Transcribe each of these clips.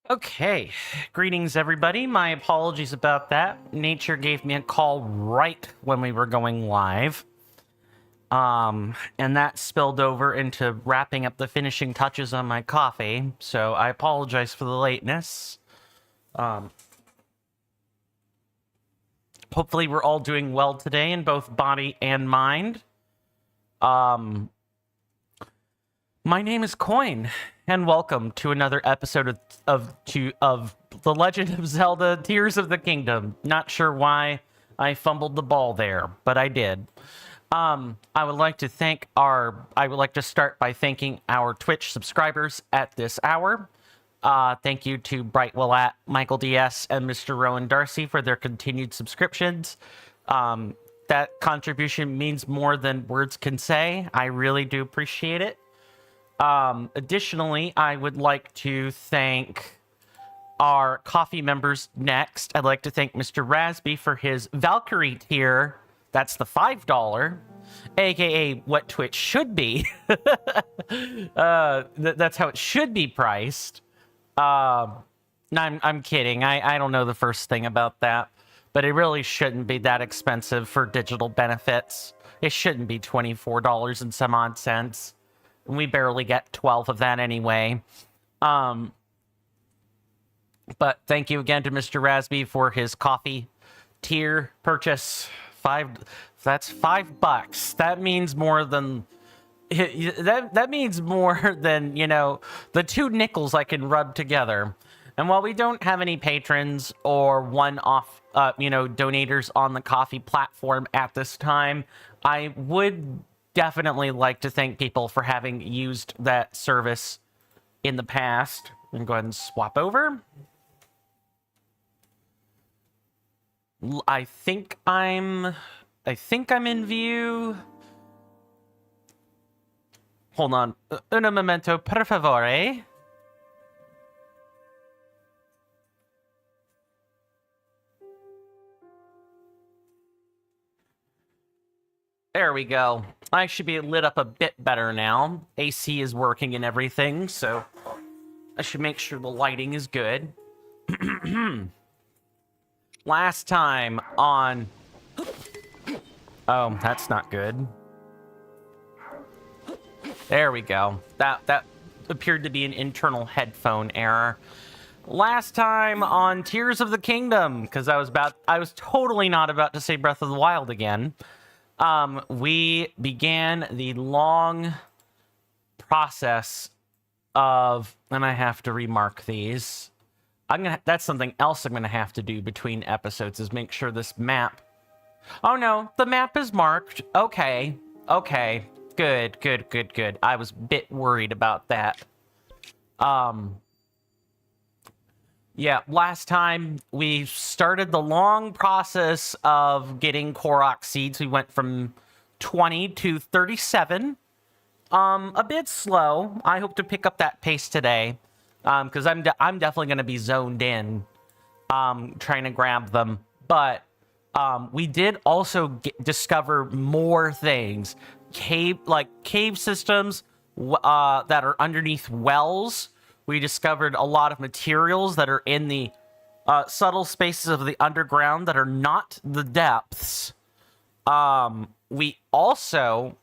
Okay, greetings everybody. My apologies about that. Nature gave me a call right when we were going live. And that spilled over into wrapping up the finishing touches on my coffee, so I apologize for the lateness. Hopefully we're all doing well today in both body and mind. My name is Coin, and welcome to another episode of The Legend of Zelda: Tears of the Kingdom. Not sure why I fumbled the ball there, but I did. I would like to start by thanking our Twitch subscribers at this hour. Thank you to Brightwillat, Michael DS, and Mr. Rowan Darcy for their continued subscriptions. That contribution means more than words can say. I really do appreciate it. Additionally, I would like to thank our coffee members next. I'd like to thank Mr. Rasby for his Valkyrie tier. That's the $5, aka what Twitch should be. That's how it should be priced. No, I'm kidding. I don't know the first thing about that, but it really shouldn't be that expensive for digital benefits. It shouldn't be $24 and some odd cents. We barely get 12 of that anyway. But thank you again to Mr. Rasby for his coffee tier purchase. That's $5. That means more than that means more than, you know, the 2 nickels I can rub together. And while we don't have any patrons or one-off donators on the coffee platform at this time, I would definitely like to thank people for having used that service in the past. I'm going to go ahead and swap over. I think I'm in view. Hold on. Un momento, per favore. There we go. I should be lit up a bit better now. AC is working and everything, so I should make sure the lighting is good. Last time on... Oh, that's not good. There we go. That appeared to be an internal headphone error. Last time on Tears of the Kingdom, because I was totally not about to say Breath of the Wild again. We began the long process of, and I have to remark these. That's something else I'm gonna have to do between episodes, is make sure this map. Oh no, the map is marked. Okay. Good. I was a bit worried about that. Yeah, last time we started the long process of getting Koroks seeds. We went from 20 to 37. A bit slow. I hope to pick up that pace today, because I'm definitely going to be zoned in, trying to grab them. But we did also discover more things, cave systems that are underneath wells. We discovered a lot of materials that are in the subtle spaces of the underground that are not the depths. We also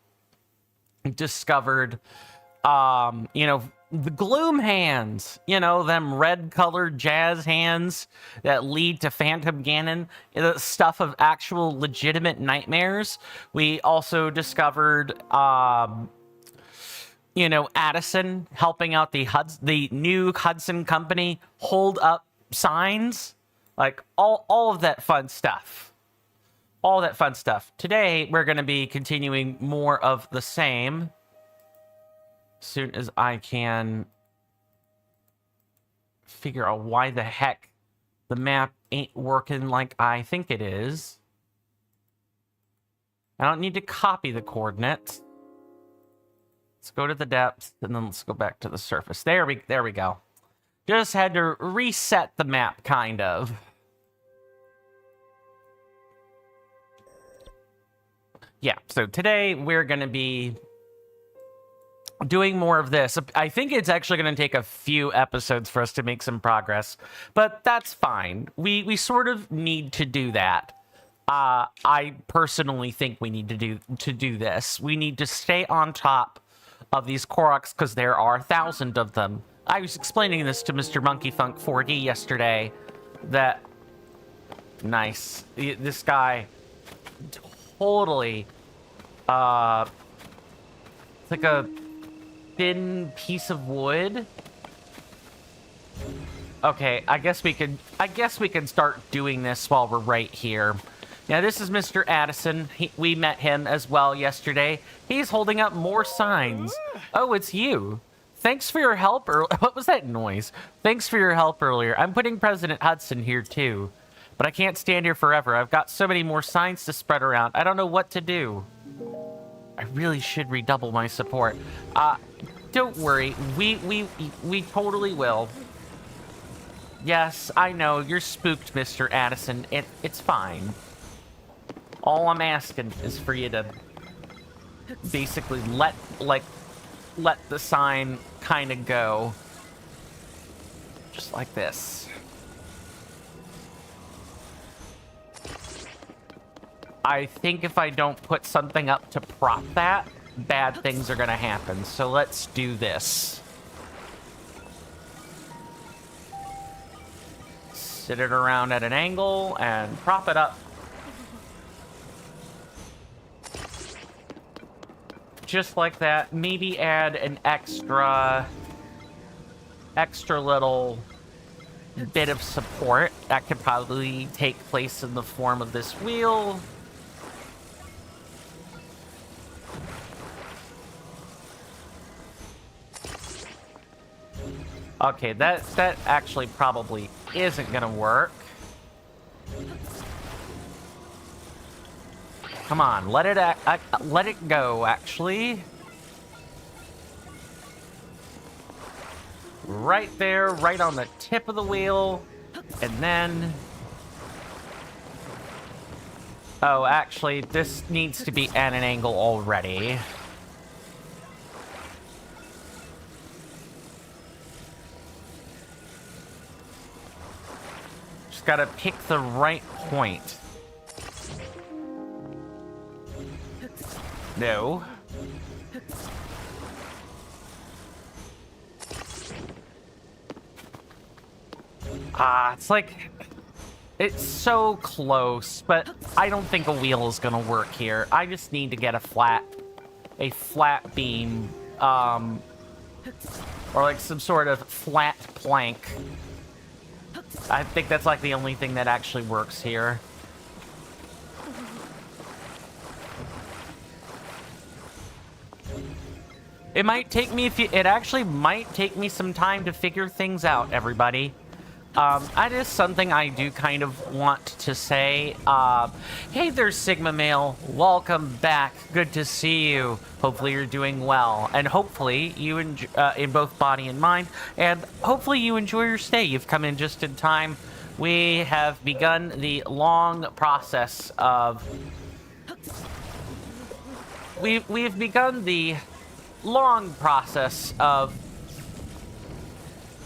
discovered, the Gloom Hands. Them red-colored jazz hands that lead to Phantom Ganon. The stuff of actual legitimate nightmares. We also discovered... Addison helping out the new Hudson company hold up signs, like all of that fun stuff. All that fun stuff. Today, we're going to be continuing more of the same. As soon as I can figure out why the heck the map ain't working like I think it is. I don't need to copy the coordinates. Let's go to the depths, and then let's go back to the surface. There we go. Just had to reset the map, kind of. Yeah, so today we're going to be doing more of this. I think it's actually going to take a few episodes for us to make some progress, but that's fine. We sort of need to do that. I personally think we need to do this. We need to stay on top of these Koroks because there are 1,000 of them. I was explaining this to Mr. Monkey Funk 4D yesterday. That nice. This guy totally. It's like a thin piece of wood. Okay, I guess we can start doing this while we're right here. Now, this is Mr. Addison. We met him as well yesterday. He's holding up more signs. Oh, it's you. Thanks for your help. What was that noise? Thanks for your help earlier. I'm putting President Hudson here too, but I can't stand here forever. I've got so many more signs to spread around. I don't know what to do. I really should redouble my support. Don't worry. We totally will. Yes, I know. You're spooked, Mr. Addison. It's fine. All I'm asking is for you to basically let the sign kind of go. Just like this. I think if I don't put something up to prop that, bad things are going to happen. So let's do this. Sit it around at an angle and prop it up. Just like that. Maybe add an extra little bit of support. That could probably take place in the form of this wheel. Okay, that actually probably isn't gonna work. Come on, let it go, actually. Right there, right on the tip of the wheel. And then... Oh, actually, this needs to be at an angle already. Just gotta pick the right point. No. It's like... It's so close, but I don't think a wheel is gonna work here. I just need to get a flat beam, or like some sort of flat plank. I think that's like the only thing that actually works here. It might take me it actually might take me some time to figure things out, everybody. That is something I do kind of want to say. Hey there, Sigma Male. Welcome back. Good to see you. Hopefully you're doing well. And hopefully you in both body and mind. And hopefully you enjoy your stay. You've come in just in time. We have begun the long process of... We've begun the long process of...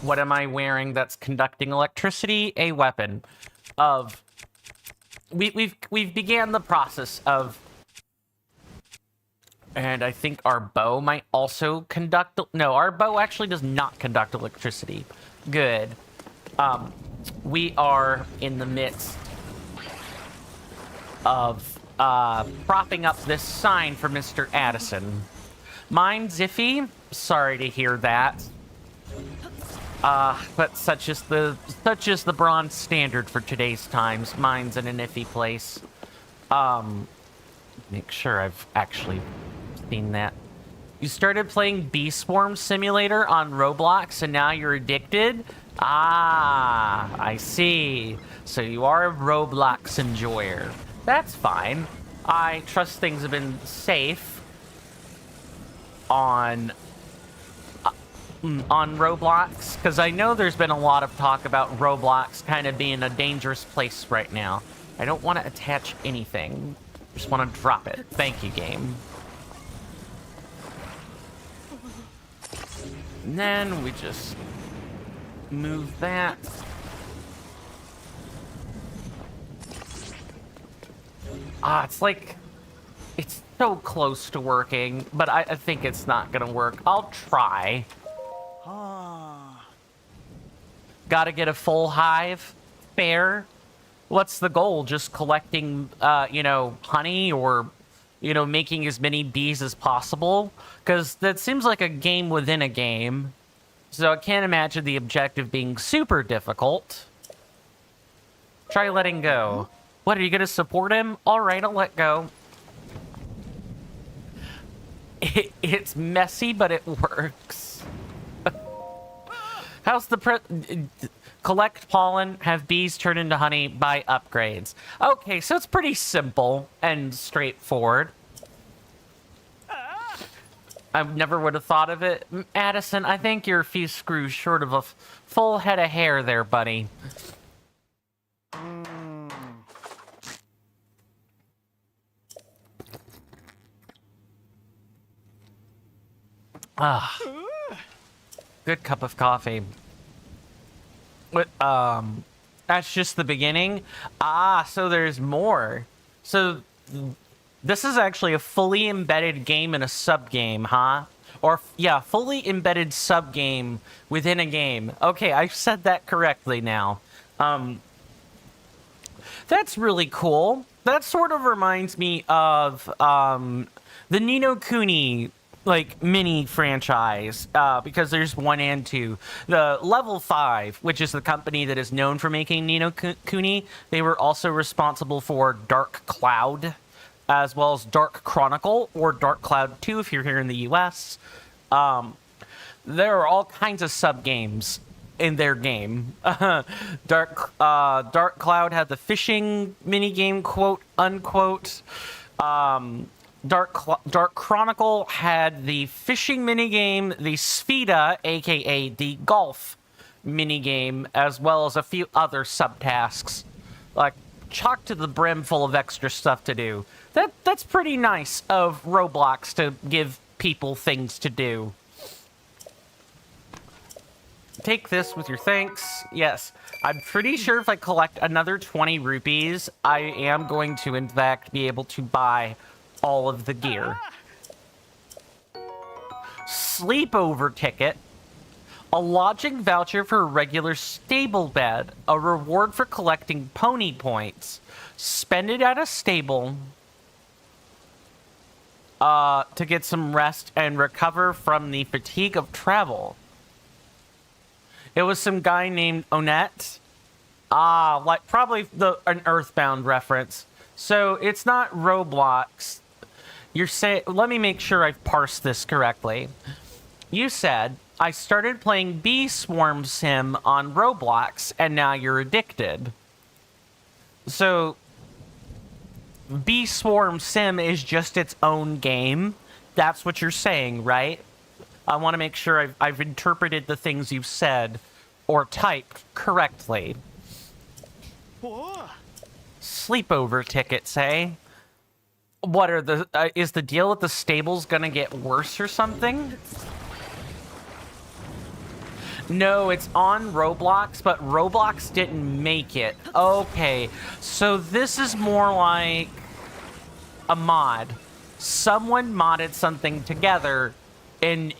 What am I wearing that's conducting electricity? A weapon. Of... We've began the process of... And I think our bow might also conduct... No, our bow actually does not conduct electricity. Good. We are in the midst of propping up this sign for Mr. Addison. Mine's iffy. Sorry to hear that. But such is the bronze standard for today's times. Mine's in an iffy place. Make sure I've actually seen that. You started playing Bee Swarm Simulator on Roblox and now you're addicted? Ah, I see. So you are a Roblox enjoyer. That's fine. I trust things have been safe on Roblox, because I know there's been a lot of talk about Roblox kind of being a dangerous place right now. I don't want to attach anything. Just want to drop it. Thank you, game. And then we just move that. It's like, it's so close to working, but I think it's not gonna work. I'll try. Gotta get a full hive. Fair. What's the goal? Just collecting, honey, or, making as many bees as possible? Because that seems like a game within a game. So I can't imagine the objective being super difficult. Try letting go. What, are you going to support him? All right, I'll let go. It's messy, but it works. How's the collect pollen, have bees turn into honey, buy upgrades. Okay, so it's pretty simple and straightforward. I never would have thought of it. Addison, I think you're a few screws short of a full head of hair there, buddy. Good cup of coffee. What, that's just the beginning? So there's more. So this is actually a fully embedded game in a sub-game, huh? Or, yeah, fully embedded sub-game within a game. Okay, I said that correctly now. That's really cool. That sort of reminds me of, the Ni no Kuni mini franchise, because there's 1 and 2. The Level 5, which is the company that is known for making Ni no Kuni, they were also responsible for Dark Cloud, as well as Dark Chronicle, or Dark Cloud 2 if you're here in the US. There are all kinds of sub-games in their game. Dark Cloud had the fishing minigame, quote, unquote. Dark Chronicle had the fishing minigame, the Sfida, aka the golf minigame, as well as a few other subtasks. Chock to the brim full of extra stuff to do. That's pretty nice of Roblox to give people things to do. Take this with your thanks. Yes, I'm pretty sure if I collect another 20 rupees, I am going to, in fact, be able to buy all of the gear. Sleepover ticket. A lodging voucher for a regular stable bed. A reward for collecting pony points. Spend it at a stable to get some rest and recover from the fatigue of travel. It was some guy named Onette. Probably an Earthbound reference. So it's not Roblox. You're saying, let me make sure I've parsed this correctly. You said, I started playing Bee Swarm Sim on Roblox, and now you're addicted. So, Bee Swarm Sim is just its own game. That's what you're saying, right? I want to make sure I've interpreted the things you've said or typed correctly. Sleepover tickets, eh? What are the, is the deal with the stables gonna get worse or something? No, it's on Roblox, but Roblox didn't make it. Okay, so this is more like a mod. Someone modded something together and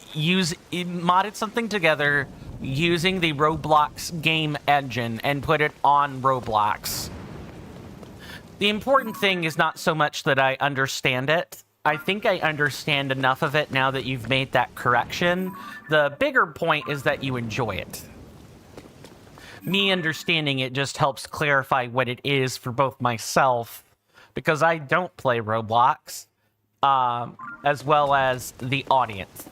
modded something together using the Roblox game engine and put it on Roblox. The important thing is not so much that I understand it. I think I understand enough of it now that you've made that correction. The bigger point is that you enjoy it. Me understanding it just helps clarify what it is for both myself, because I don't play Roblox, as well as the audience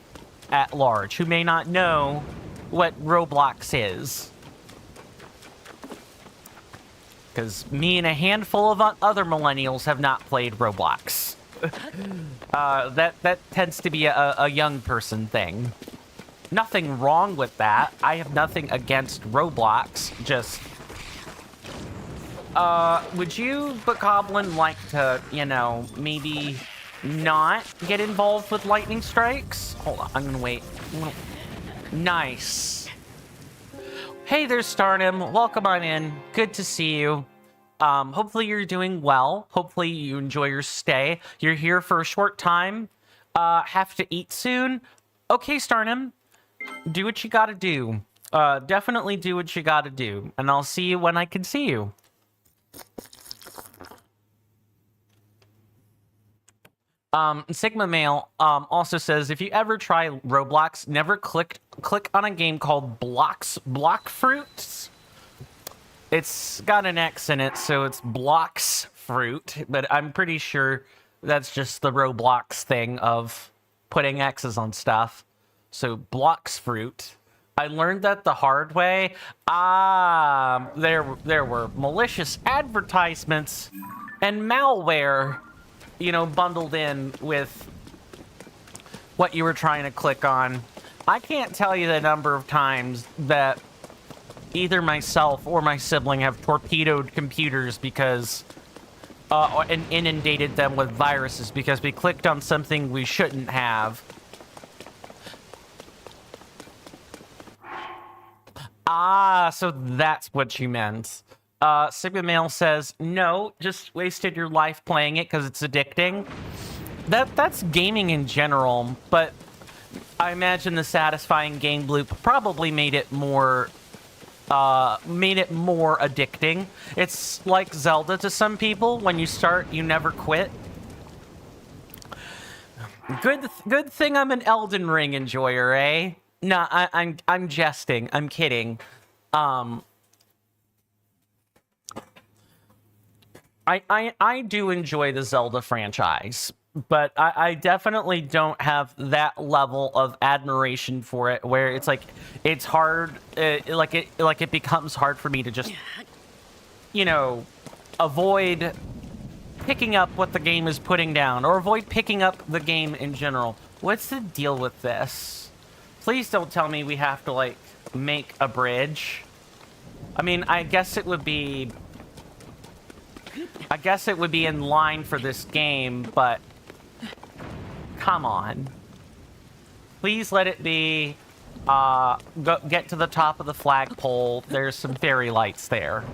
at large, who may not know what Roblox is. Because me and a handful of other millennials have not played Roblox. That tends to be a young person thing. Nothing wrong with that. I have nothing against Roblox, just... would you, Bokoblin, like to, maybe not get involved with lightning strikes? Hold on, I'm gonna wait. Nice. Hey there, Starnum. Welcome on in. Good to see you. Hopefully you're doing well. Hopefully you enjoy your stay. You're here for a short time. Have to eat soon. Okay, Starnum. Do what you gotta do. Definitely do what you gotta do. And I'll see you when I can see you. Sigma Mail also says, if you ever try Roblox, never click on a game called Block Fruits. It's got an X in it, so it's Blocks Fruit, but I'm pretty sure that's just the Roblox thing of putting X's on stuff. So Blocks Fruit. I learned that the hard way. There were malicious advertisements and malware, you know, bundled in with what you were trying to click on. I can't tell you the number of times that either myself or my sibling have torpedoed computers because and inundated them with viruses because we clicked on something we shouldn't have. So that's what you meant. Sigma Mail says, no, just wasted your life playing it because it's addicting. That's gaming in general, but I imagine the satisfying game loop probably made it more addicting. It's like Zelda to some people. When you start, you never quit. Good thing I'm an Elden Ring enjoyer, eh? No, I'm jesting. I'm kidding. I do enjoy the Zelda franchise, but I definitely don't have that level of admiration for it where it's like it's hard, like it becomes hard for me to just, you know, avoid picking up what the game is putting down or avoid picking up the game in general. What's the deal with this? Please don't tell me we have to, like, make a bridge. I mean, I guess it would be in line for this game, but come on. Please let it be, get to the top of the flagpole. There's some fairy lights there.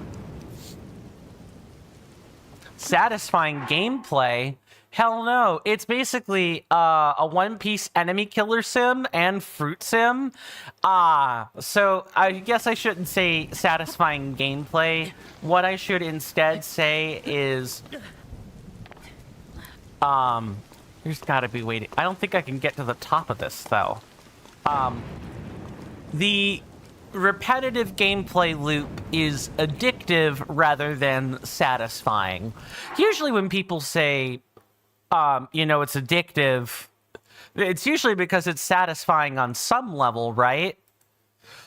Satisfying gameplay? Hell no. It's basically a one-piece enemy killer sim and fruit sim. So I guess I shouldn't say satisfying gameplay. What I should instead say is... there's gotta be waiting. I don't think I can get to the top of this, though. The repetitive gameplay loop is addictive rather than satisfying. Usually when people say... you know, it's addictive, it's usually because it's satisfying on some level, right?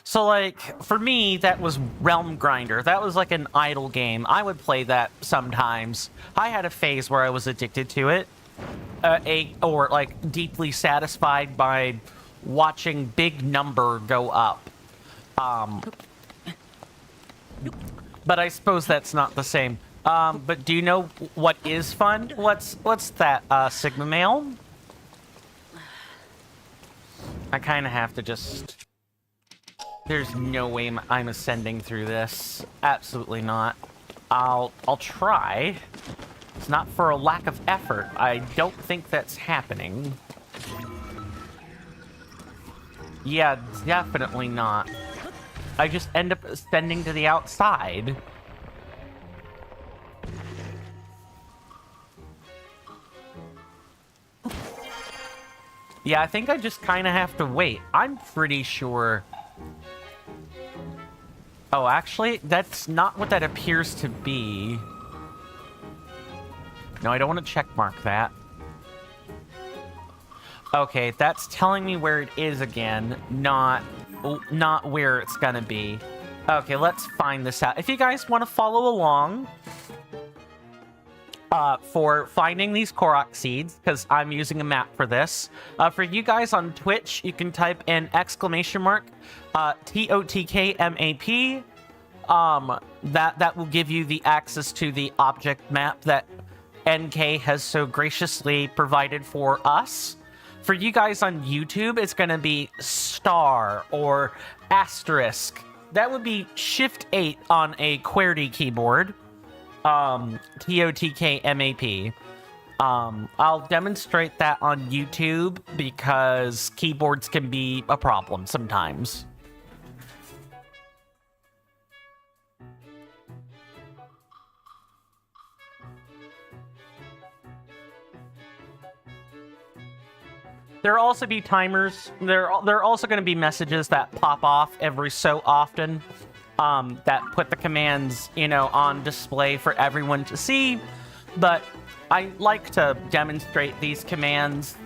So, like, for me, that was Realm Grinder. That was like an idle game. I would play that sometimes. I had a phase where I was addicted to it. Or, like, deeply satisfied by watching big number go up. But I suppose that's not the same. But do you know what is fun? What's that, Sigma Mail? I kind of have to just... There's no way I'm ascending through this. Absolutely not. I'll try. It's not for a lack of effort. I don't think that's happening. Yeah, definitely not. I just end up ascending to the outside. Yeah, I think I just kind of have to wait. I'm pretty sure... Oh, actually, that's not what that appears to be. No, I don't want to checkmark that. Okay, that's telling me where it is again, not where it's gonna be. Okay, let's find this out. If you guys want to follow along... for finding these Korok seeds, because I'm using a map for this. For you guys on Twitch, you can type in !TOTK MAP. That will give you the access to the object map that NK has so graciously provided for us. For you guys on YouTube, it's going to be star or asterisk. That would be Shift 8 on a QWERTY keyboard. TOTK MAP. I'll demonstrate that on YouTube because keyboards can be a problem sometimes. There'll also be timers. There are also going to be messages that pop off every so often that put the commands, you know, on display for everyone to see. But I like to demonstrate these commands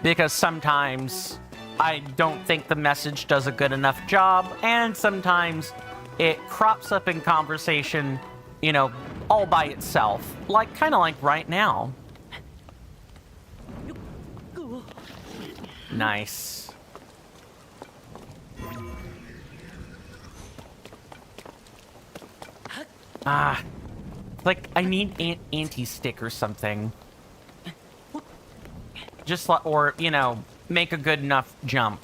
because sometimes I don't think the message does a good enough job, and sometimes it crops up in conversation, you know, all by itself, like kind of like right now. Nice. Like I need an anti-stick or something. Just like, or, you know, make a good enough jump.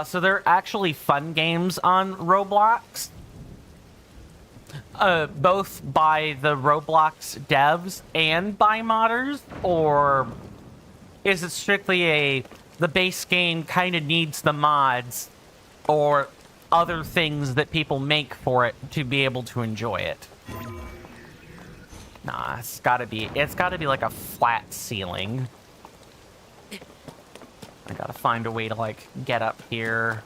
So there are actually fun games on Roblox. Both by the Roblox devs and by modders, or is it strictly the base game kind of needs the mods or other things that people make for it to be able to enjoy it? Nah, it's gotta be like a flat ceiling. I gotta find a way to like get up here.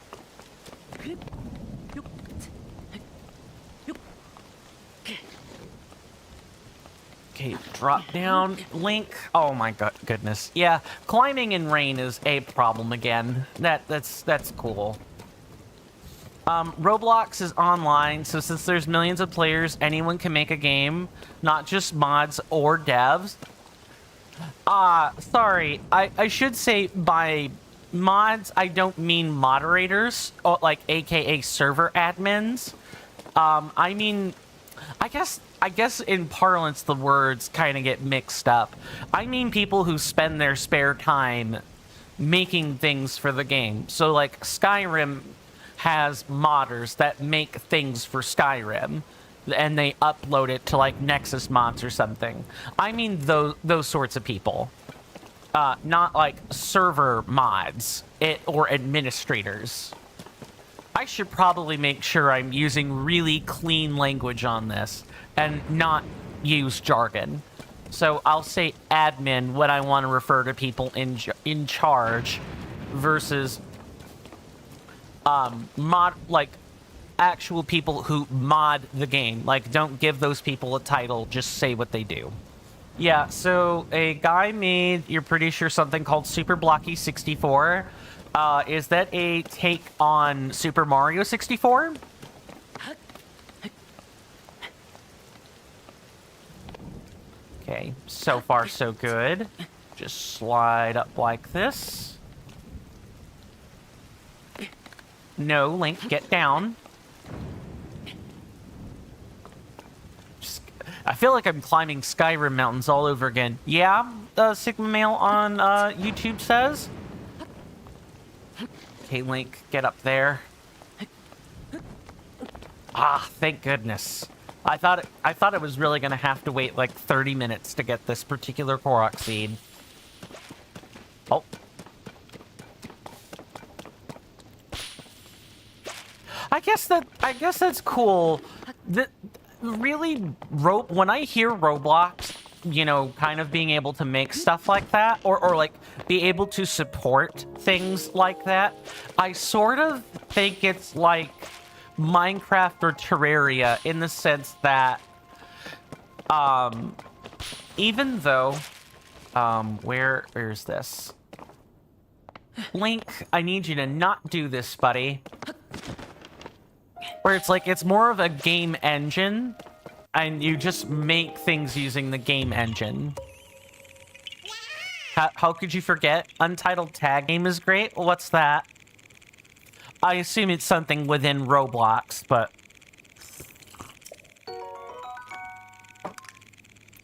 Okay, drop down, Link. Oh my goodness. Yeah, climbing in rain is a problem again. That's cool. Roblox is online, so since there's millions of players, anyone can make a game, not just mods or devs. Sorry, I should say by mods, I don't mean moderators, or like AKA server admins. I mean, I guess in parlance the words kind of get mixed up. I mean people who spend their spare time making things for the game. So like Skyrim has modders that make things for Skyrim and they upload it to like Nexus mods or something. I mean those sorts of people. Not like server mods or administrators. I should probably make sure I'm using really clean language on this and not use jargon. So I'll say admin when I want to refer to people in charge versus mod, like actual people who mod the game. Like, don't give those people a title, just say what they do. Yeah, so a guy made, you're pretty sure, something called Super Blocky 64. Is that a take on Super Mario 64? Okay, so far so good. Just slide up like this. No, Link, get down. I feel like I'm climbing Skyrim mountains all over again. Yeah, Sigma Male on YouTube says. Okay, Link, get up there. Ah, thank goodness. I thought it was really gonna have to wait like 30 minutes to get this particular Korok seed. Oh. I guess that's cool. When I hear Roblox, you know, kind of being able to make stuff like that, or like be able to support things like that, I sort of think it's like Minecraft or Terraria in the sense that, even though, where's this? Link, I need you to not do this, buddy. Where it's like, it's more of a game engine, and you just make things using the game engine. How could you forget? Untitled Tag Game is great? What's that? I assume it's something within Roblox, but...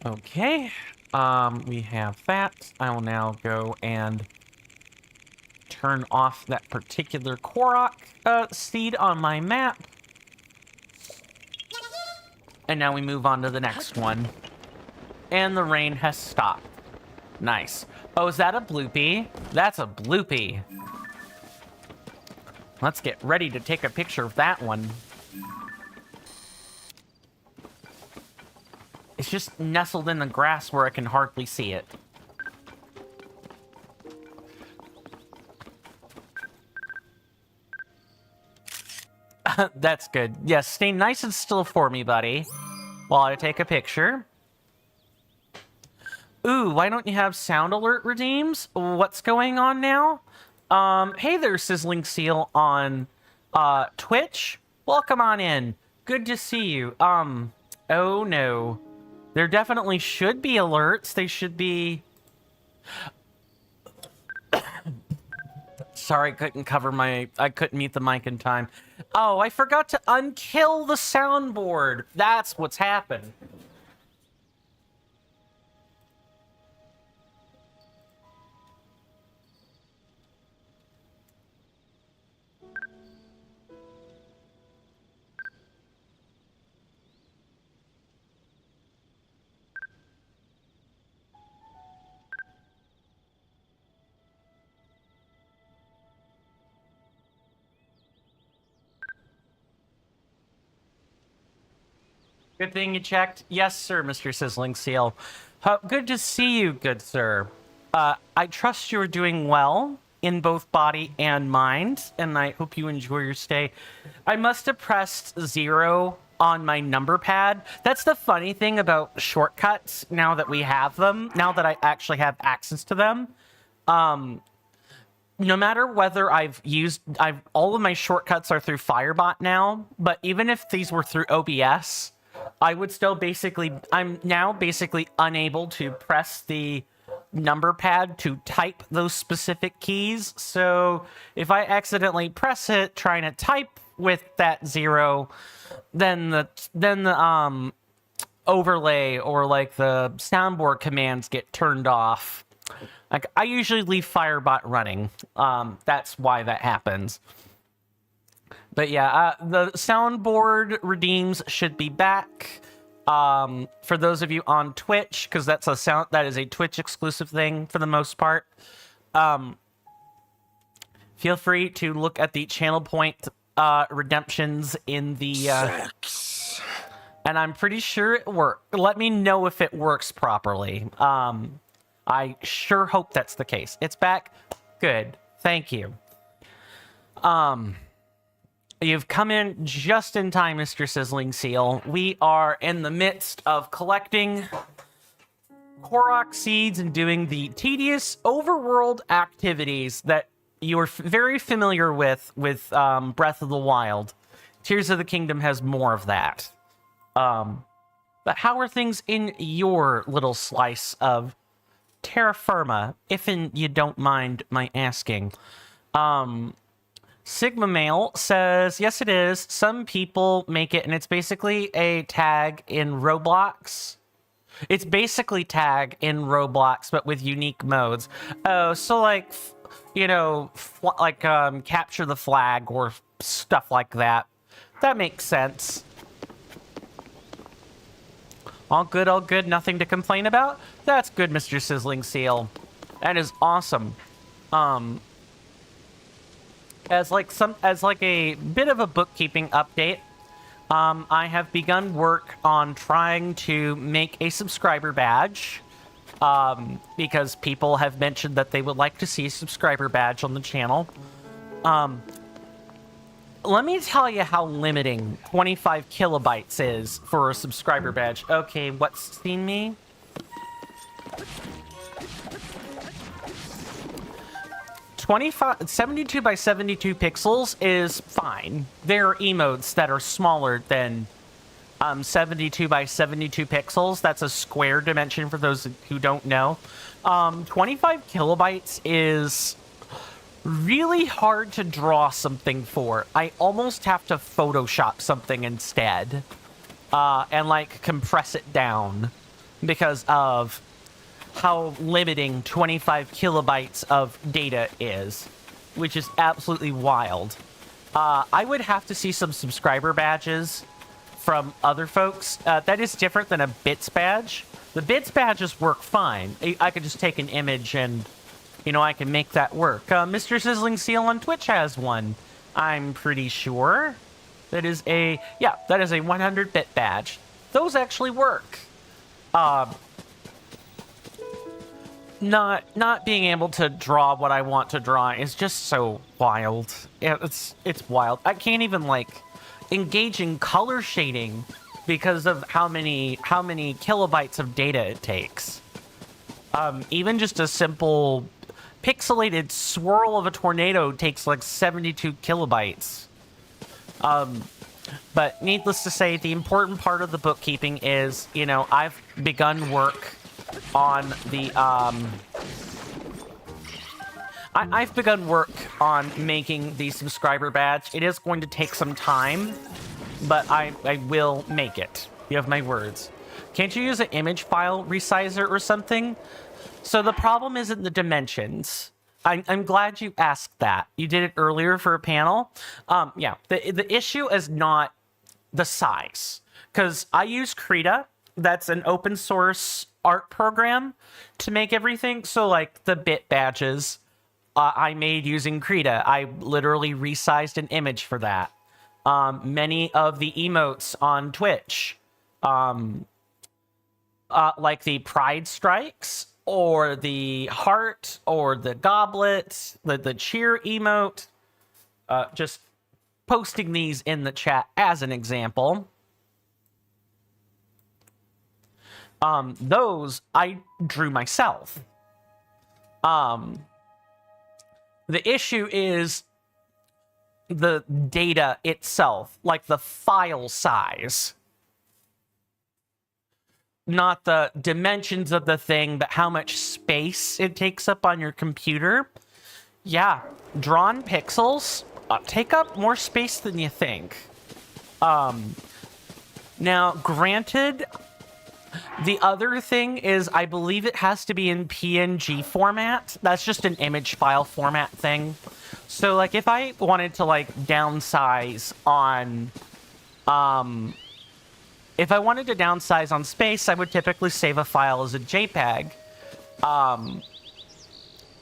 Okay. We have that. I will now go and turn off that particular Korok seed on my map. And now we move on to the next one. And the rain has stopped. Nice. Oh, is that a bloopy? That's a bloopy. Let's get ready to take a picture of that one. It's just nestled in the grass where I can hardly see it. That's good. Yes, stay nice and still for me, buddy, while I take a picture. Ooh, why don't you have sound alert redeems? What's going on now? Hey there, Sizzling Seal on Twitch. Welcome on in. Good to see you. Oh no. There definitely should be alerts. They should be... Sorry, I couldn't mute the mic in time. Oh, I forgot to unkill the soundboard. That's what's happened. Good thing you checked. Yes, sir, Mr. Sizzling Seal. Good to see you, good sir. I trust you're doing well in both body and mind, and I hope you enjoy your stay. I must have pressed 0 on my number pad. That's the funny thing about shortcuts now that we have them, now that I actually have access to them. No matter whether all of my shortcuts are through Firebot now, but even if these were through OBS, I would still I'm now basically unable to press the number pad to type those specific keys. So if I accidentally press it trying to type with that 0, then the overlay or like the soundboard commands get turned off. Like I usually leave Firebot running. That's why that happens. But yeah, the soundboard redeems should be back. For those of you on Twitch, because that is a Twitch exclusive thing for the most part. Feel free to look at the channel point redemptions in the and I'm pretty sure it worked. Let me know if it works properly. I sure hope that's the case. It's back. Good. Thank you. You've come in just in time, Mr. Sizzling Seal. We are in the midst of collecting Korok seeds and doing the tedious overworld activities that you're very familiar with Breath of the Wild. Tears of the Kingdom has more of that. But how are things in your little slice of terra firma, if you don't mind my asking? Sigma Mail says, yes, it is. Some people make it, and it's basically a tag in Roblox. It's basically tag in Roblox, but with unique modes. Oh, so like, capture the flag or stuff like that. That makes sense. All good, nothing to complain about? That's good, Mr. Sizzling Seal. That is awesome. As a bit of a bookkeeping update, I have begun work on trying to make a subscriber badge, because people have mentioned that they would like to see a subscriber badge on the channel. Let me tell you how limiting 25 kilobytes is for a subscriber badge. Okay, what's seen me? 72 by 72 pixels is fine. There are emotes that are smaller than 72 by 72 pixels. That's a square dimension for those who don't know. 25 kilobytes is really hard to draw something for. I almost have to Photoshop something instead and like compress it down because of how limiting 25 kilobytes of data is, which is absolutely wild. I would have to see some subscriber badges from other folks. That is different than a bits badge. The bits badges work fine. I could just take an image and, you know, I can make that work. Mr. Sizzling Seal on Twitch has one, I'm pretty sure. That is a 100-bit badge. Those actually work. Not being able to draw what I want to draw is just so wild. Yeah, it's wild. I can't even like engage in color shading because of how many kilobytes of data it takes. Even just a simple pixelated swirl of a tornado takes like 72 kilobytes. But needless to say, the important part of the bookkeeping is, you know, I've begun work on the, I've begun work on making the subscriber badge. It is going to take some time, but I will make it. You have my words. Can't you use an image file resizer or something? So the problem isn't the dimensions. I'm glad you asked that. You did it earlier for a panel. Yeah, the issue is not the size, because I use Krita. That's an open source art program to make everything. So like the bit badges I made using Krita. I literally resized an image for that. Many of the emotes on Twitch, like the pride strikes, or the heart, or the goblet, the cheer emote. Just posting these in the chat as an example. Those I drew myself. The issue is the data itself, like the file size. Not the dimensions of the thing, but how much space it takes up on your computer. Yeah, drawn pixels take up more space than you think. Now, granted, the other thing is I believe it has to be in PNG format. That's just an image file format thing. So, like, if I wanted to, like, downsize on... if I wanted to downsize on space, I would typically save a file as a JPEG.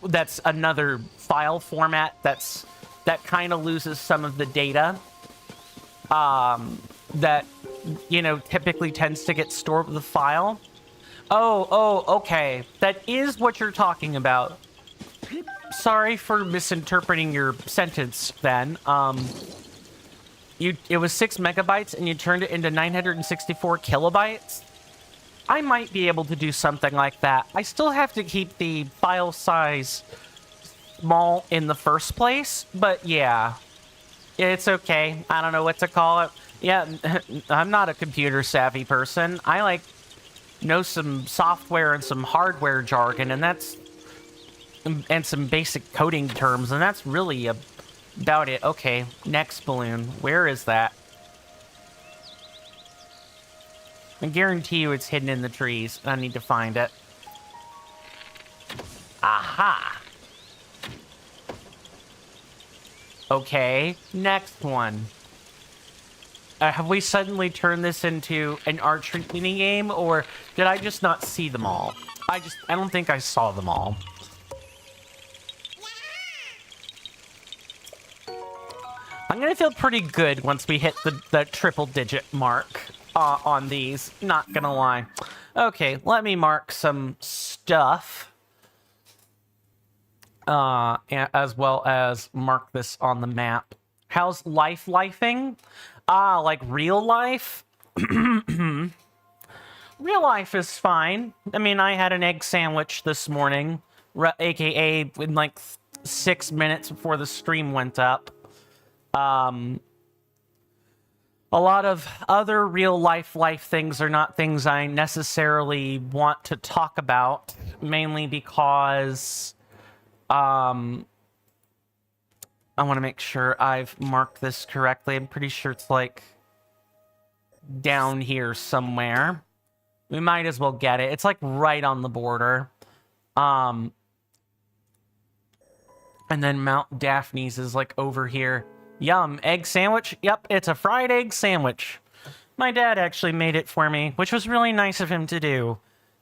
That's another file format that kind of loses some of the data. That, you know, typically tends to get stored with the file. Oh, okay. That is what you're talking about. Sorry for misinterpreting your sentence then. It was 6 megabytes and you turned it into 964 kilobytes? I might be able to do something like that. I still have to keep the file size small in the first place, but yeah. It's okay. I don't know what to call it. Yeah, I'm not a computer savvy person. I like know some software and some hardware jargon, and some basic coding terms, and that's really about it. Okay, next balloon. Where is that? I guarantee you it's hidden in the trees. I need to find it. Aha! Okay, next one. Have we suddenly turned this into an archery game, or did I just not see them all? I don't think I saw them all. I'm gonna feel pretty good once we hit the triple-digit mark on these, not gonna lie. Okay, let me mark some stuff. As well as mark this on the map. How's lifing? Like real life? Real life is fine. I mean, I had an egg sandwich this morning, aka in like 6 minutes before the stream went up. A lot of other real life things are not things I necessarily want to talk about, mainly because I want to make sure I've marked this correctly. I'm pretty sure it's like down here somewhere. We might as well get it. It's like right on the border. And then Mount Daphne's is like over here. Yum, egg sandwich? Yep, it's a fried egg sandwich. My dad actually made it for me, which was really nice of him to do.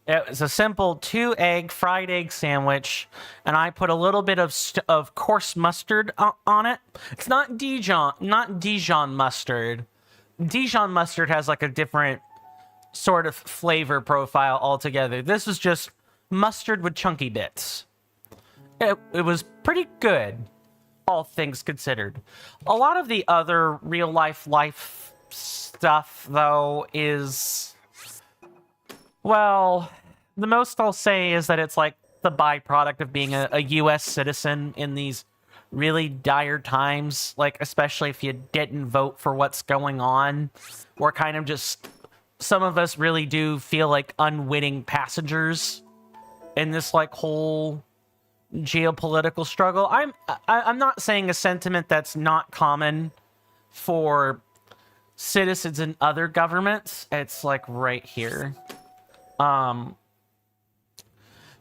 It was a simple 2-egg fried egg sandwich, and I put a little bit of coarse mustard on it. It's not Dijon mustard. Dijon mustard has like a different sort of flavor profile altogether. This was just mustard with chunky bits. It was pretty good, all things considered. A lot of the other real life stuff, though, is... well, the most I'll say is that it's like the byproduct of being a U.S. citizen in these really dire times, like especially if you didn't vote for what's going on. We're kind of just... some of us really do feel like unwitting passengers in this like whole geopolitical struggle. I'm not saying a sentiment that's not common for citizens in other governments. It's like right here.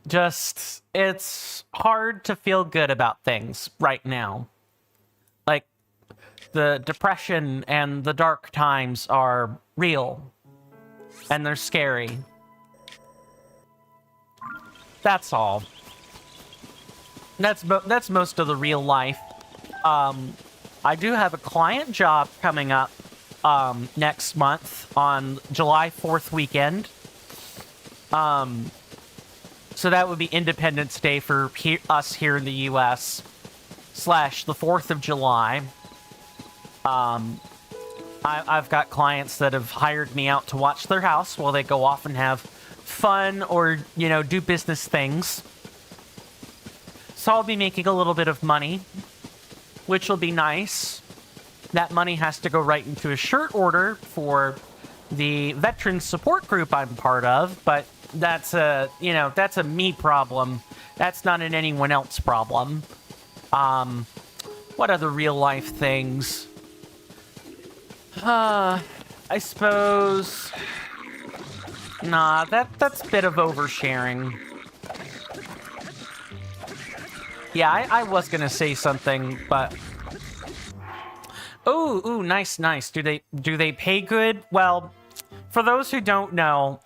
Just, it's hard to feel good about things right now. Like, the depression and the dark times are real. And they're scary. That's all. That's most of the real life. I do have a client job coming up next month on July 4th weekend. So that would be Independence Day for us here in the U.S. / the 4th of July. I've got clients that have hired me out to watch their house while they go off and have fun or, you know, do business things. So I'll be making a little bit of money, which will be nice. That money has to go right into a shirt order for the veteran support group I'm part of, but that's a me problem. That's not an anyone else problem. What other real life things? I suppose... nah, that's a bit of oversharing. Yeah, I was gonna say something, but... Ooh, nice. Do they pay good? Well, for those who don't know,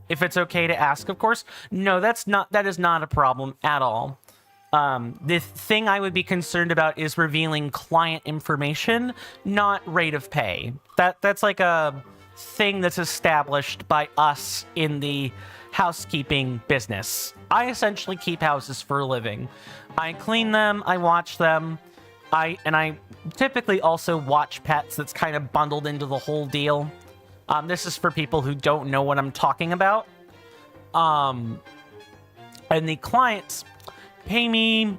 if it's okay to ask, of course, no, that is not a problem at all. The thing I would be concerned about is revealing client information, not rate of pay. That's like a thing that's established by us in the housekeeping business. I essentially keep houses for a living. I clean them, I watch them, I typically also watch pets. That's kind of bundled into the whole deal. This is for people who don't know what I'm talking about. And the clients pay me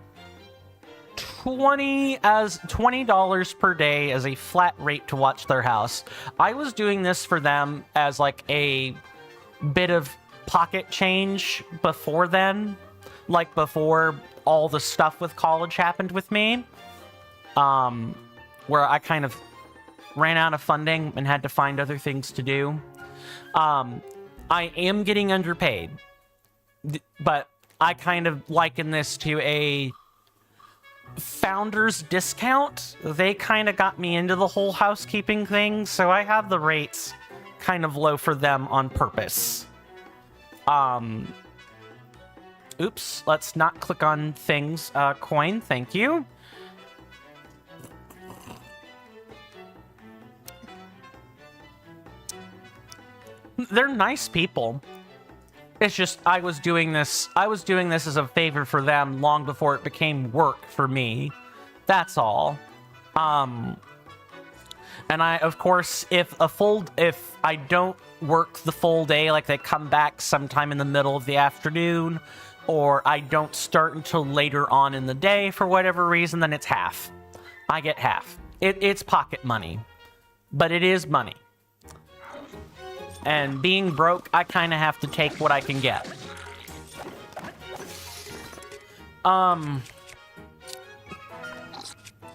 $20 per day as a flat rate to watch their house. I was doing this for them as like a bit of pocket change before then, like before all the stuff with college happened with me, where I kind of ran out of funding and had to find other things to do. I am getting underpaid, but I kind of liken this to a founder's discount. They kind of got me into the whole housekeeping thing, so I have the rates kind of low for them on purpose. Oops, let's not click on things. Coin, thank you. They're nice people. It's just I was doing this as a favor for them long before it became work for me. That's all. And I, of course, if I don't work the full day, like they come back sometime in the middle of the afternoon, or I don't start until later on in the day for whatever reason, then it's half. I get half. It's pocket money, but it is money. And being broke, I kind of have to take what I can get.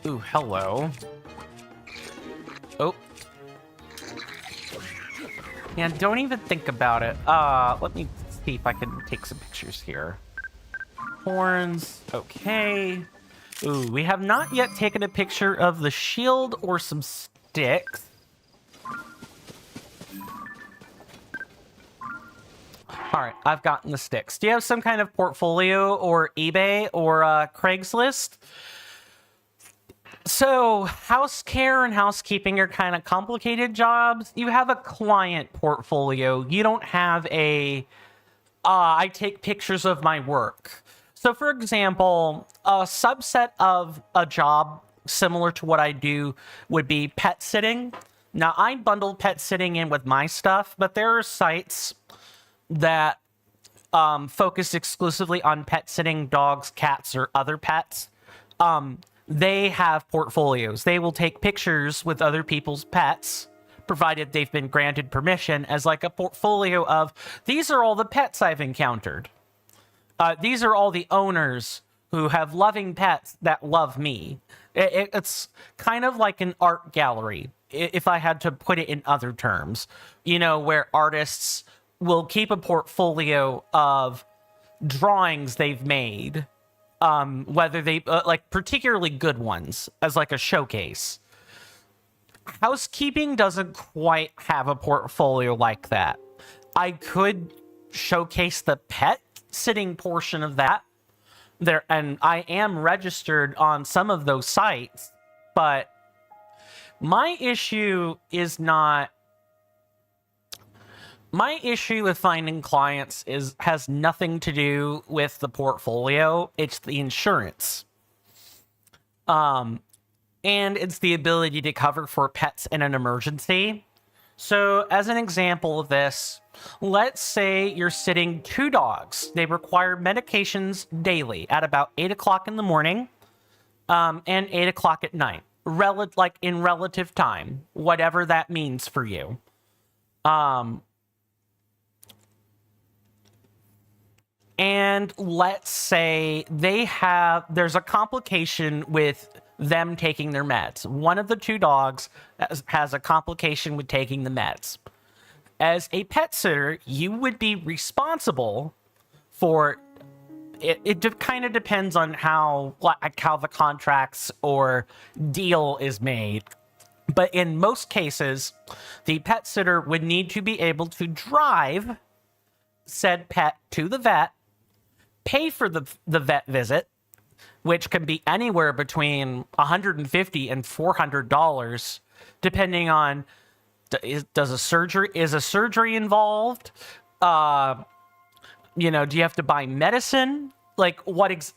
Ooh, hello. Oh. Yeah, don't even think about it. Let me see if I can take some pictures here. Horns, okay. Ooh, we have not yet taken a picture of the shield or some sticks. All right, I've gotten the sticks. Do you have some kind of portfolio or eBay or Craigslist? So house care and housekeeping are kind of complicated jobs. You have a client portfolio. You don't have a, I take pictures of my work. So for example, a subset of a job similar to what I do would be pet sitting. Now I bundle pet sitting in with my stuff, but there are sites that focus exclusively on pet sitting, dogs, cats, or other pets. They have portfolios. They will take pictures with other people's pets, provided they've been granted permission, as like a portfolio of, these are all the pets I've encountered. These are all the owners who have loving pets that love me. It's kind of like an art gallery, if I had to put it in other terms. You know, where artists will keep a portfolio of drawings they've made, whether they like particularly good ones as like a showcase. Housekeeping doesn't quite have a portfolio like that. I could showcase the pet sitting portion of that there, and I am registered on some of those sites, but my issue is not my issue with finding clients has nothing to do with the portfolio. It's the insurance. And it's the ability to cover for pets in an emergency. So as an example of this, let's say you're sitting 2 dogs. They require medications daily at about 8 o'clock in the morning, and 8 o'clock at night. Like in relative time, whatever that means for you. And let's say there's a complication with them taking their meds. One of the 2 dogs has a complication with taking the meds. As a pet sitter, you would be responsible for it. It kind of depends on how the contracts or deal is made. But in most cases, the pet sitter would need to be able to drive said pet to the vet, pay for the vet visit, which can be anywhere between $150 and $400, depending on is a surgery involved? You know, do you have to buy medicine? Like what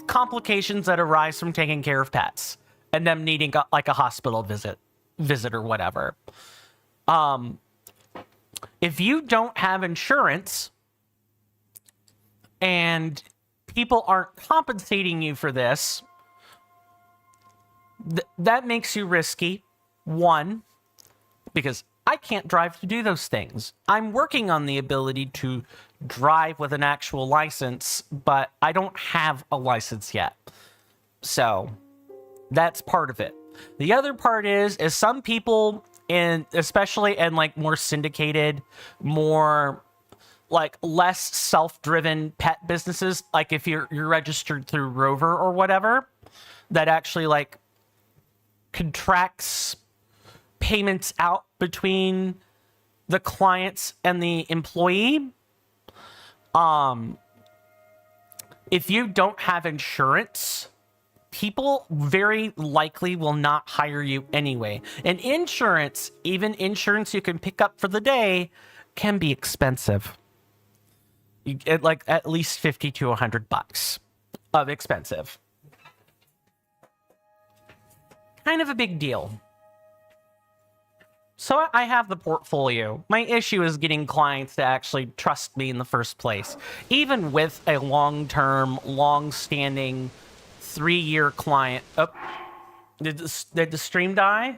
complications that arise from taking care of pets and them needing like a hospital visit or whatever. If you don't have insurance and people aren't compensating you for this, that makes you risky. One, because I can't drive to do those things. I'm working on the ability to drive with an actual license, but I don't have a license yet. So that's part of it. The other part is some people, especially in like more syndicated, more like less self-driven pet businesses, like if you're registered through Rover or whatever, that actually like contracts payments out between the clients and the employee. If you don't have insurance, people very likely will not hire you anyway. And insurance, even insurance you can pick up for the day, can be expensive. You get like at least $50 to $100 of expensive. Kind of a big deal. So I have the portfolio. My issue is getting clients to actually trust me in the first place. Even with a long-term, long-standing 3-year client. Oh, did the stream die?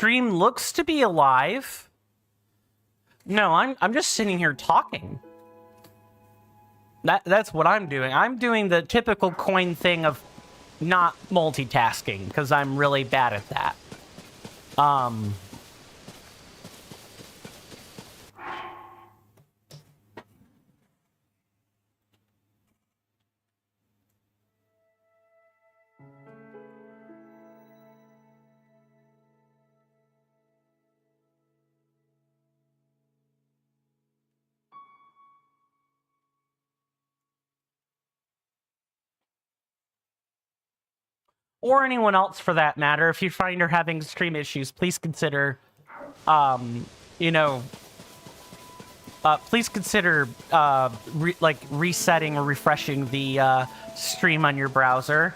stream looks to be alive. No, I'm just sitting here talking. That's what I'm doing. I'm doing the typical coin thing of not multitasking, because I'm really bad at that. Or anyone else for that matter. If you find you're having stream issues, please consider, please consider, resetting or refreshing the stream on your browser.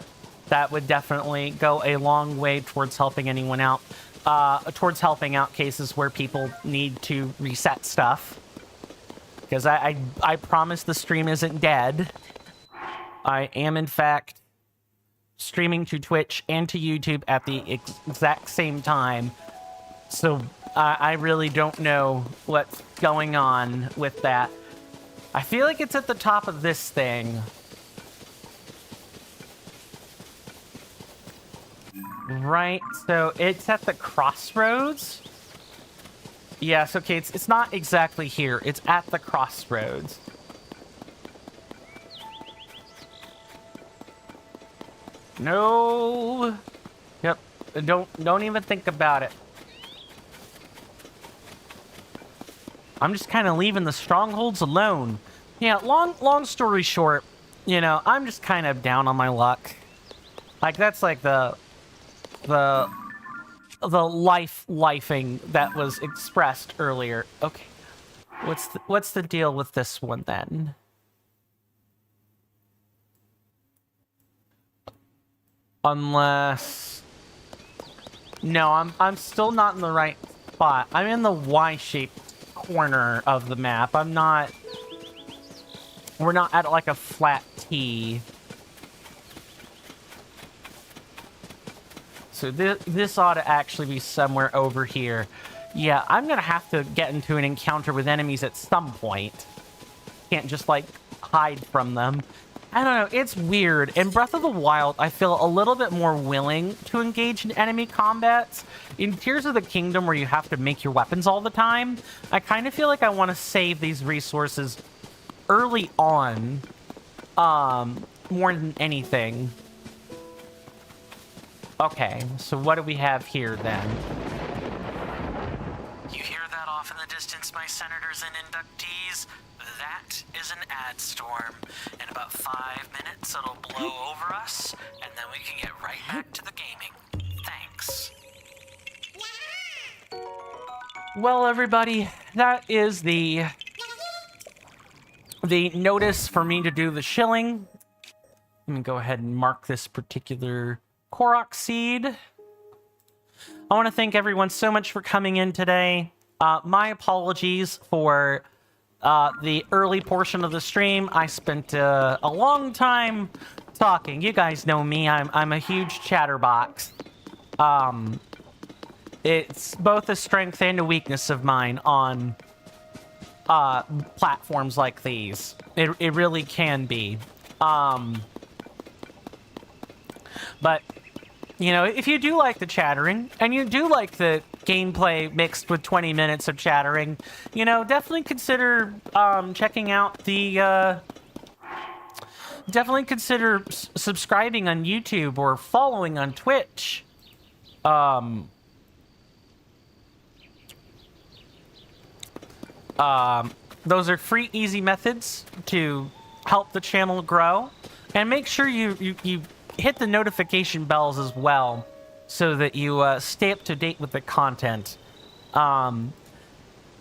That would definitely go a long way towards helping anyone out, towards helping out cases where people need to reset stuff. Because I promise the stream isn't dead. I am, in fact, streaming to Twitch and to YouTube at the exact same time. So I really don't know what's going on with that. I feel like it's at the top of this thing. Right, so it's at the crossroads. Yes, okay, it's not exactly here. It's at the crossroads. No. Yep. Don't even think about it. I'm just kind of leaving the strongholds alone. Yeah, long story short, you know, I'm just kind of down on my luck. Like, that's like the lifing that was expressed earlier. Okay. What's the deal with this one then? Unless... No, I'm still not in the right spot. I'm in the Y-shaped corner of the map. I'm not... We're not at, like, a flat T. So this ought to actually be somewhere over here. Yeah, I'm gonna have to get into an encounter with enemies at some point. Can't just, like, hide from them. I don't know, it's weird. In Breath of the Wild, I feel a little bit more willing to engage in enemy combats. In Tears of the Kingdom, where you have to make your weapons all the time, I kind of feel like I want to save these resources early on, more than anything. Okay, so what do we have here, then? You hear that off in the distance, my senators and inductees? That is an ad storm. In about 5 minutes, it'll blow over us, and then we can get right back to the gaming. Thanks. Well, everybody, that is the notice for me to do the shilling. Let me go ahead and mark this particular Koroks seed. I want to thank everyone so much for coming in today. My apologies for the early portion of the stream. I spent a long time talking. You guys know me. I'm a huge chatterbox. It's both a strength and a weakness of mine on platforms like these. It really can be. But, you know, if you do like the chattering, and you do like the gameplay mixed with 20 minutes of chattering, you know, definitely consider checking out the... definitely consider subscribing on YouTube or following on Twitch. Those are free, easy methods to help the channel grow. And make sure you hit the notification bells as well, so that you stay up to date with the content.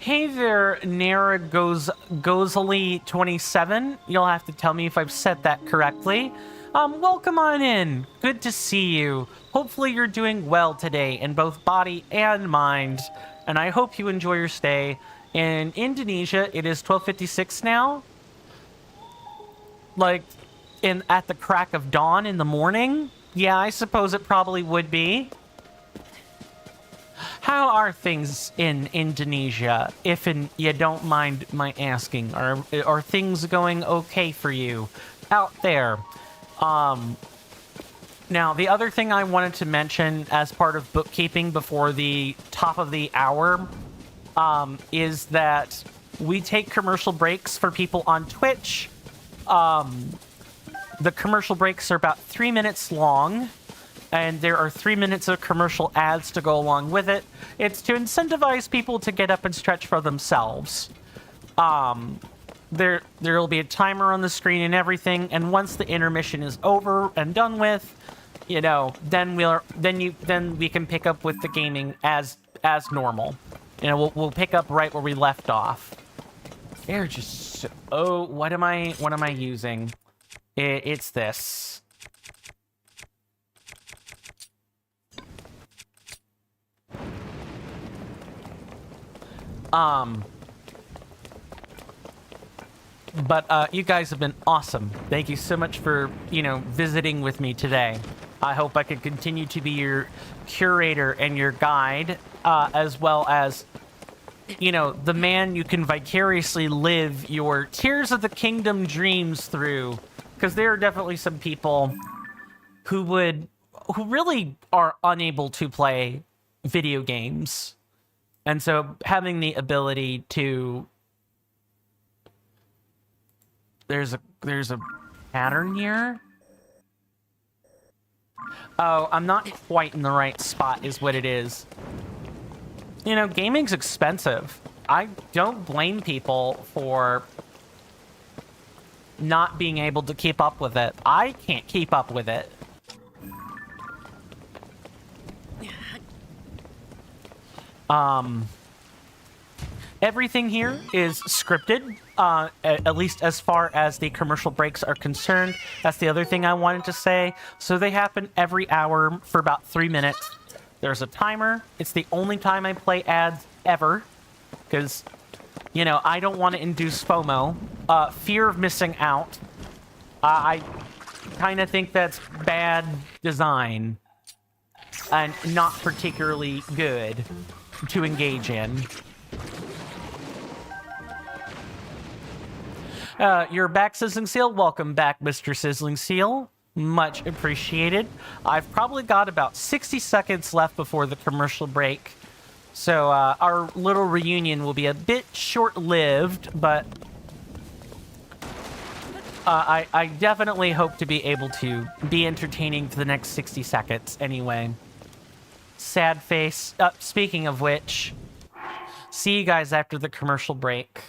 Hey there, Nara Gozali 27. You'll have to tell me if I've said that correctly. Welcome on in. Good to see you. Hopefully you're doing well today in both body and mind, and I hope you enjoy your stay. In Indonesia, it is 12:56 now. Like, at the crack of dawn in the morning? Yeah, I suppose it probably would be. How are things in Indonesia, if you don't mind my asking? Are things going okay for you out there? Now, the other thing I wanted to mention as part of bookkeeping before the top of the hour is that we take commercial breaks for people on Twitch. The commercial breaks are about 3 minutes long, and there are 3 minutes of commercial ads to go along with it. It's to incentivize people to get up and stretch for themselves. There will be a timer on the screen and everything, and once the intermission is over and done with, you know, then we can pick up with the gaming as normal. You know, we'll pick up right where we left off. They're just so, oh, what am I using? It's this. But you guys have been awesome. Thank you so much for, you know, visiting with me today. I hope I can continue to be your curator and your guide, as well as, you know, the man you can vicariously live your Tears of the Kingdom dreams through. Because there are definitely some people who really are unable to play video games. And so having the ability to... There's a pattern here. Oh, I'm not quite in the right spot is what it is. You know, gaming's expensive. I don't blame people for not being able to keep up with it. I can't keep up with it. Everything here is scripted, at least as far as the commercial breaks are concerned. That's the other thing I wanted to say. So they happen every hour for about 3 minutes. There's a timer. It's the only time I play ads ever, because, you know, I don't want to induce FOMO, fear of missing out. I kind of think that's bad design and not particularly good to engage in. You're back, Sizzling Seal. Welcome back, Mr. Sizzling Seal. Much appreciated. I've probably got about 60 seconds left before the commercial break. So our little reunion will be a bit short-lived, but I definitely hope to be able to be entertaining for the next 60 seconds anyway. Sad face. Speaking of which, see you guys after the commercial break.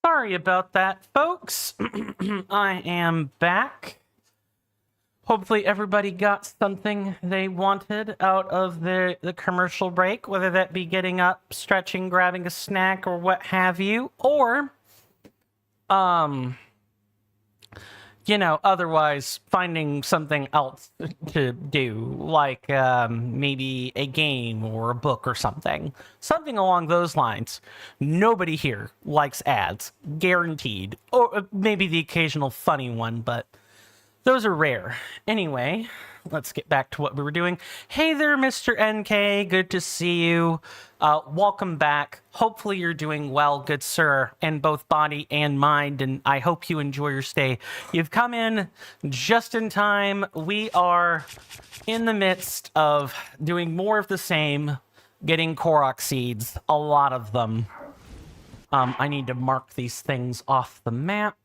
Sorry about that, folks. I am back. Hopefully everybody got something they wanted out of the commercial break, whether that be getting up, stretching, grabbing a snack, or what have you, or, you know, otherwise finding something else to do, like maybe a game or a book or something. Something along those lines. Nobody here likes ads, guaranteed. Or maybe the occasional funny one, but those are rare. Anyway, let's get back to what we were doing. Hey there, Mr. NK. Good to see you. Welcome back. Hopefully you're doing well, good sir, in both body and mind, and I hope you enjoy your stay. You've come in just in time. We are in the midst of doing more of the same, getting Koroks seeds, a lot of them. I need to mark these things off the map.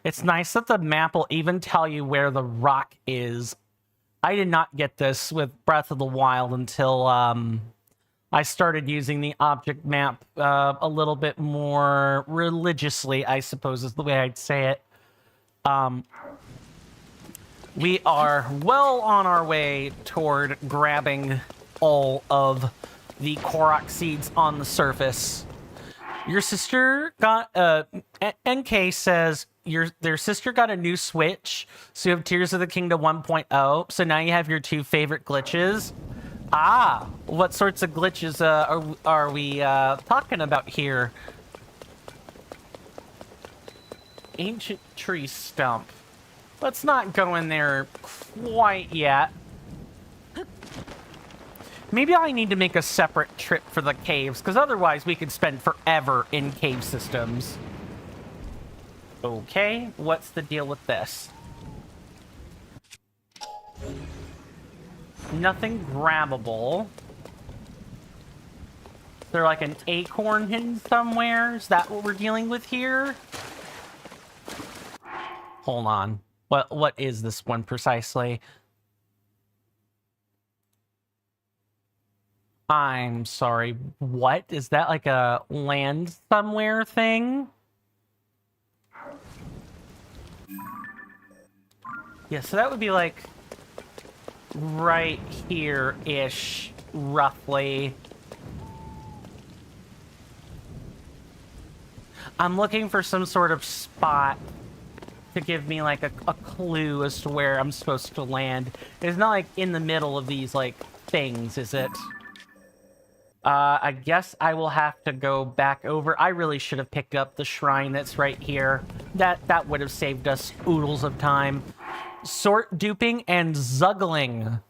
It's nice that the map will even tell you where the rock is. I did not get this with Breath of the Wild until I started using the object map a little bit more religiously, I suppose is the way I'd say it. We are well on our way toward grabbing all of the Koroks seeds on the surface. Your sister got, NK says, their sister got a new Switch, so you have Tears of the Kingdom 1.0, so now you have your two favorite glitches. Ah, what sorts of glitches are we talking about here? Ancient tree stump. Let's not go in there quite yet. Maybe I need to make a separate trip for the caves, because otherwise we could spend forever in cave systems. Okay, what's the deal with this? Nothing grabbable. Is there like an acorn hidden somewhere? Is that what we're dealing with here? Hold on. What is this one precisely? I'm sorry, what? Is that like a land somewhere thing? Yeah, so that would be like right here-ish, roughly. I'm looking for some sort of spot to give me like a clue as to where I'm supposed to land. It's not like in the middle of these like things, is it? I guess I will have to go back over. I really should have picked up the shrine that's right here. That would have saved us oodles of time. Sort duping and zuggling.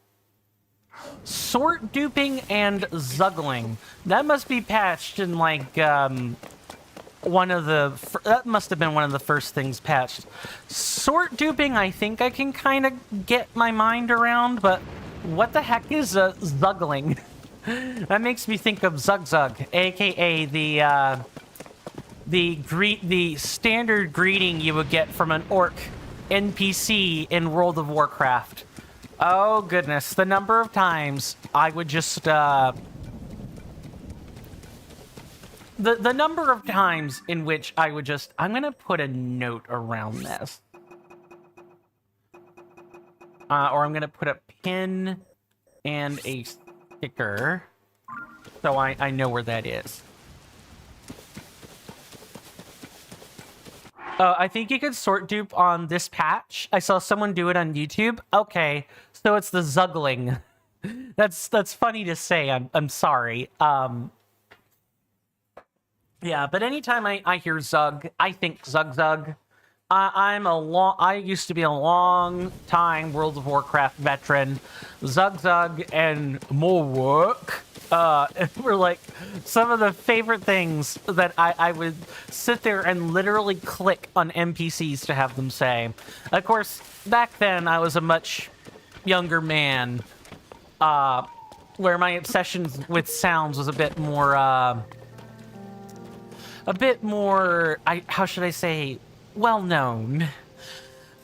Sort duping and zuggling. That must be patched in like one of the... That must have been one of the first things patched. Sort duping, I think I can kind of get my mind around, but what the heck is zuggling? That makes me think of Zug Zug, aka the standard greeting you would get from an orc NPC in World of Warcraft. Oh goodness, the number of times I would just the number of times in which I would just, I'm gonna put a note around this, or I'm gonna put a pin and a sticker, so I know where that is. I think you could sort dupe on this patch. I saw someone do it on YouTube. Okay, so it's the zuggling. That's funny to say. I'm sorry. Yeah, but anytime I hear Zug, I think Zug Zug. I used to be a long time World of Warcraft veteran. Zug Zug and more work were like some of the favorite things that I would sit there and literally click on NPCs to have them say. Of course, back then I was a much younger man, where my obsession with sounds was a bit more, how should I say, well known.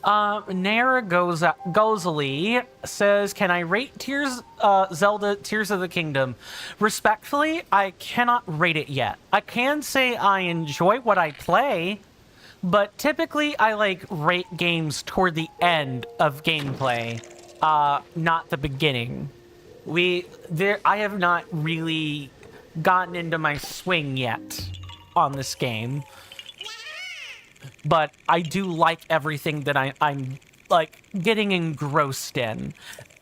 Nara Gozali says, can I rate Zelda Tears of the Kingdom? Respectfully, I cannot rate it yet. I can say I enjoy what I play, but typically I like rate games toward the end of gameplay, not the beginning. I have not really gotten into my swing yet on this game. But I do like everything that I'm like getting engrossed in.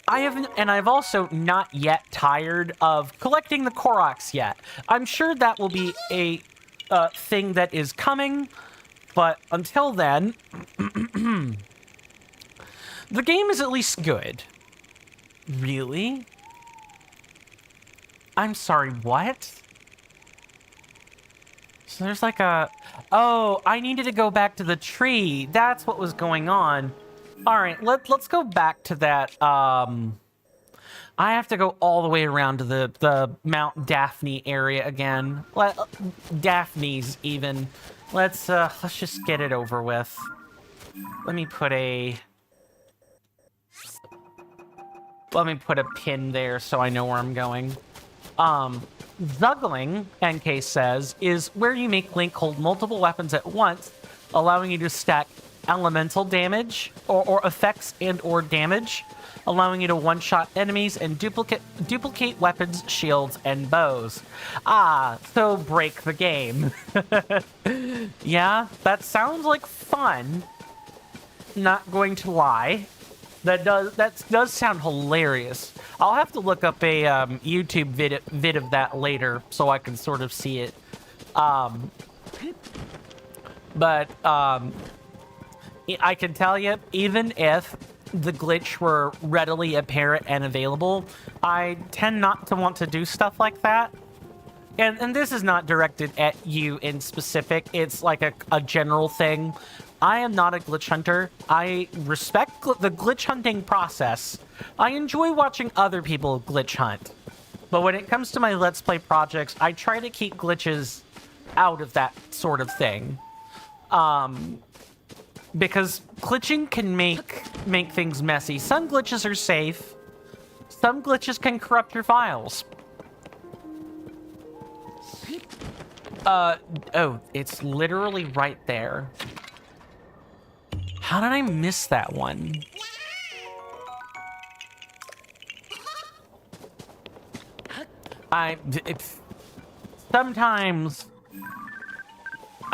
I've also not yet tired of collecting the Koroks yet. I'm sure that will be a thing that is coming, but until then, the game is at least good. Really? I'm sorry, what? So there's like a... Oh, I needed to go back to the tree. That's what was going on. All right, let's go back to that. I have to go all the way around to the Mount Daphne area again. Daphne's even. Let's just get it over with. Let me put a pin there so I know where I'm going. Zuggling, NK says, is where you make Link hold multiple weapons at once, allowing you to stack elemental damage or effects and or damage, allowing you to one-shot enemies and duplicate weapons, shields, and bows. Ah, so break the game. Yeah, that sounds like fun. Not going to lie. That does sound hilarious. I'll have to look up a YouTube vid of that later so I can sort of see it. But I can tell you, even if the glitch were readily apparent and available, I tend not to want to do stuff like that. And this is not directed at you in specific. It's like a general thing. I am not a glitch hunter. I respect the glitch hunting process. I enjoy watching other people glitch hunt. But when it comes to my Let's Play projects, I try to keep glitches out of that sort of thing. Because glitching can make things messy. Some glitches are safe. Some glitches can corrupt your files. Oh, it's literally right there. How did I miss that one? Sometimes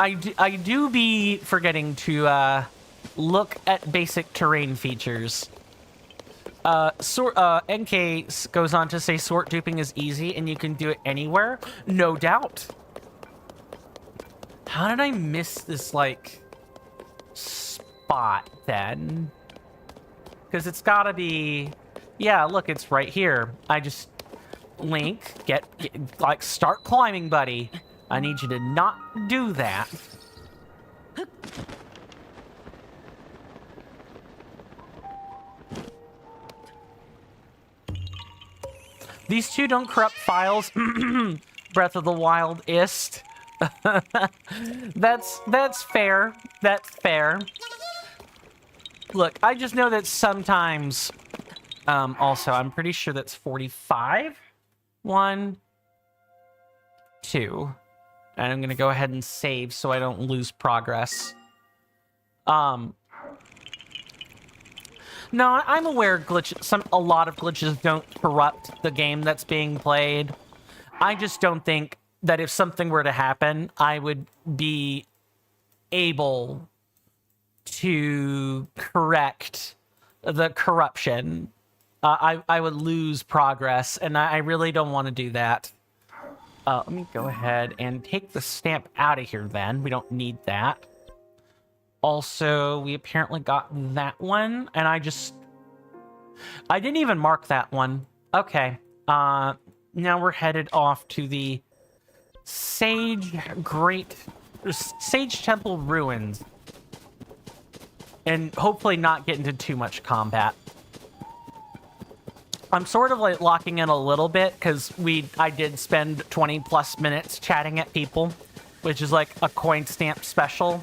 I do be forgetting to look at basic terrain features. NK goes on to say sort duping is easy and you can do it anywhere. No doubt. How did I miss this, like, spot then? Because it's gotta be... Yeah, look, it's right here. I just... Link, get like, start climbing, buddy. I need you to not do that. These two don't corrupt files. Breath of the Wild-ist. That's fair. That's fair. Look, I just know that sometimes... also, I'm pretty sure that's 45. 1, 2. And I'm gonna go ahead and save so I don't lose progress. No, I'm aware a lot of glitches don't corrupt the game that's being played. I just don't think that if something were to happen, I would be able to correct the corruption. I would lose progress, and I really don't want to do that. Let me go ahead and take the stamp out of here then. We don't need that. Also, we apparently got that one, and I didn't even mark that one. Okay. Now we're headed off to the Sage Temple Ruins. And hopefully not get into too much combat. I'm sort of like locking in a little bit because I did spend 20 plus minutes chatting at people, which is like a coin stamp special.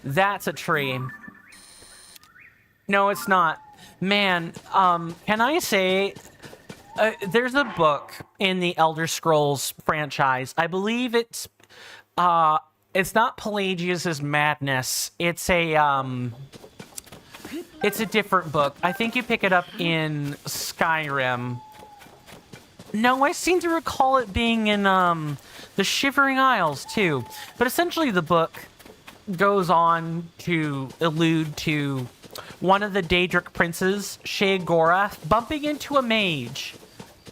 That's a tree. No, it's not. Man, can I say, there's a book in the Elder Scrolls franchise. I believe it's not Pelagius's Madness. It's a different book. I think you pick it up in Skyrim. No, I seem to recall it being in the Shivering Isles too. But essentially the book goes on to allude to one of the Daedric princes, Sheogorath, bumping into a mage.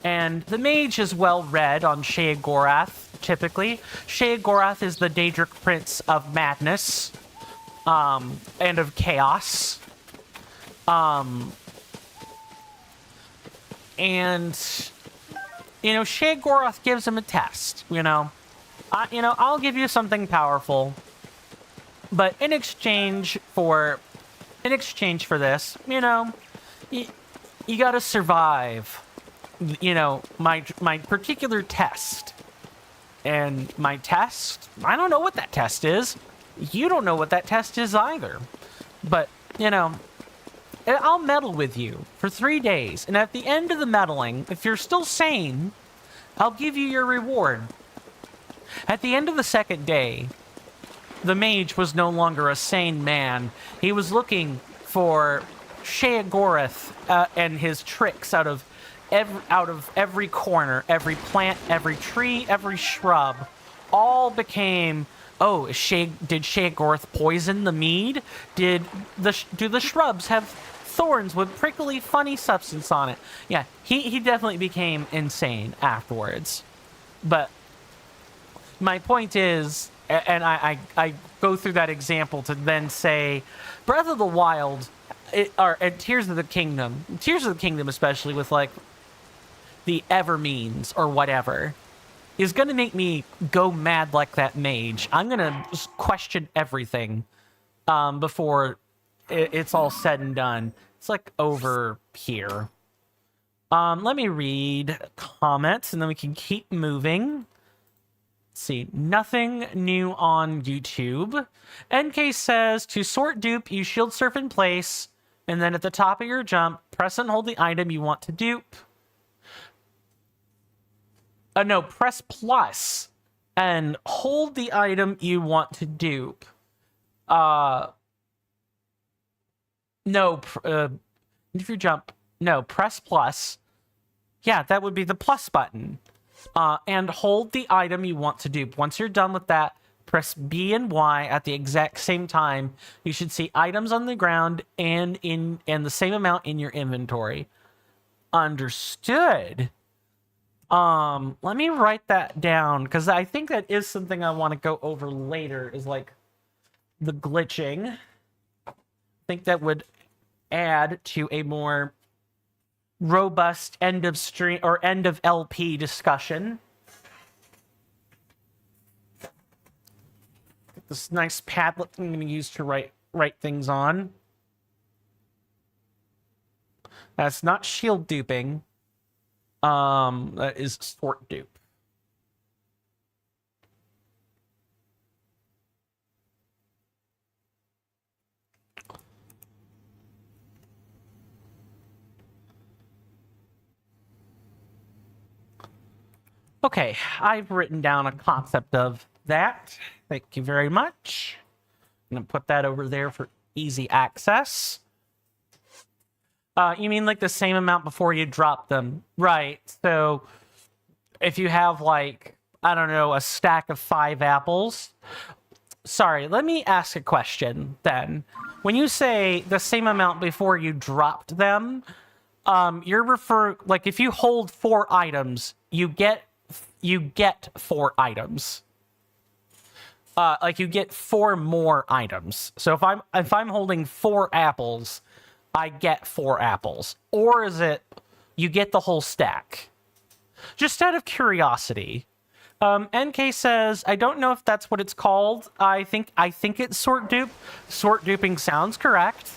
And the mage is well read on Sheogorath, typically. Sheogorath is the Daedric prince of madness, and of chaos. And, you know, Sheogorath gives him a test, you know. I'll give you something powerful, but in exchange for this, you know, you gotta survive, you know, my particular test. And my test, I don't know what that test is. You don't know what that test is either. But, you know, I'll meddle with you for 3 days. And at the end of the meddling, if you're still sane, I'll give you your reward. At the end of the second day, the mage was no longer a sane man. He was looking for Sheogorath and his tricks out of every corner, every plant, every tree, every shrub. All became, oh, did Sheogorath poison the mead? Do the shrubs have thorns with prickly, funny substance on it? Yeah, he definitely became insane afterwards. But my point is, and I go through that example to then say, Breath of the Wild, and Tears of the Kingdom especially with like the Evermeans or whatever, is going to make me go mad like that mage. I'm going to question everything before it's all said and done. It's like over here. Let me read comments and then we can keep moving. Let's see, nothing new on YouTube. NK says, to sort dupe, you shield surf in place, and then at the top of your jump, press and hold the item you want to dupe. No, press plus and hold the item you want to dupe. No, if you jump, no, press plus. Yeah, that would be the plus button. And hold the item you want to dupe. Once you're done with that, press B and Y at the exact same time. You should see items on the ground and the same amount in your inventory. Understood. Let me write that down, because I think that is something I want to go over later, is like the glitching. I think that would add to a more robust end of stream or end of LP discussion. This nice Padlet I'm going to use to write things on. That's not shield duping. That is sort dupe. Okay, I've written down a concept of that. Thank you very much. I'm going to put that over there for easy access. You mean like the same amount before you drop them? Right. So if you have like, I don't know, a stack of 5 apples. Sorry, let me ask a question then. When you say the same amount before you dropped them, you're referring, like if you hold 4 items, you get 4 items. Like you get 4 more items. So if I'm holding 4 apples, I get 4 apples. Or is it you get the whole stack? Just out of curiosity. NK says, I don't know if that's what it's called. I think it's sort dupe. Sort duping sounds correct.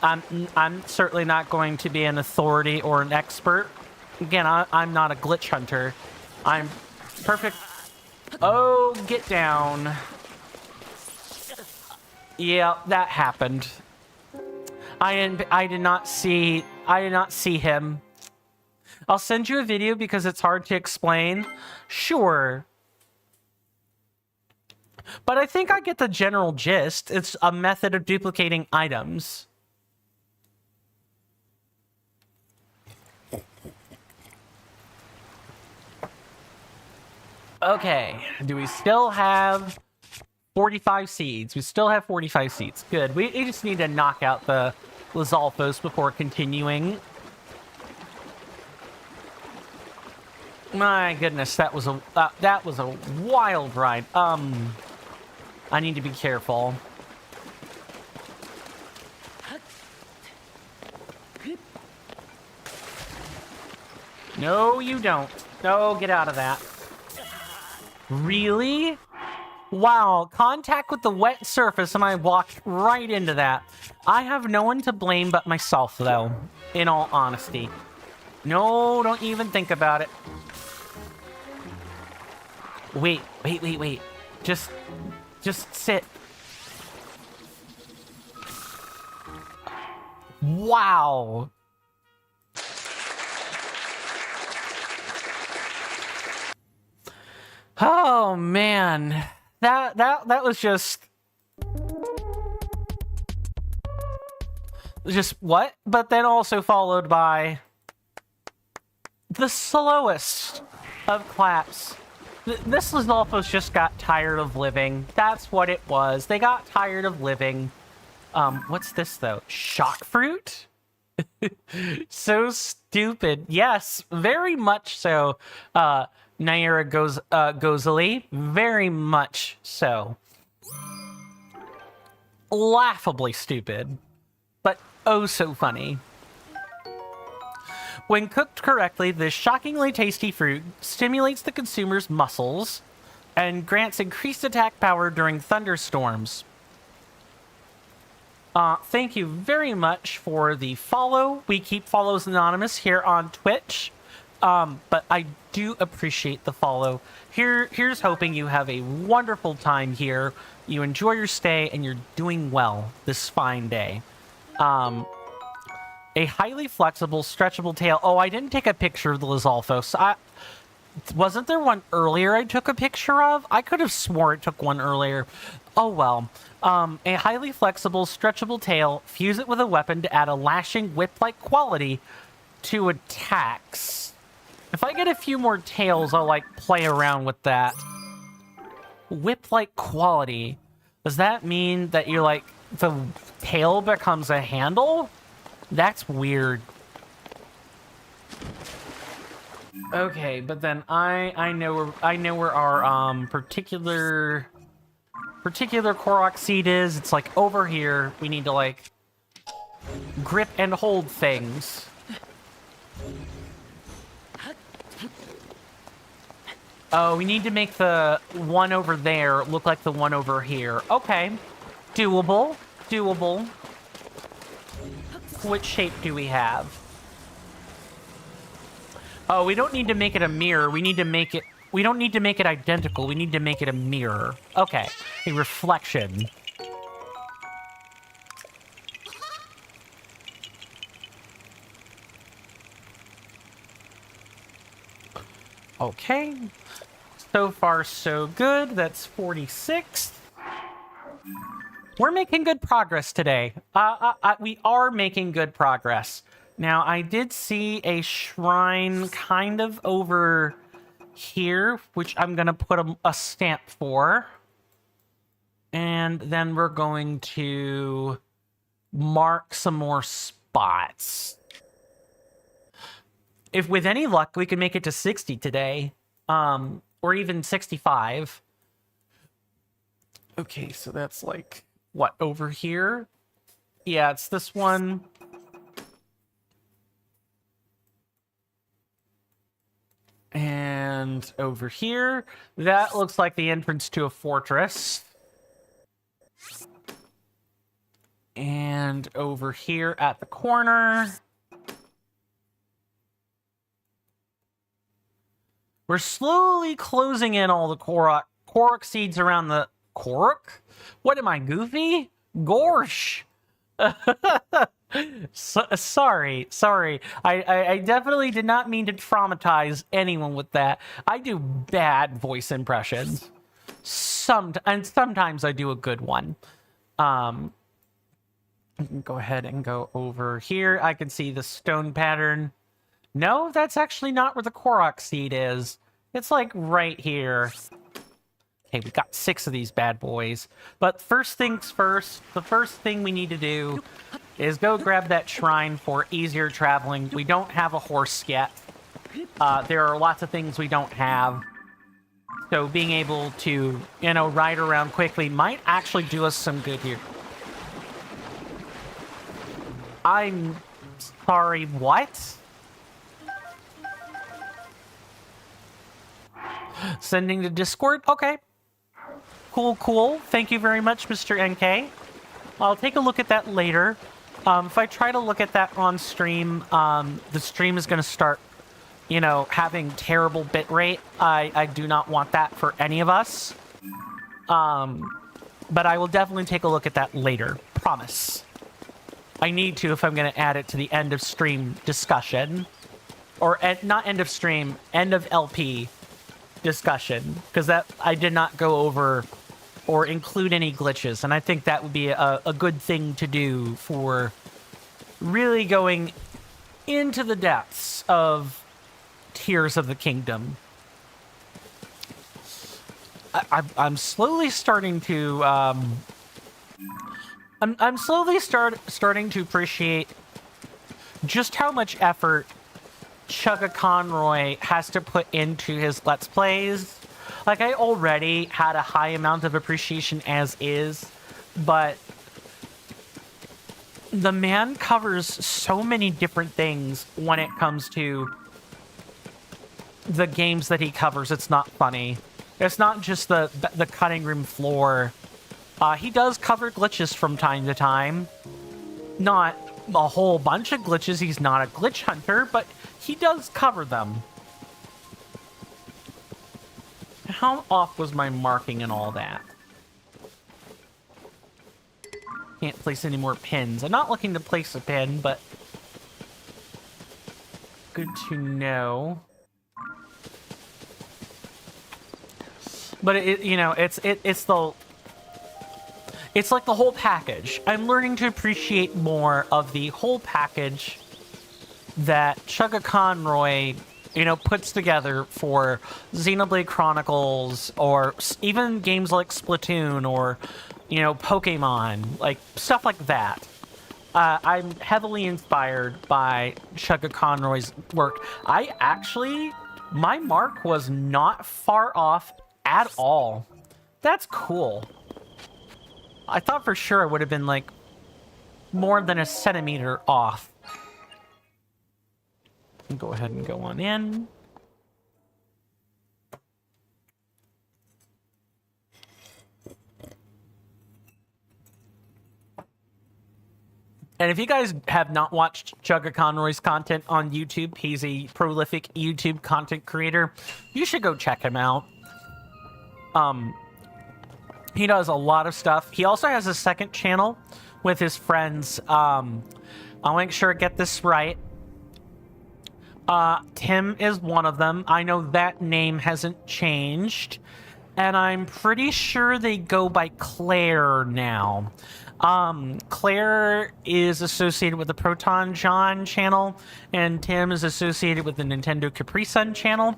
I'm certainly not going to be an authority or an expert. Again, I'm not a glitch hunter. I'm perfect. Oh, get down. Yeah, that happened. I did not see him. I'll send you a video because it's hard to explain. Sure. But I think I get the general gist. It's a method of duplicating items. Okay, do we still have 45 seeds? We still have 45 seeds. Good. We just need to knock out the Lizalfos before continuing. My goodness, that was a wild ride. I need to be careful. No, you don't. No, get out of that. Really? Wow, contact with the wet surface and I walked right into that. I have no one to blame but myself, though, in all honesty. No, don't even think about it. Wait. Just sit. Wow. Oh man, that was just what? But then also followed by the slowest of claps. This Lizalfos just got tired of living. That's what it was. They got tired of living. What's this though? Shock fruit? So stupid. Yes, very much so. Naira Gozali, very much so. Laughably stupid, but oh so funny. When cooked correctly, this shockingly tasty fruit stimulates the consumer's muscles and grants increased attack power during thunderstorms. Thank you very much for the follow. We keep follows anonymous here on Twitch. But I do appreciate the follow. Here's hoping you have a wonderful time here. You enjoy your stay and you're doing well this fine day. A highly flexible, stretchable tail. Oh, I didn't take a picture of the Lizalfos. Wasn't there one earlier I took a picture of? I could have swore it took one earlier. Oh, well. A highly flexible, stretchable tail. Fuse it with a weapon to add a lashing whip-like quality to attacks. If I get a few more tails, I'll, like, play around with that. Whip-like quality. Does that mean that you're, like, the tail becomes a handle? That's weird. Okay, but then I know where our particular Korok seed is. It's like over here. We need to like grip and hold things. Oh, we need to make the one over there look like the one over here. Okay. Doable. Doable. Which shape do we have? Oh, we don't need to make it a mirror. We need to make it... We don't need to make it identical. We need to make it a mirror. Okay. A reflection. Okay. So far, so good. That's 46. We're making good progress today. We are making good progress. Now, I did see a shrine kind of over here, which I'm going to put a stamp for. And then we're going to mark some more spots. If with any luck, we can make it to 60 today. Or even 65. Okay, so that's like... What, over here? Yeah, it's this one. And over here. That looks like the entrance to a fortress. And over here at the corner. We're slowly closing in all the Korok seeds around the... Korok? What am I, goofy? Gorsh. Sorry. I definitely did not mean to traumatize anyone with that. I do bad voice impressions. And sometimes I do a good one. I can go ahead and go over here. I can see the stone pattern. No, that's actually not where the Koroks seed is. It's like right here. Okay, we got 6 of these bad boys. But first things first, the first thing we need to do is go grab that shrine for easier traveling. We don't have a horse yet. There are lots of things we don't have. So being able to, ride around quickly might actually do us some good here. I'm sorry, what? Sending to Discord? Okay. Cool. Thank you very much, Mr. NK. I'll take a look at that later. If I try to look at that on stream, the stream is going to start, having terrible bitrate. I do not want that for any of us. But I will definitely take a look at that later. Promise. I need to if I'm going to add it to the end of stream discussion. Or not end of stream, end of LP discussion. Because that I did not go over or include any glitches. And I think that would be a good thing to do for really going into the depths of Tears of the Kingdom. I'm slowly starting to I'm slowly starting to appreciate just how much effort Chugga Conroy has to put into his Let's Plays. Like, I already had a high amount of appreciation as is, but the man covers so many different things when it comes to the games that he covers. It's not funny. It's not just the cutting room floor. He does cover glitches from time to time. Not a whole bunch of glitches. He's not a glitch hunter, but he does cover them. How off was my marking and all that? Can't place any more pins. I'm not looking to place a pin, but good to know. But it's like the whole package. I'm learning to appreciate more of the whole package that Chugga Conroy, puts together for Xenoblade Chronicles, or even games like Splatoon, or, Pokemon, like, stuff like that. I'm heavily inspired by Chugga Conroy's work. My mark was not far off at all. That's cool. I thought for sure it would have been, like, more than a centimeter off. Go ahead and go on in. And if you guys have not watched Chugga Conroy's content on YouTube, he's a prolific YouTube content creator. You should go check him out. He does a lot of stuff. He also has a second channel with his friends. I'll make sure I get this right. Tim is one of them. I know that name hasn't changed. And I'm pretty sure they go by Claire now. Claire is associated with the Proton John channel, and Tim is associated with the Nintendo Capri Sun channel.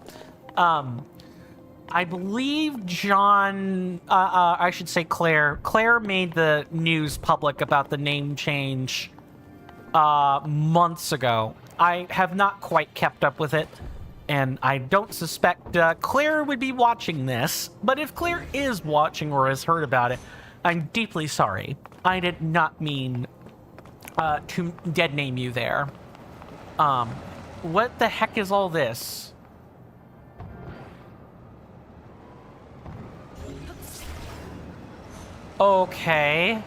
I believe John, I should say Claire made the news public about the name change months ago. I have not quite kept up with it, and I don't suspect Claire would be watching this, but if Claire is watching or has heard about it, I'm deeply sorry. I did not mean to dead name you there. What the heck is all this? Okay.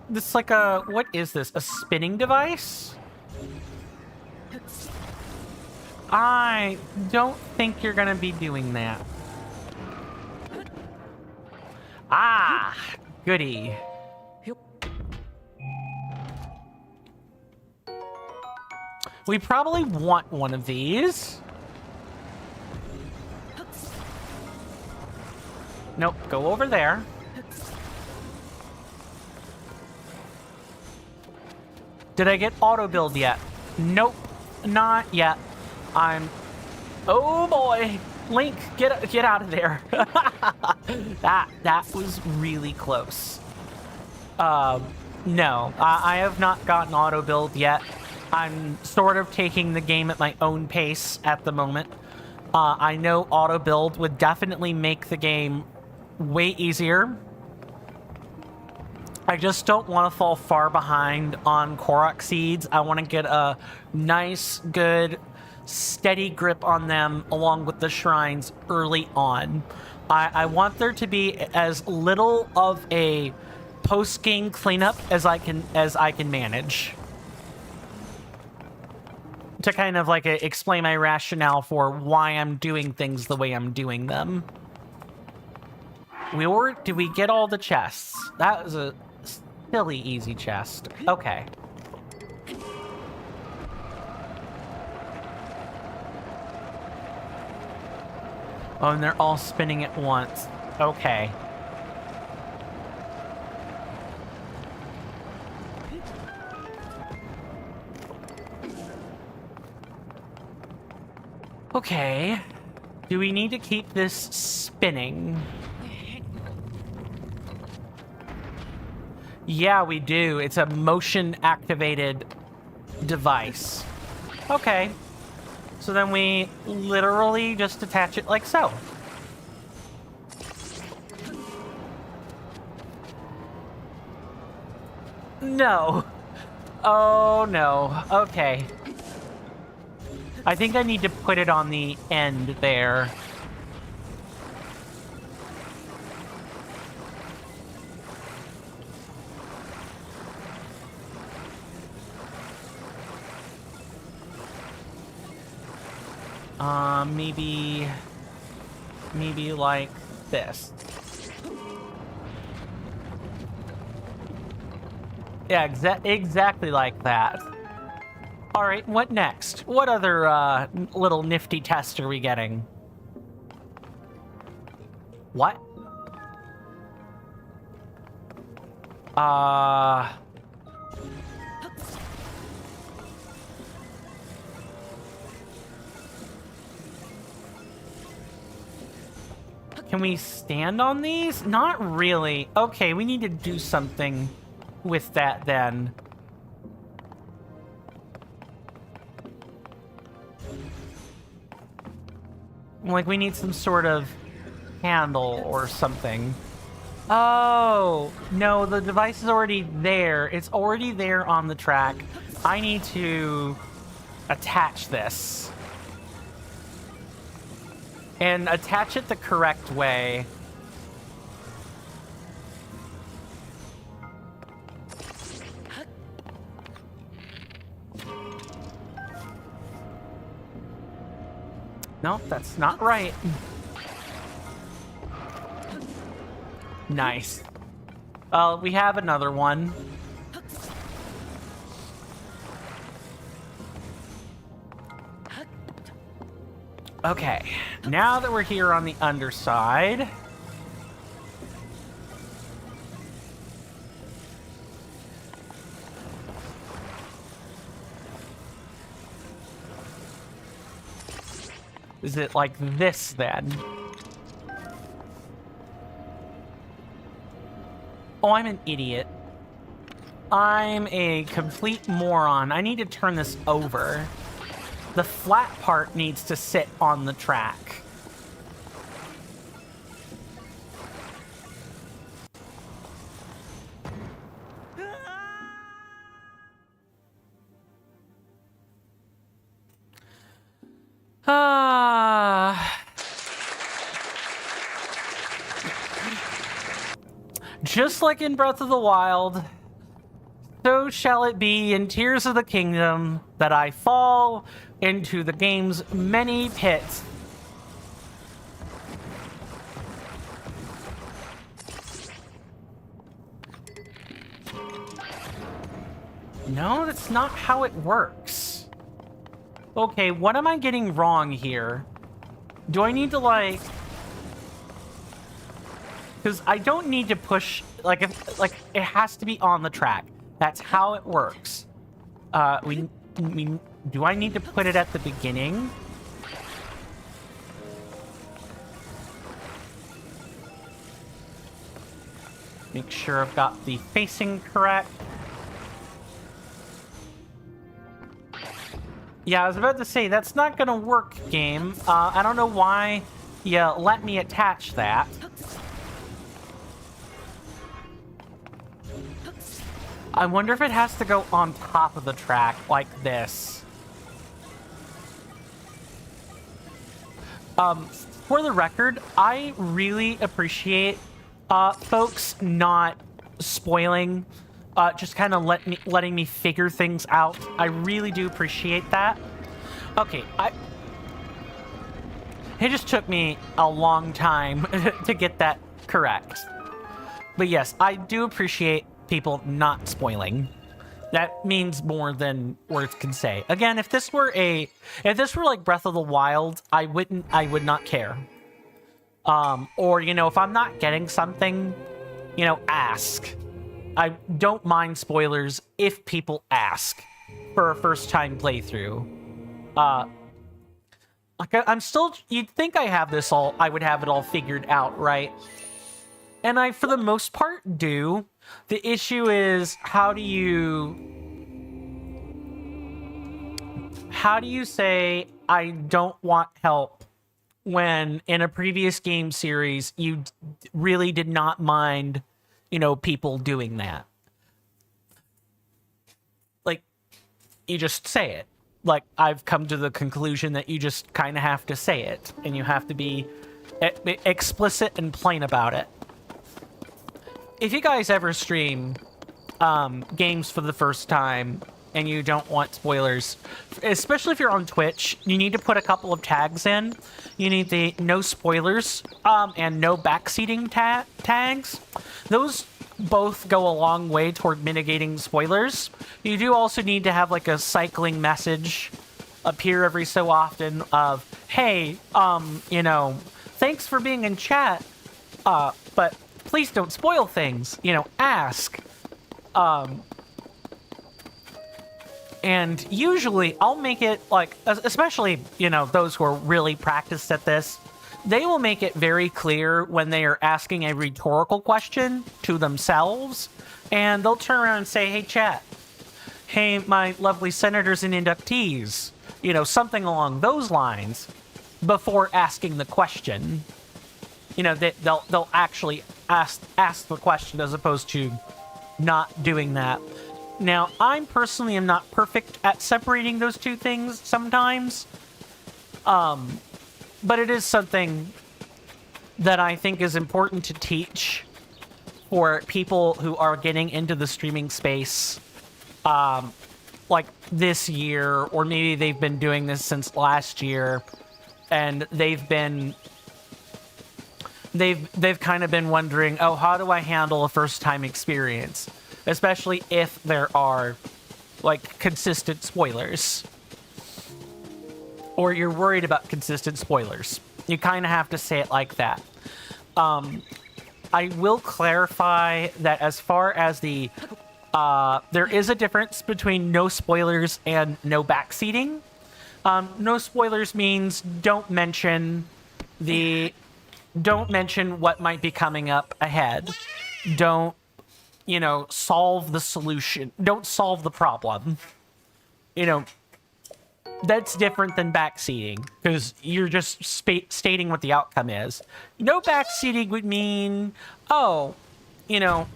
This is like a... What is this? A spinning device? I don't think you're gonna be doing that. Ah, goody. We probably want one of these. Nope, go over there. Did I get auto build yet? Nope, not yet. Oh boy, Link, get out of there. That was really close. No, I have not gotten auto build yet. I'm sort of taking the game at my own pace at the moment. I know auto build would definitely make the game way easier. I just don't want to fall far behind on Koroks seeds. I want to get a nice, good, steady grip on them along with the shrines early on. I want there to be as little of a post-game cleanup as I can manage. To kind of like explain my rationale for why I'm doing things the way I'm doing them. Did we get all the chests? That was a silly easy chest. Okay. Oh, and they're all spinning at once. Okay. Okay. Do we need to keep this spinning? Yeah, we do. It's a motion-activated device. Okay. So then we literally just attach it like so. No. Oh, no. Okay. I think I need to put it on the end there. Maybe like this. Yeah, exactly like that. All right, what next? What other little nifty test are we getting? What? Can we stand on these? Not really. Okay, we need to do something with that then. Like, we need some sort of handle or something. Oh, no, the device is already there. It's already there on the track. I need to attach this. And attach it the correct way. Nope, that's not right. Nice. We have another one. Okay, now that we're here on the underside, is it like this then? Oh, I'm an idiot. I'm a complete moron. I need to turn this over. The flat part needs to sit on the track. Just like in Breath of the Wild, so shall it be in Tears of the Kingdom that I fall into the game's many pits. No, that's not how it works. Okay, what am I getting wrong here? Do I need to, like... Because I don't need to push... Like, it has to be on the track. That's how it works. Do I need to put it at the beginning? Make sure I've got the facing correct. Yeah, I was about to say, that's not gonna work, game. I don't know why you let me attach that. I wonder if it has to go on top of the track, like this. For the record, I really appreciate folks not spoiling, just kind of letting me figure things out. I really do appreciate that. Okay, it just took me a long time to get that correct. But yes, I do appreciate people not spoiling. That means more than words can say. Again, if this were like Breath of the Wild, I would not care. Or, you know, if I'm not getting something, you know, ask. I don't mind spoilers if people ask for a first-time playthrough. Like, I'm still... You'd think I would have it all figured out, right? And I, for the most part, do. The issue is, how do you say, I don't want help, when in a previous game series, you really did not mind, you know, people doing that? Like, you just say it. Like, I've come to the conclusion that you just kind of have to say it, and you have to be explicit and plain about it. If you guys ever stream games for the first time and you don't want spoilers, especially if you're on Twitch, you need to put a couple of tags in. You need the no spoilers and no backseating tags. Those both go a long way toward mitigating spoilers. You do also need to have like a cycling message appear every so often of, hey, you know, thanks for being in chat, but please don't spoil things, you know, ask. And usually I'll make it like, especially, you know, those who are really practiced at this, they will make it very clear when they are asking a rhetorical question to themselves, and they'll turn around and say, hey, chat, hey, my lovely senators and inductees, you know, something along those lines, before asking the question. You know, they'll actually ask the question as opposed to not doing that. Now, I personally am not perfect at separating those two things sometimes, but it is something that I think is important to teach for people who are getting into the streaming space, like this year, or maybe they've been doing this since last year, and they've kind of been wondering, oh, how do I handle a first-time experience? Especially if there are, like, consistent spoilers. Or you're worried about consistent spoilers. You kind of have to say it like that. I will clarify that as far as the... there is a difference between no spoilers and no backseating. No spoilers means don't mention what might be coming up ahead. Don't, you know, solve the solution. Don't solve the problem. You know, that's different than backseating, because you're just stating what the outcome is. No backseating would mean, oh, you know,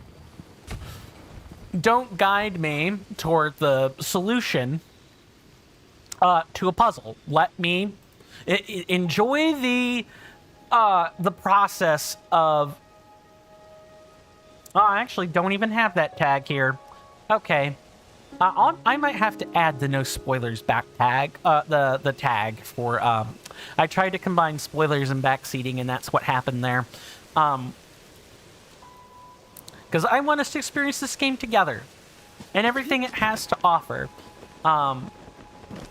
don't guide me toward the solution to a puzzle. Let me enjoy the process of... Oh, I actually don't even have that tag here. Okay. I might have to add the no spoilers back tag, the tag for, I tried to combine spoilers and backseating, and that's what happened there. Because I want us to experience this game together, and everything it has to offer.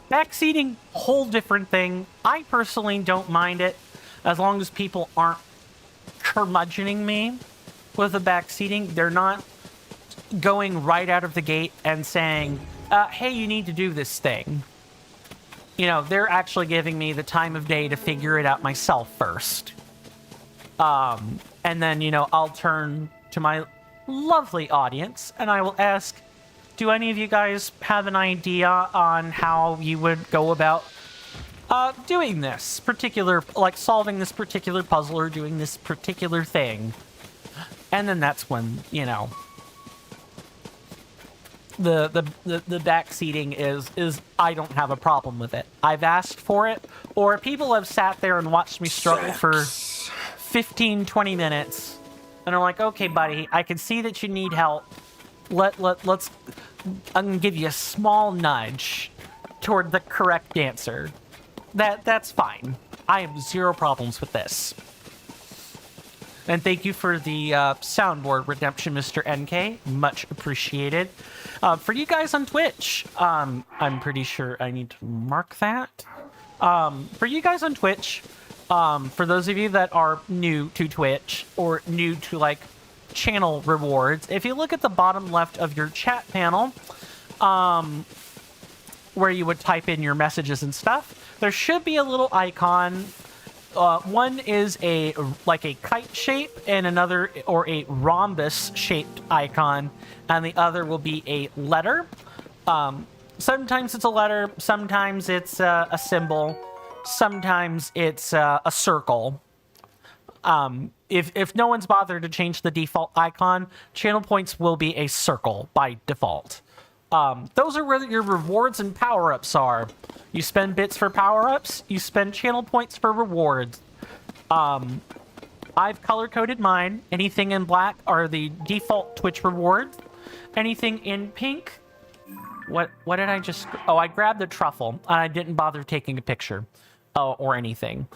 Backseating, whole different thing. I personally don't mind it as long as people aren't curmudgeoning me with the backseating. They're not going right out of the gate and saying, hey, you need to do this thing. You know, they're actually giving me the time of day to figure it out myself first. And then, you know, I'll turn to my lovely audience and I will ask, do any of you guys have an idea on how you would go about doing this particular, like solving this particular puzzle or doing this particular thing? And then that's when, you know, the backseating is I don't have a problem with it. I've asked for it, or people have sat there and watched me struggle for 15, 20 minutes, and are like, okay, buddy, I can see that you need help. Let's I'm gonna give you a small nudge toward the correct answer. That's fine. I have zero problems with this. And thank you for the soundboard redemption, Mr. NK. Much appreciated. For you guys on Twitch, I'm pretty sure I need to mark that. For you guys on Twitch, for those of you that are new to Twitch or new to like channel rewards, if you look at the bottom left of your chat panel, where you would type in your messages and stuff, there should be a little icon. One is a kite shape and another, or a rhombus shaped icon, and the other will be a letter. Sometimes it's a letter, sometimes it's a symbol, sometimes it's a circle. If no one's bothered to change the default icon, channel points will be a circle by default. Those are where your rewards and power-ups are. You spend bits for power-ups, you spend channel points for rewards. I've color-coded mine. Anything in black are the default Twitch rewards. Anything in pink... What did I just... Oh, I grabbed the truffle, and I didn't bother taking a picture or anything.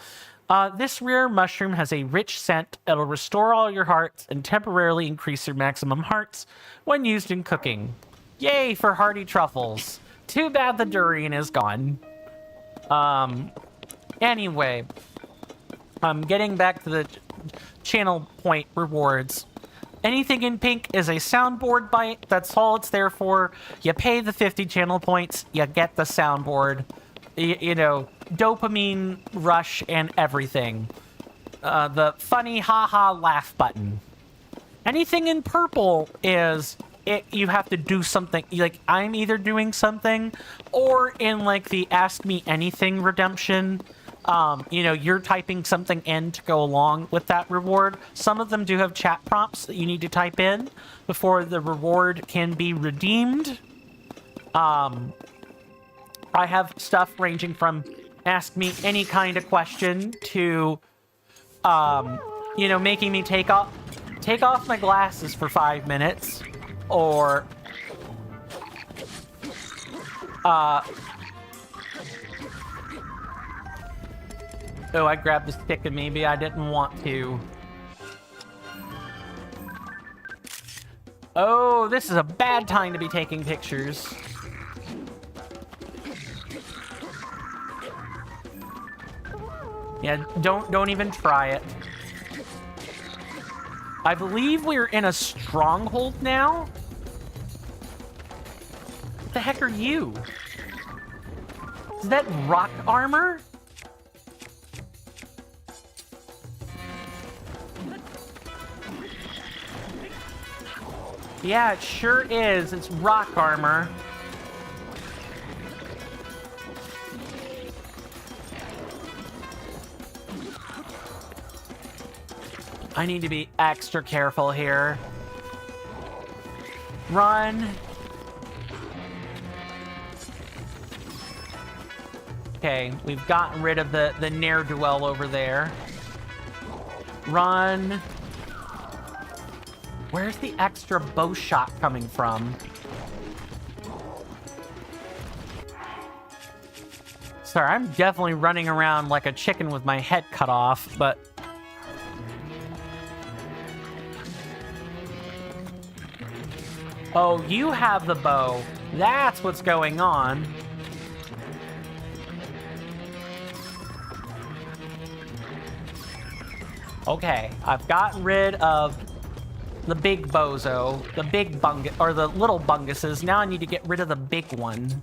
This rare mushroom has a rich scent. It'll restore all your hearts and temporarily increase your maximum hearts when used in cooking. Yay for hearty truffles. Too bad the durian is gone. Anyway, getting back to the channel point rewards. Anything in pink is a soundboard bite. That's all it's there for. You pay the 50 channel points, you get the soundboard. You know, dopamine rush and everything. The funny haha laugh button. Anything in purple is... you have to do something, like I'm either doing something or in like the ask me anything redemption, you know, you're typing something in to go along with that reward. Some of them do have chat prompts that you need to type in before the reward can be redeemed. I have stuff ranging from ask me any kind of question to, you know, making me take off my glasses for 5 minutes. Or, oh, I grabbed the stick and maybe I didn't want to. Oh, this is a bad time to be taking pictures. Yeah, don't even try it. I believe we're in a stronghold now. What the heck are you? Is that rock armor? Yeah, it sure is. It's rock armor. I need to be extra careful here. Run. Okay, we've gotten rid of the ne'er-do-well over there. Run. Where's the extra bow shot coming from? Sorry, I'm definitely running around like a chicken with my head cut off, but... Oh, you have the bow. That's what's going on. Okay, I've gotten rid of the big bozo, the big bungus, or the little bunguses. Now I need to get rid of the big one.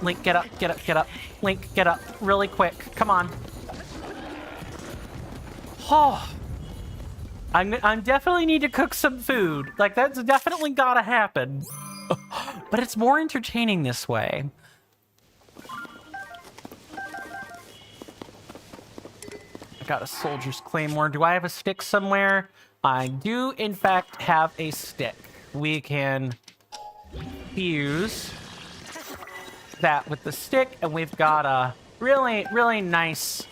Link, get up, get up, get up. Link, get up really quick. Come on. Oh. I'm definitely need to cook some food. Like, that's definitely gotta happen. But it's more entertaining this way. I got a soldier's claymore. Do I have a stick somewhere? I do, in fact, have a stick. We can fuse that with the stick, and we've got a really, really nice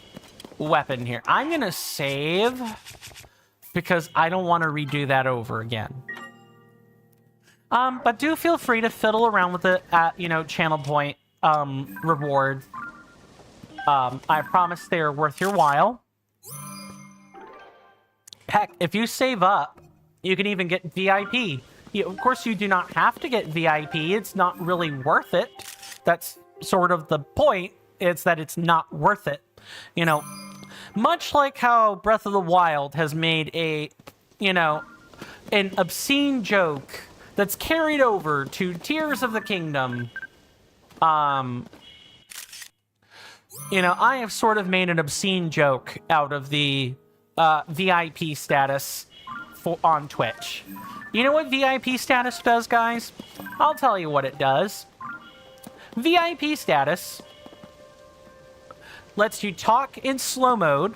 weapon here. I'm gonna save because I don't want to redo that over again. But do feel free to fiddle around with it at, you know, channel point reward. I promise they are worth your while. Heck, if you save up, you can even get VIP. Of course, you do not have to get VIP. It's not really worth it. That's sort of the point. It's that it's not worth it. You know, much like how Breath of the Wild has made a, you know, an obscene joke that's carried over to Tears of the Kingdom. You know, I have sort of made an obscene joke out of the VIP status on Twitch. You know what VIP status does, guys? I'll tell you what it does. VIP status lets you talk in slow mode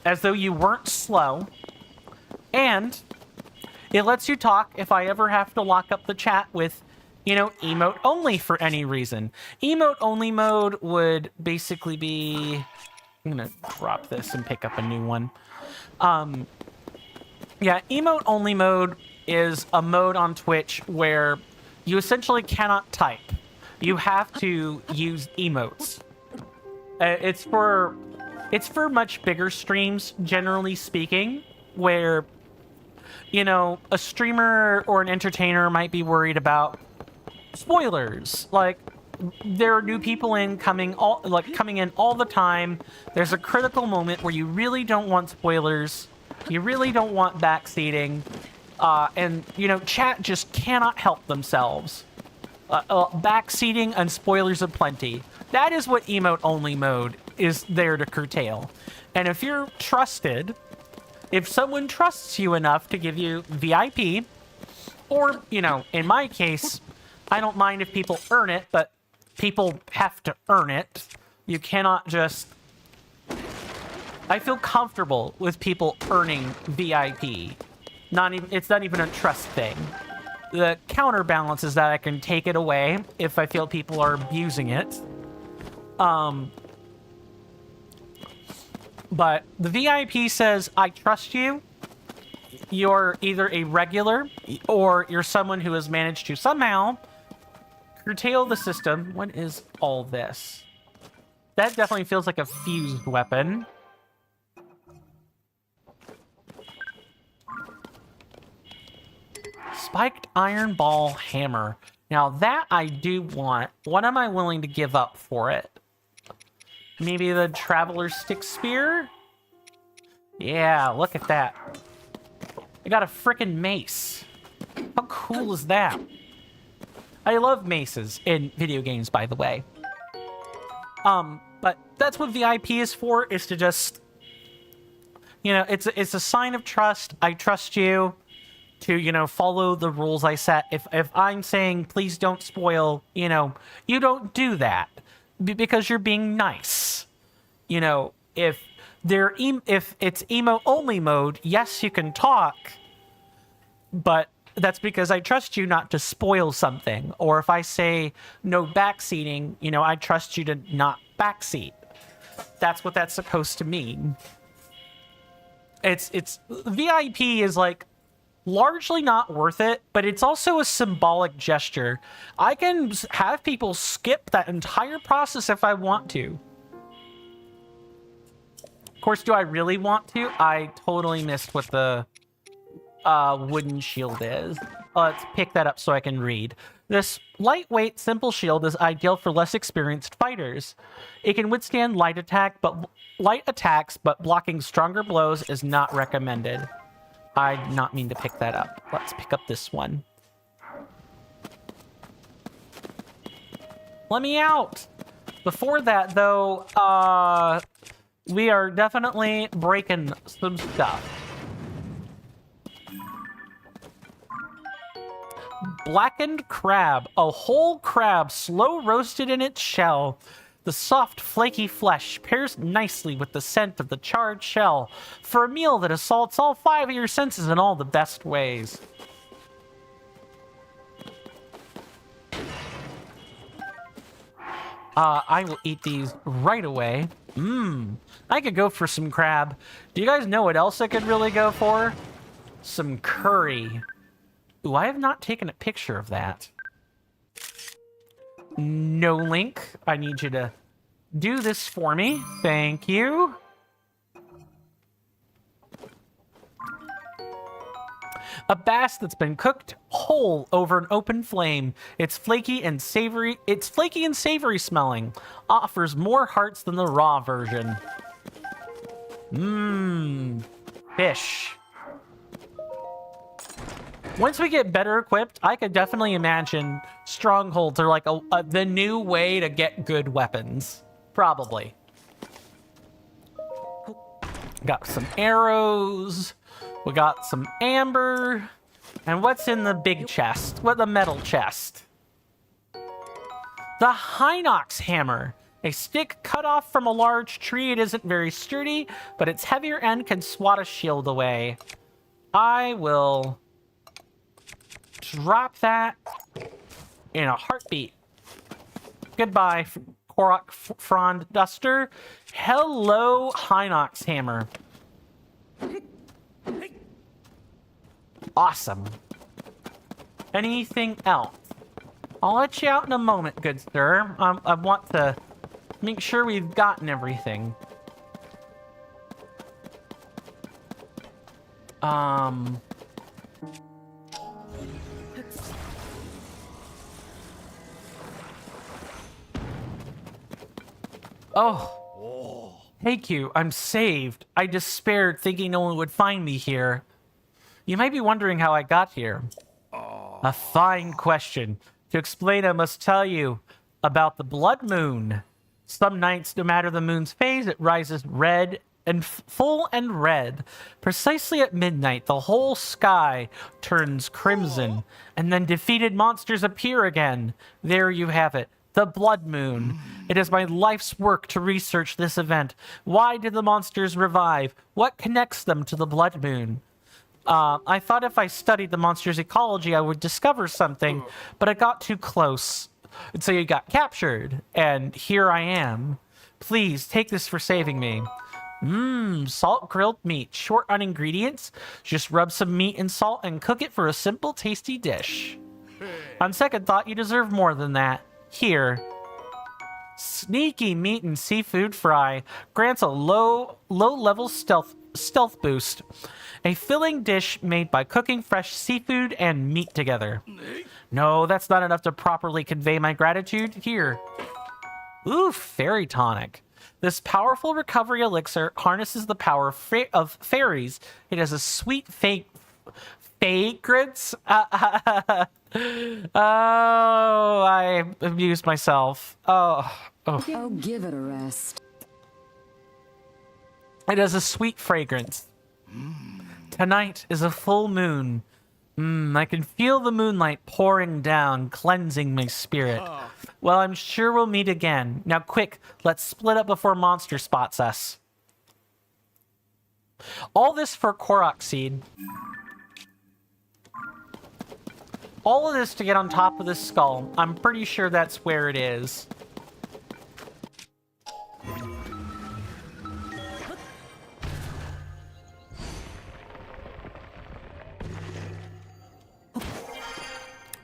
as though you weren't slow, and it lets you talk if I ever have to lock up the chat with, you know, emote only for any reason. Emote only mode would basically be... I'm gonna drop this and pick up a new one. Yeah, emote only mode is a mode on Twitch where you essentially cannot type. You have to use emotes. It's for much bigger streams, generally speaking, where, you know, a streamer or an entertainer might be worried about spoilers. Like, there are new people coming in all the time. There's a critical moment where you really don't want spoilers. You really don't want backseating. And, you know, chat just cannot help themselves. Backseating and spoilers aplenty. That is what emote-only mode is there to curtail. And if you're trusted, if someone trusts you enough to give you VIP, or, you know, in my case, I don't mind if people earn it, but people have to earn it. You cannot just... I feel comfortable with people earning VIP. It's not even a trust thing. The counterbalance is that I can take it away if I feel people are abusing it. But the VIP says, I trust you. You're either a regular or you're someone who has managed to somehow curtail the system. What is all this? That definitely feels like a fused weapon. Spiked iron ball hammer. Now that I do want. What am I willing to give up for it? Maybe the traveler's stick spear? Yeah, look at that. I got a frickin' mace. How cool is that? I love maces in video games, by the way. But that's what VIP is for, is to just... You know, it's a sign of trust. I trust you to, you know, follow the rules I set. If I'm saying, please don't spoil, you know, you don't do that. Because you're being nice. You know, if it's emo only mode, yes, you can talk, but that's because I trust you not to spoil something. Or if I say no backseating, you know, I trust you to not backseat. That's what that's supposed to mean. It's VIP is like largely not worth it, but it's also a symbolic gesture. I can have people skip that entire process if I want to. Of course, do I really want to? I totally missed what the wooden shield is. Let's pick that up so I can read. This lightweight, simple shield is ideal for less experienced fighters. It can withstand light attacks, but blocking stronger blows is not recommended. I did not mean to pick that up. Let's pick up this one. Let me out! Before that, though, we are definitely breaking some stuff. Blackened crab. A whole crab slow roasted in its shell. The soft, flaky flesh pairs nicely with the scent of the charred shell for a meal that assaults all 5 of your senses in all the best ways. I will eat these right away. I could go for some crab. Do you guys know what else I could really go for? Some curry. Ooh, I have not taken a picture of that. No Link, I need you to do this for me. Thank you. A bass that's been cooked whole over an open flame. It's flaky and savory smelling. Offers more hearts than the raw version. Fish. Once we get better equipped, I could definitely imagine strongholds are like the new way to get good weapons. Probably. Got some arrows. We got some amber. And what's in the big chest? What, the metal chest? The Hinox hammer. A stick cut off from a large tree. It isn't very sturdy, but its heavier end can swat a shield away. I will drop that in a heartbeat. Goodbye, Korok Frond Duster. Hello, Hinox hammer. Awesome. Anything else? I'll let you out in a moment, good sir. I want to make sure we've gotten everything. Oh. Thank you. I'm saved. I despaired, thinking no one would find me here. You might be wondering how I got here. A fine question. To explain, I must tell you about the blood moon. Some nights, no matter the moon's phase, it rises red and full and red. Precisely at midnight, the whole sky turns crimson, and then defeated monsters appear again. There you have it. The blood moon. It is my life's work to research this event. Why did the monsters revive? What connects them to the blood moon? I thought if I studied the monster's ecology, I would discover something, but I got too close. And so you got captured, and here I am. Please, take this for saving me. Salt grilled meat. Short on ingredients. Just rub some meat in salt and cook it for a simple, tasty dish. On second thought, you deserve more than that. Here. Sneaky meat and seafood fry. Grants a low-level stealth boost. A filling dish made by cooking fresh seafood and meat together. No, that's not enough to properly convey my gratitude. Here. Ooh, fairy tonic. This powerful recovery elixir harnesses the power of fairies. It has a sweet fragrance. Oh, I amused myself. Oh, give it a rest. It has a sweet fragrance. Tonight is a full moon. I can feel the moonlight pouring down, cleansing my spirit. Well, I'm sure we'll meet again. Now quick, let's split up before monster spots us. All this for Korok seed. All of this to get on top of this skull. I'm pretty sure that's where it is.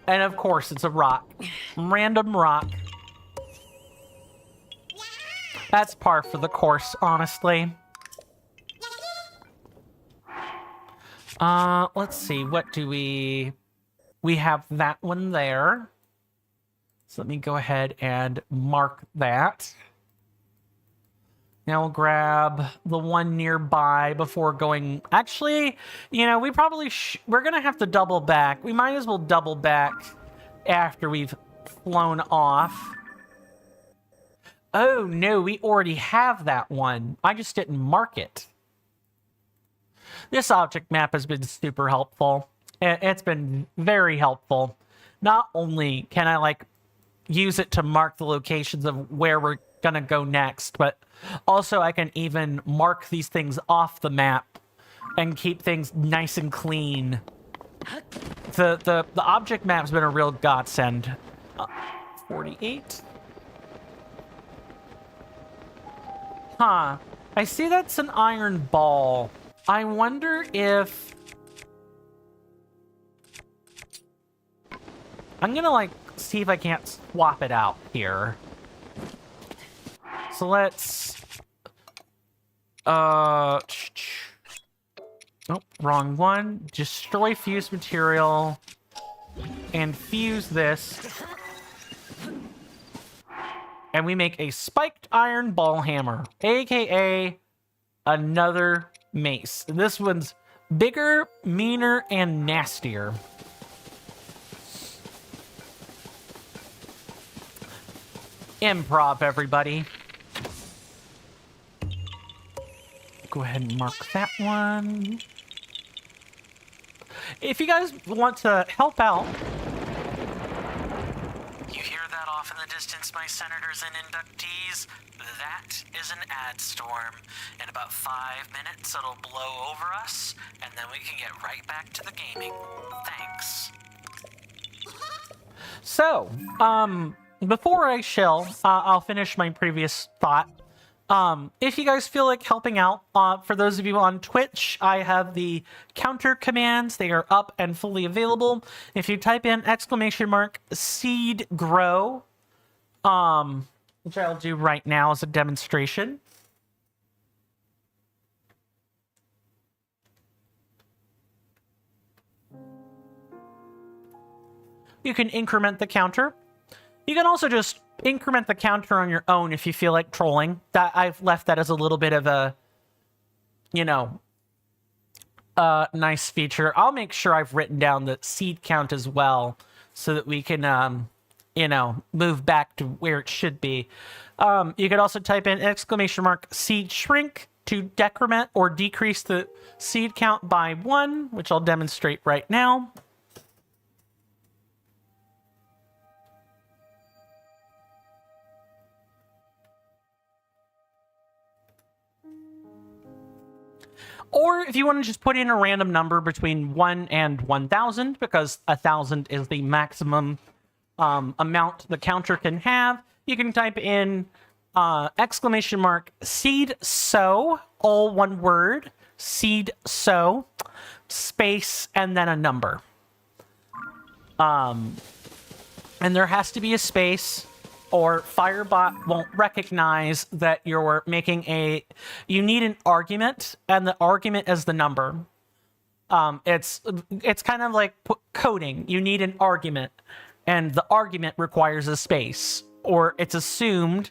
And of course, it's a rock. Random rock. That's par for the course, honestly. Let's see. What do we have that one there. So let me go ahead and mark that. Now we'll grab the one nearby before going... Actually, you know, we probably... we're going to have to double back. We might as well double back after we've flown off. Oh, no, we already have that one. I just didn't mark it. This object map has been super helpful. It's been very helpful. Not only can I, like, use it to mark the locations of where we're gonna go next, but also I can even mark these things off the map and keep things nice and clean. The object map's been a real godsend. 48? Huh. I see that's an iron ball. I wonder if... I'm gonna, like, see if I can't swap it out here. So let's... Oh, wrong one. Destroy fused material. And fuse this. And we make a spiked iron ball hammer. AKA another mace. And this one's bigger, meaner, and nastier. Improv, everybody. Go ahead and mark that one. If you guys want to help out... You hear that off in the distance, my senators and inductees? That is an ad storm. In about 5 minutes, it'll blow over us, and then we can get right back to the gaming. Thanks. So, before I shell, I'll finish my previous thought. If you guys feel like helping out, for those of you on Twitch, I have the counter commands. They are up and fully available. If you type in !seed grow, which I'll do right now as a demonstration. You can increment the counter. You can also just increment the counter on your own if you feel like trolling. That I've left that as a little bit of a, you know, nice feature. I'll make sure I've written down the seed count as well so that we can, you know, move back to where it should be. You could also type in !seed shrink to decrement or decrease the seed count by 1, which I'll demonstrate right now. Or if you want to just put in a random number between 1 and 1,000, because 1,000 is the maximum amount the counter can have, you can type in !seed sow, all one word, seed sow, space, and then a number. And there has to be a space, or Firebot won't recognize that you're making a... You need an argument, and the argument is the number. It's kind of like coding. You need an argument, and the argument requires a space, or it's assumed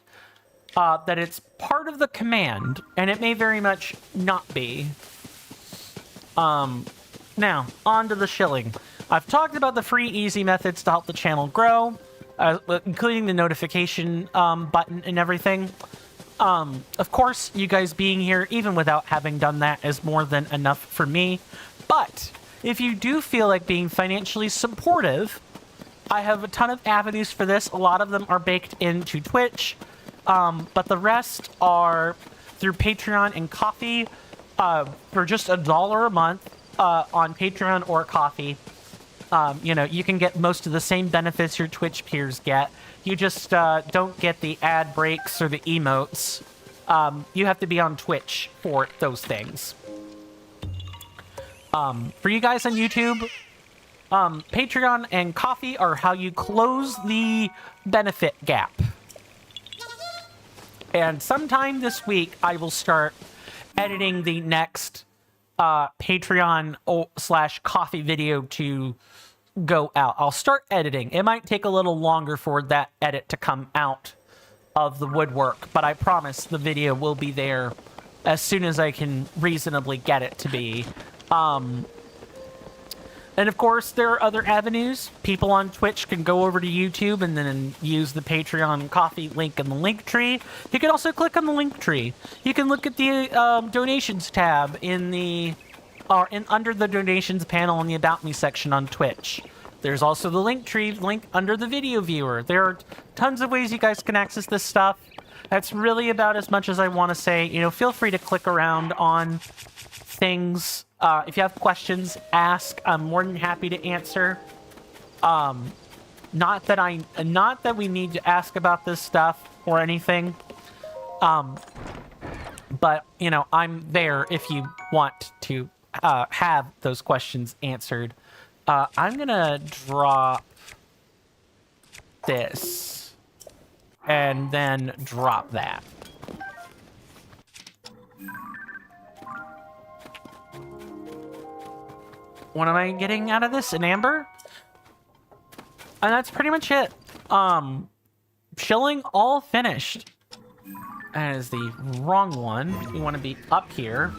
that it's part of the command, and it may very much not be. Now, on to the shilling. I've talked about the free, easy methods to help the channel grow, including the notification button and everything. Of course, you guys being here, even without having done that, is more than enough for me. But if you do feel like being financially supportive, I have a ton of avenues for this. A lot of them are baked into Twitch, but the rest are through Patreon and Coffee for just $1 a month on Patreon or Coffee. You know, you can get most of the same benefits your Twitch peers get. You just don't get the ad breaks or the emotes. You have to be on Twitch for those things. For you guys on YouTube, Patreon and Coffee are how you close the benefit gap. And sometime this week, I will start editing the next Patreon / coffee video to go out. I'll start editing. It might take a little longer for that edit to come out of the woodwork, but I promise the video will be there as soon as I can reasonably get it to be. And of course, there are other avenues. People on Twitch can go over to YouTube and then use the Patreon coffee link in the link tree. You can also click on the link tree. You can look at the donations tab in the under the donations panel in the About Me section on Twitch. There's also the link tree link under the video viewer. There are tons of ways you guys can access this stuff. That's really about as much as I want to say. You know, feel free to click around on things. If you have questions, ask. I'm more than happy to answer. Not that we need to ask about this stuff or anything. But you know, I'm there if you want to have those questions answered. I'm gonna drop this and then drop that. What am I getting out of this? An amber? And that's pretty much it. Shilling all finished. That is the wrong one. We want to be up here.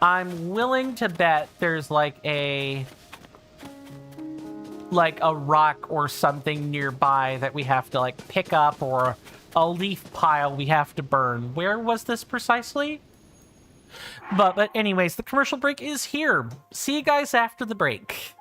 I'm willing to bet there's like a rock or something nearby that we have to like pick up, or a leaf pile we have to burn. Where was this precisely? But anyways, the commercial break is here. See you guys after the break.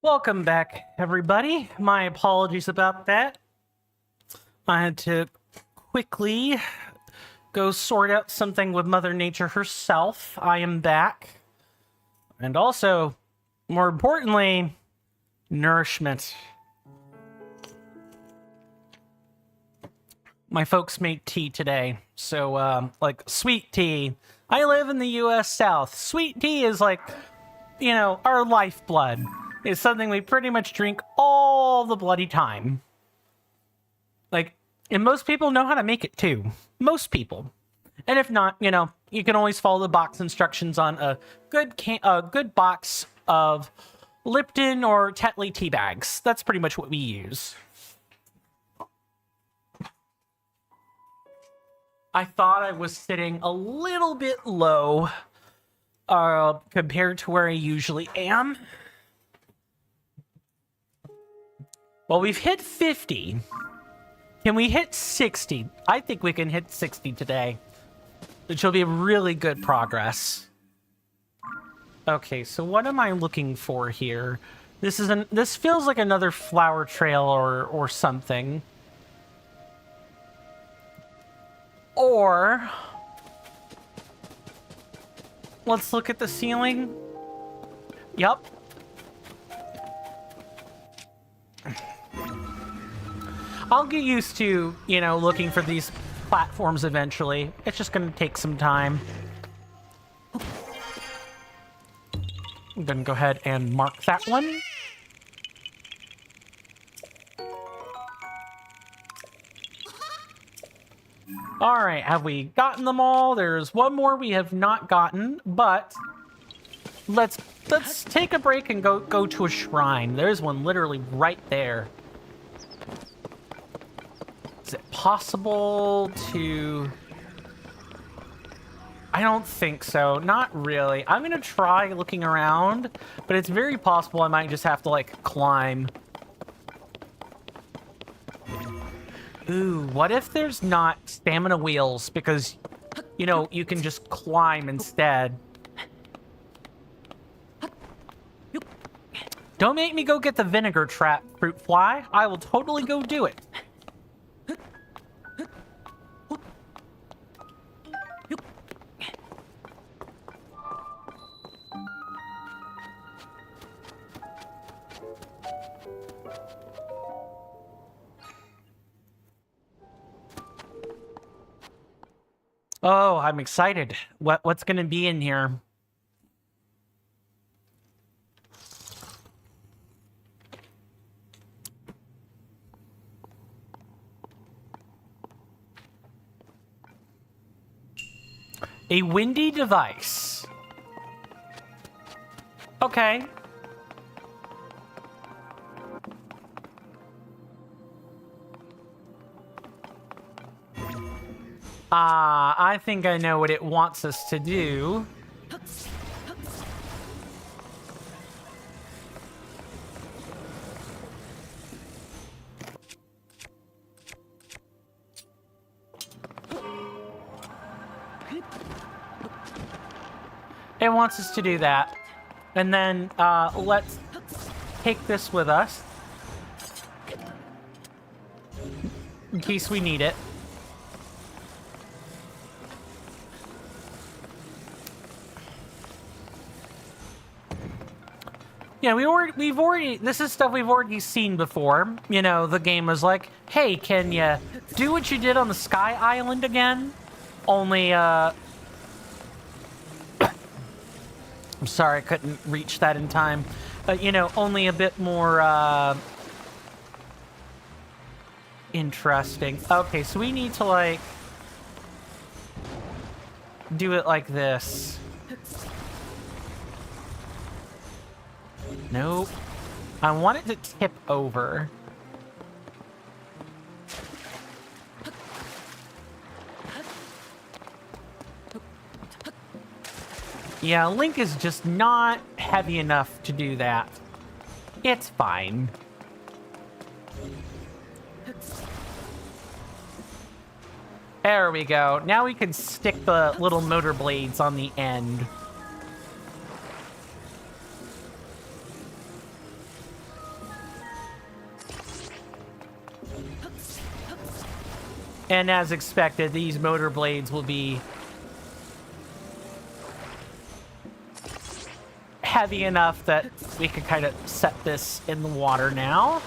Welcome back, everybody. My apologies about that. I had to quickly go sort out something with Mother Nature herself. I am back. And also, more importantly, nourishment. My folks make tea today. So, like, sweet tea. I live in the U.S. South. Sweet tea is like, you know, our lifeblood. It's something we pretty much drink all the bloody time. Like, and most people know how to make it too. Most people. And if not, you know, you can always follow the box instructions on a good box of Lipton or Tetley tea bags. That's pretty much what we use. I thought I was sitting a little bit low compared to where I usually am. Well, we've hit 50. Can we hit 60? I think we can hit 60 today, which will be really good progress. Okay, so what am I looking for here? This feels like another flower trail or something. Or let's look at the ceiling. Yup. I'll get used to, you know, looking for these platforms eventually. It's just going to take some time. I'm going to go ahead and mark that one. All right, have we gotten them all? There's one more we have not gotten, but let's take a break and go to a shrine. There's one literally right there. Is it possible to... I don't think so. Not really. I'm going to try looking around, but it's very possible I might just have to, like, climb. Ooh, what if there's not stamina wheels? Because, you know, you can just climb instead. Don't make me go get the vinegar trap, fruit fly. I will totally go do it. Oh, I'm excited. What's going to be in here? A windy device. Okay. I think I know what it wants us to do. It wants us to do that. And then, let's take this with us. In case we need it. Yeah, we've already, this is stuff we've already seen before. You know, the game was like, hey, can you do what you did on the Sky Island again? Only, I'm sorry, I couldn't reach that in time. You know, only a bit more, interesting. Okay, so we need to, like, do it like this. Nope. I want it to tip over. Yeah, Link is just not heavy enough to do that. It's fine. There we go. Now we can stick the little motor blades on the end. And as expected, these motor blades will be heavy enough that we could kind of set this in the water now.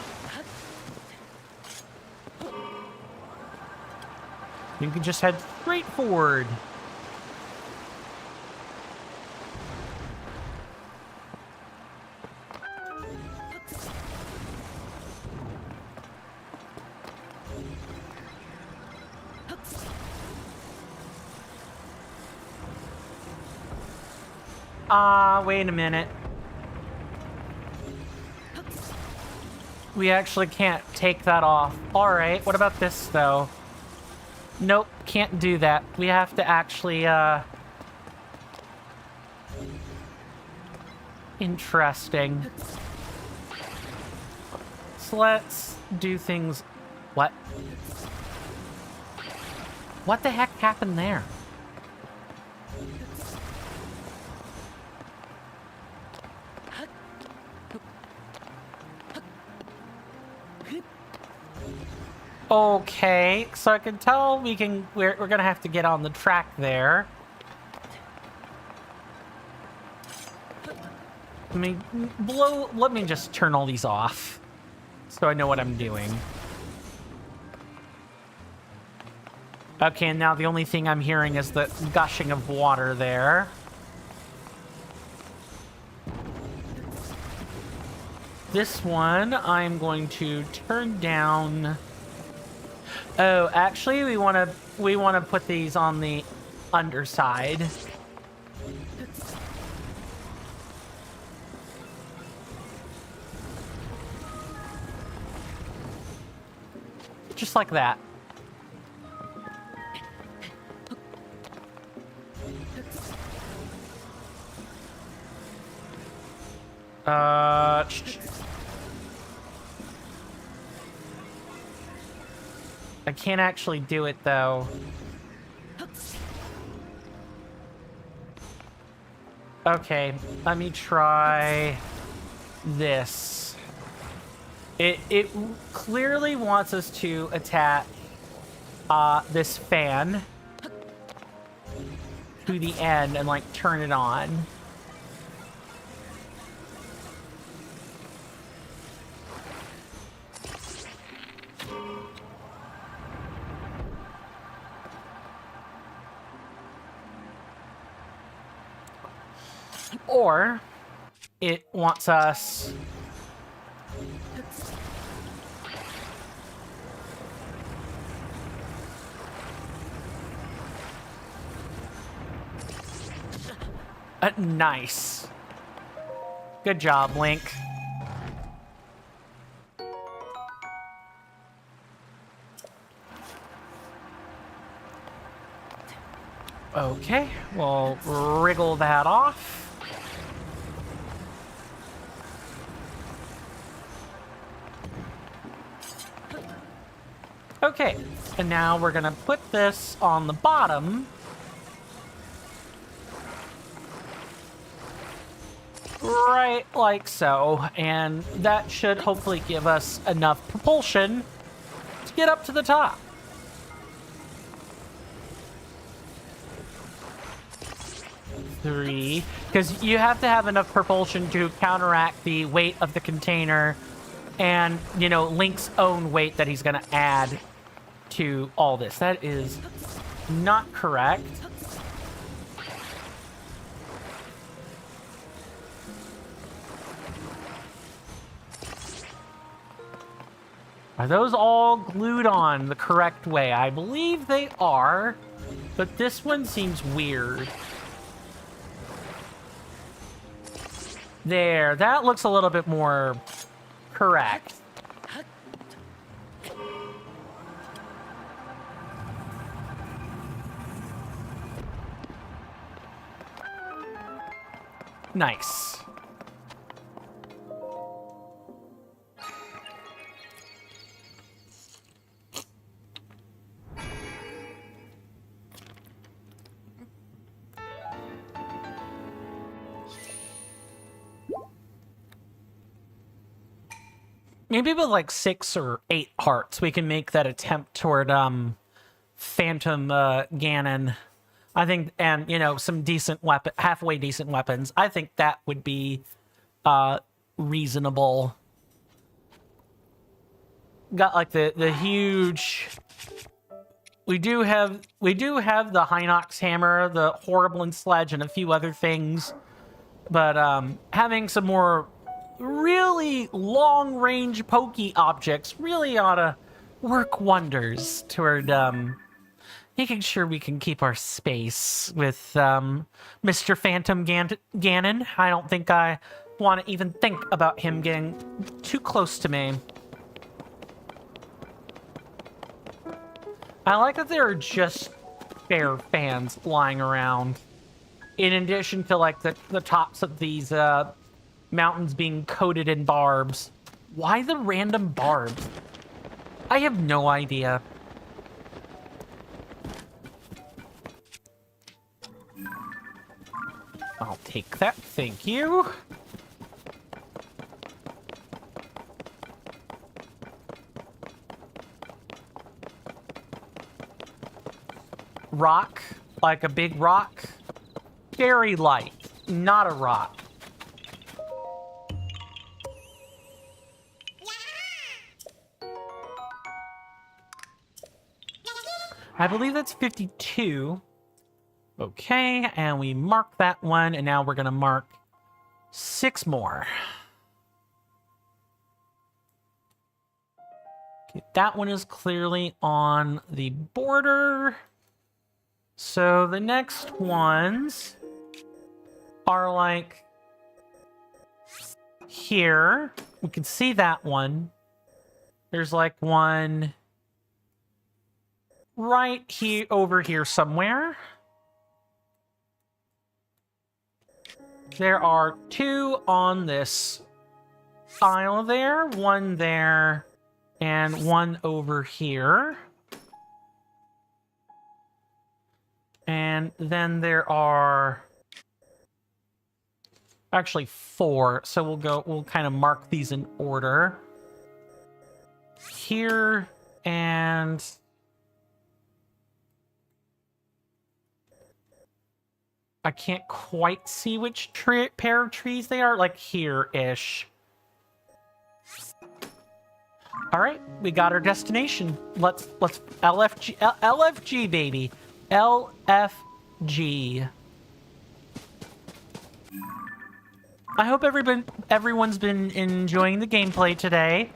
You can just head straight forward. Wait a minute. We actually can't take that off. All right, what about this, though? Nope, can't do that. We have to actually, Interesting. So let's do things... What? What the heck happened there? Okay, so I can tell we're gonna have to get on the track there. Let me just turn all these off so I know what I'm doing. Okay, and now the only thing I'm hearing is the gushing of water there. This one I'm going to turn down. Oh, actually, we want to put these on the underside. Just like that. I can't actually do it, though. Okay, let me try this. It clearly wants us to attach this fan to the end and, like, turn it on. Or it wants us nice. Good job, Link. Okay, we'll wriggle that off. Okay, and now we're gonna put this on the bottom. Right like so, and that should hopefully give us enough propulsion to get up to the top. Three, because you have to have enough propulsion to counteract the weight of the container and, you know, Link's own weight that he's going to add to all this. That is not correct. Are those all glued on the correct way? I believe they are, but this one seems weird. There, that looks a little bit more correct. Nice. Maybe with like 6 or 8 hearts, we can make that attempt toward Phantom Ganon. I think, and you know, some decent halfway decent weapons. I think that would be reasonable. Got like the huge. We do have the Hinox hammer, the Horrible Sledge, and a few other things. But having some more really long-range pokey objects really ought to work wonders toward making sure we can keep our space with Mr. Phantom Ganon. I don't think I want to even think about him getting too close to me. I like that there are just spare fans lying around. In addition to, like, the tops of these mountains being coated in barbs. Why the random barbs? I have no idea. I'll take that, thank you. Rock, like a big rock. Very light, not a rock. I believe that's 52. Okay, and we mark that one, and now we're gonna mark 6 more. Okay, that one is clearly on the border. So the next ones are like here. We can see that one. There's like one right here, over here somewhere. There are 2 on this aisle there, 1 there, and 1 over here. And then there are actually 4. So we'll kind of mark these in order. Here and I can't quite see which pair of trees they are, like here-ish. All right, we got our destination. Let's LFG baby. LFG. I hope everyone's been enjoying the gameplay today.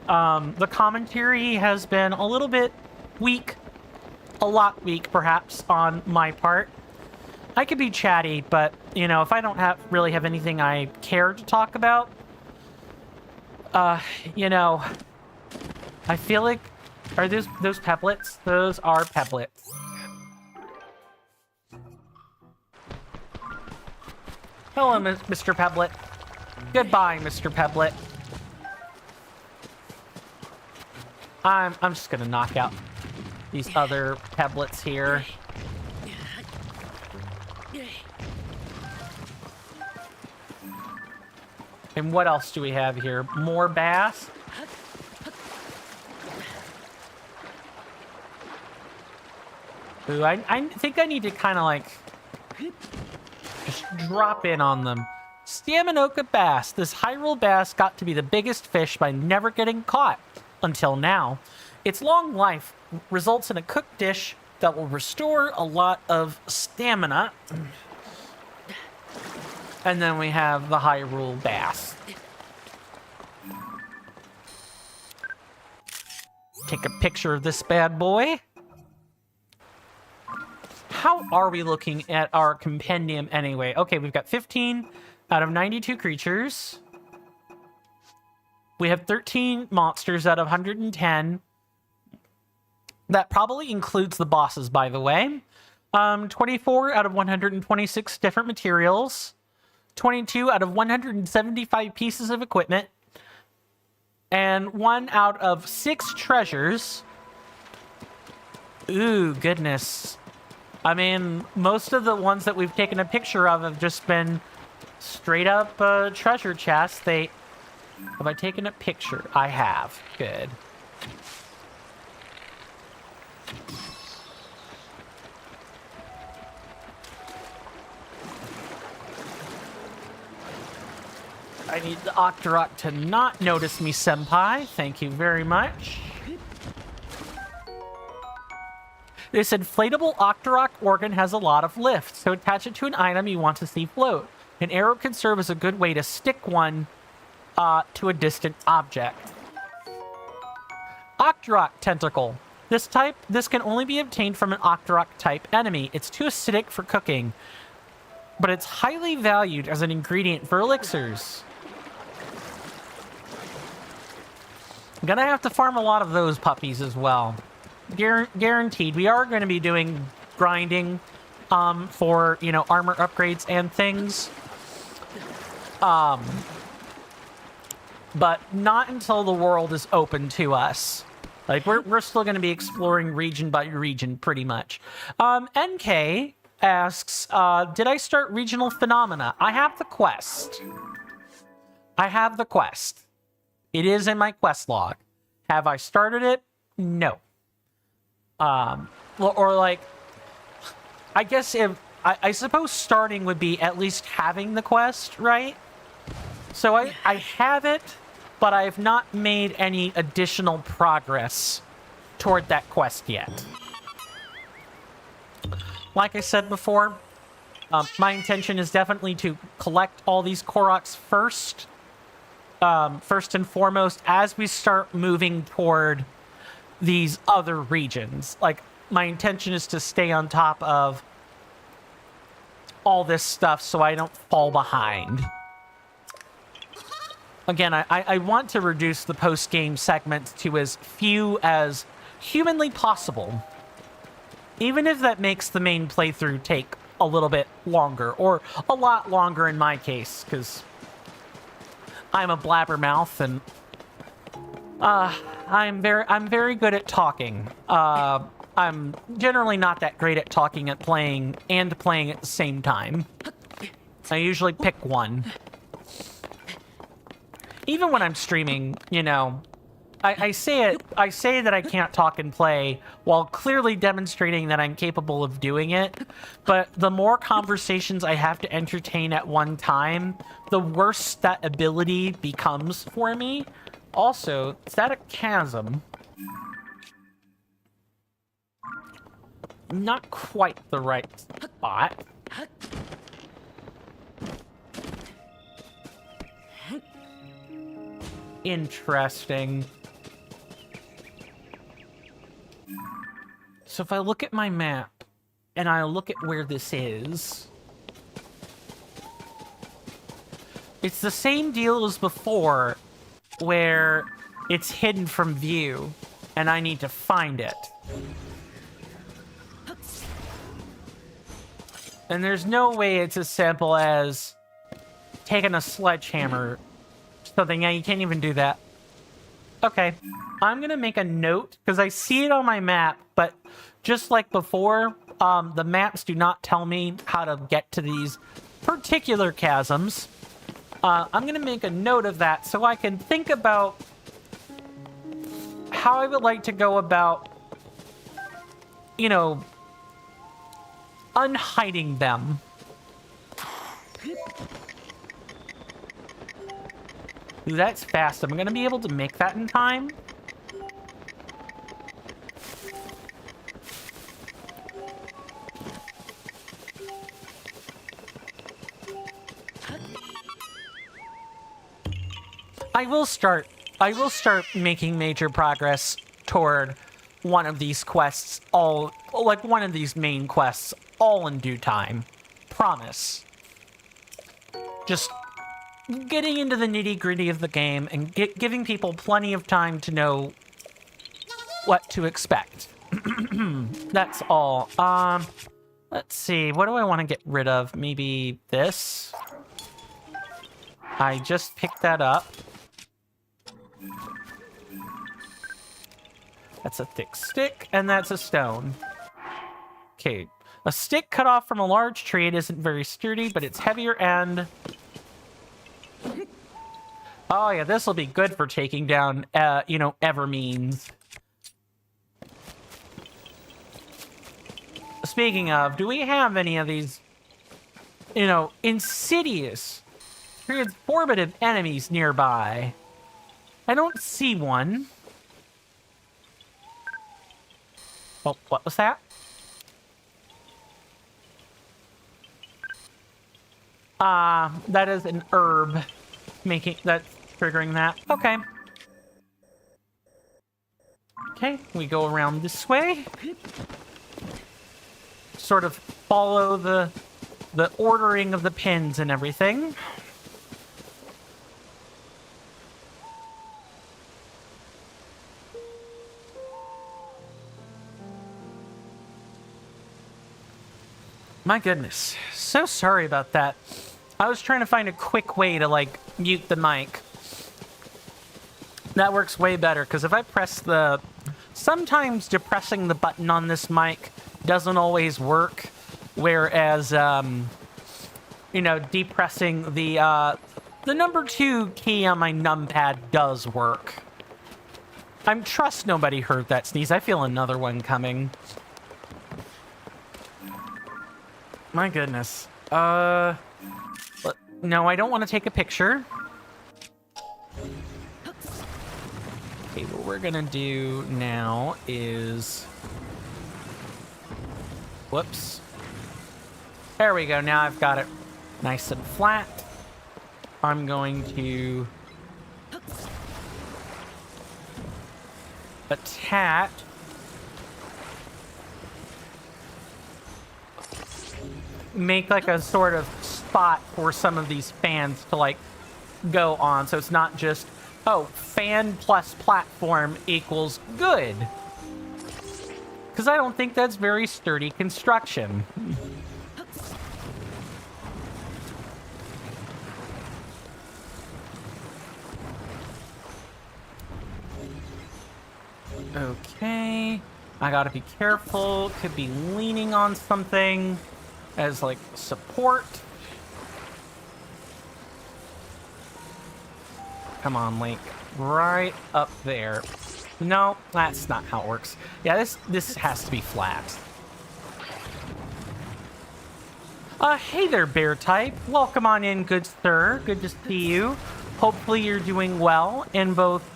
The commentary has been a little bit weak, a lot weak perhaps on my part. I could be chatty, but you know, if I don't really have anything I care to talk about, you know, I feel like, are those peblets? Those are peblets. Hello, Mr. Peblet. Goodbye, Mr. Peblet. I'm just gonna knock out these other peblets here. And what else do we have here? More bass? Ooh, I think I need to kind of like just drop in on them. Staminoka bass. This Hyrule bass got to be the biggest fish by never getting caught until now. Its long life results in a cooked dish that will restore a lot of stamina. And then we have the Hyrule bass. Take a picture of this bad boy. How are we looking at our compendium anyway? Okay, we've got 15 out of 92 creatures. We have 13 monsters out of 110. That probably includes the bosses, by the way. 24 out of 126 different materials. 22 out of 175 pieces of equipment. And 1 out of 6 treasures. Ooh, goodness. I mean, most of the ones that we've taken a picture of have just been straight up treasure chests. Have I taken a picture? I have. Good. I need the Octorok to not notice me, senpai. Thank you very much. This inflatable Octorok organ has a lot of lift, so attach it to an item you want to see float. An arrow can serve as a good way to stick one to a distant object. Octorok tentacle. This can only be obtained from an Octorok type enemy. It's too acidic for cooking, but it's highly valued as an ingredient for elixirs. I'm gonna have to farm a lot of those puppies as well. Guaranteed. We are going to be doing grinding for, you know, armor upgrades and things. But not until the world is open to us. Like, we're still going to be exploring region by region, pretty much. NK asks, did I start regional phenomena? I have the quest. It is in my quest log. Have I started it? No. Or like, I guess I suppose starting would be at least having the quest, right? So I have it, but I have not made any additional progress toward that quest yet. Like I said before, my intention is definitely to collect all these Koroks first and foremost, as we start moving toward these other regions. Like, my intention is to stay on top of all this stuff so I don't fall behind. Again, I want to reduce the post-game segments to as few as humanly possible. Even if that makes the main playthrough take a little bit longer, or a lot longer in my case, because I'm a blabbermouth and I'm very good at talking. I'm generally not that great at talking at playing at the same time. I usually pick one. Even when I'm streaming, you know, I say that I can't talk and play while clearly demonstrating that I'm capable of doing it. But the more conversations I have to entertain at one time, the worse that ability becomes for me. Also, is that a chasm? Not quite the right spot. Interesting. So if I look at my map, and I look at where this is, it's the same deal as before, where it's hidden from view, and I need to find it. And there's no way it's as simple as taking a sledgehammer. Something, yeah, you can't even do that. Okay, I'm gonna make a note, because I see it on my map, but just like before, the maps do not tell me how to get to these particular chasms. I'm gonna make a note of that so I can think about how I would like to go about, you know, unhiding them. Ooh, that's fast. Am I gonna be able to make that in time? I will start making major progress toward one of these quests, one of these main quests, all in due time. Promise. Just getting into the nitty-gritty of the game and giving people plenty of time to know what to expect. That's all. Let's see. What do I want to get rid of? Maybe this? I just picked that up. That's a thick stick, and that's a stone. Okay. A stick cut off from a large tree. It isn't very sturdy, but it's heavier and... Oh yeah, this will be good for taking down, you know, Evermeans. Speaking of, do we have any of these, you know, insidious Transformative enemies nearby. I don't see one. Oh, what was that? That is an herb that's triggering that. Okay. Okay, we go around this way. Sort of follow the ordering of the pins and everything. My goodness. So sorry about that. I was trying to find a quick way to, like, mute the mic. That works way better, because if I press the... Sometimes depressing the button on this mic doesn't always work, whereas, you know, depressing the number 2 key on my numpad does work. I'm trust nobody heard that sneeze. I feel another one coming. My goodness. No, I don't want to take a picture. Okay, what we're gonna do now is... Whoops. There we go. Now I've got it nice and flat. I'm going to... attack... make like a sort of spot for some of these fans to like go on, so it's not just, oh, fan plus platform equals good, because I don't think that's very sturdy construction. Okay, I gotta be careful. Could be leaning on something as like support. Come on, Link. Right up there. No, that's not how it works. Yeah, this has to be flat. Hey there, bear type. Welcome on in, good sir. Good to see you. Hopefully you're doing well in both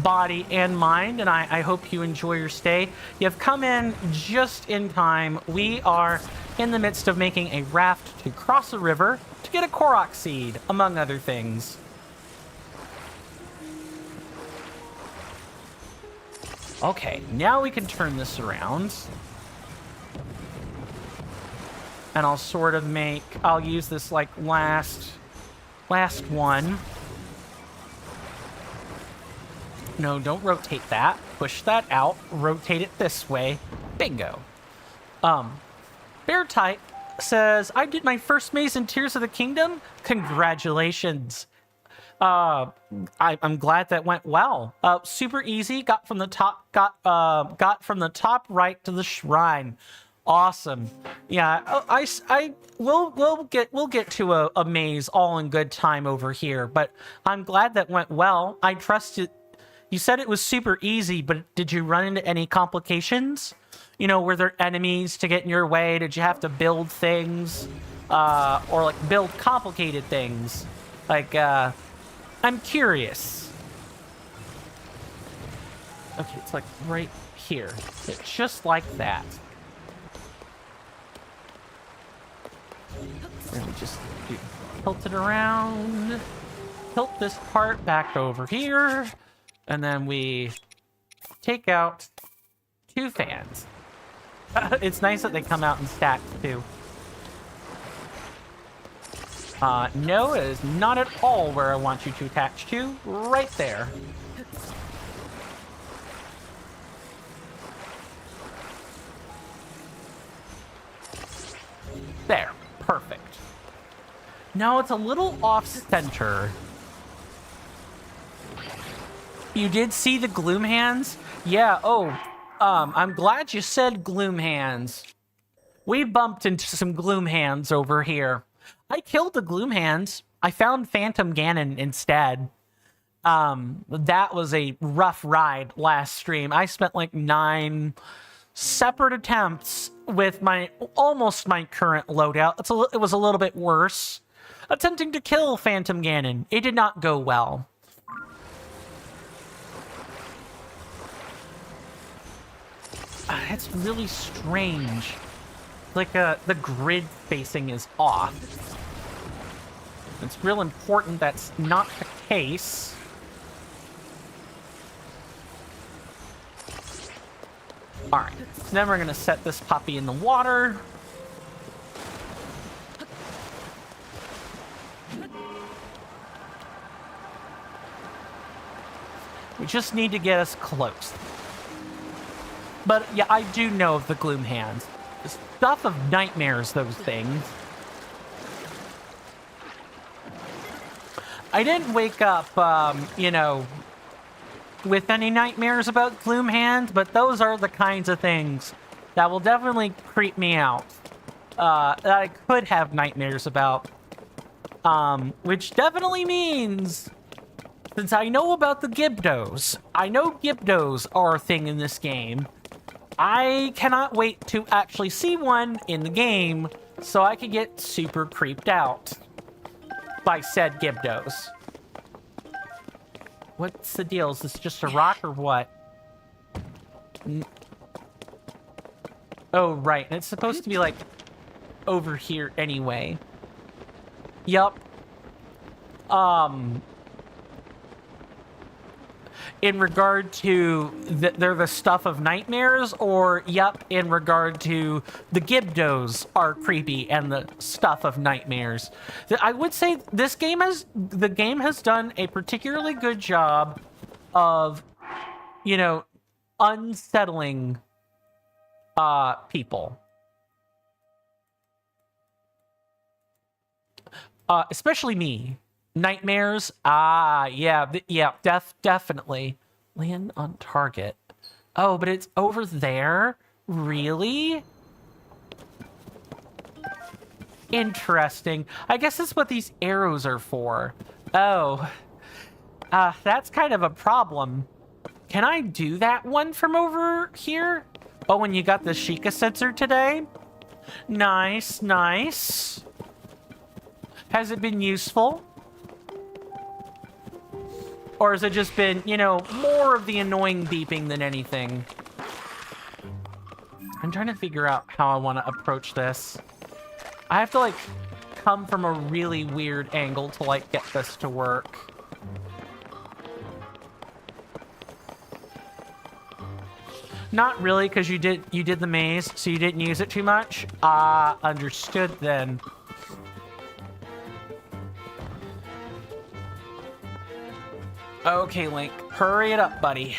body and mind, and I hope you enjoy your stay. You've come in just in time. We are in the midst of making a raft to cross a river to get a Koroks seed, among other things. Okay, now we can turn this around. And I'll sort of I'll use this like last one. No, don't rotate that. Push that out. Rotate it this way. Bingo. Bear type says, I did my first maze in Tears of the Kingdom. Congratulations. I'm glad that went well. Super easy. Got from the top right to the shrine. Awesome. Yeah, we'll get to a maze all in good time over here, but I'm glad that went well. I trust it. You said it was super easy, but did you run into any complications? You know, were there enemies to get in your way? Did you have to build things? Or like build complicated things? Like, I'm curious. Okay, it's like right here. It's just like that. Let me just tilt it around. Tilt this part back over here. And then we take out 2 fans. It's nice that they come out in stacks, too. No, it is not at all where I want you to attach to. Right there. There. Perfect. Now it's a little off-center. You did see the Gloom Hands? Yeah, I'm glad you said Gloom Hands. We bumped into some Gloom Hands over here. I killed the Gloom Hands. I found Phantom Ganon instead. That was a rough ride last stream. I spent like 9 separate attempts with almost my current loadout. It was a little bit worse attempting to kill Phantom Ganon. It did not go well. It's really strange. Like, the grid spacing is off. It's real important that's not the case. Alright, then we're gonna set this puppy in the water. We just need to get us close. But yeah, I do know of the Gloom Hands. The stuff of nightmares, those things. I didn't wake up, you know, with any nightmares about Gloom Hands, but those are the kinds of things that will definitely creep me out. That I could have nightmares about. Which definitely means, since I know about the Gibdos, I know Gibdos are a thing in this game. I cannot wait to actually see one in the game so I can get super creeped out by said Gibdos. What's the deal? Is this just a rock or what? Oh, right. And it's supposed to be, like, over here anyway. Yup. In regard to they're the stuff of nightmares, or yep, in regard to the Gibdos are creepy and the stuff of nightmares. I would say the game has done a particularly good job of, you know, unsettling people. Especially me. Nightmares? Yeah, definitely. Land on target. Oh, but it's over there? Really? Interesting. I guess that's what these arrows are for. Oh. That's kind of a problem. Can I do that one from over here? Oh, when you got the Sheikah sensor today? Nice, nice. Has it been useful? Or has it just been, you know, more of the annoying beeping than anything? I'm trying to figure out how I want to approach this. I have to, like, come from a really weird angle to, like, get this to work. Not really, because you did the maze, so you didn't use it too much? Understood then. Okay, Link, hurry it up, buddy.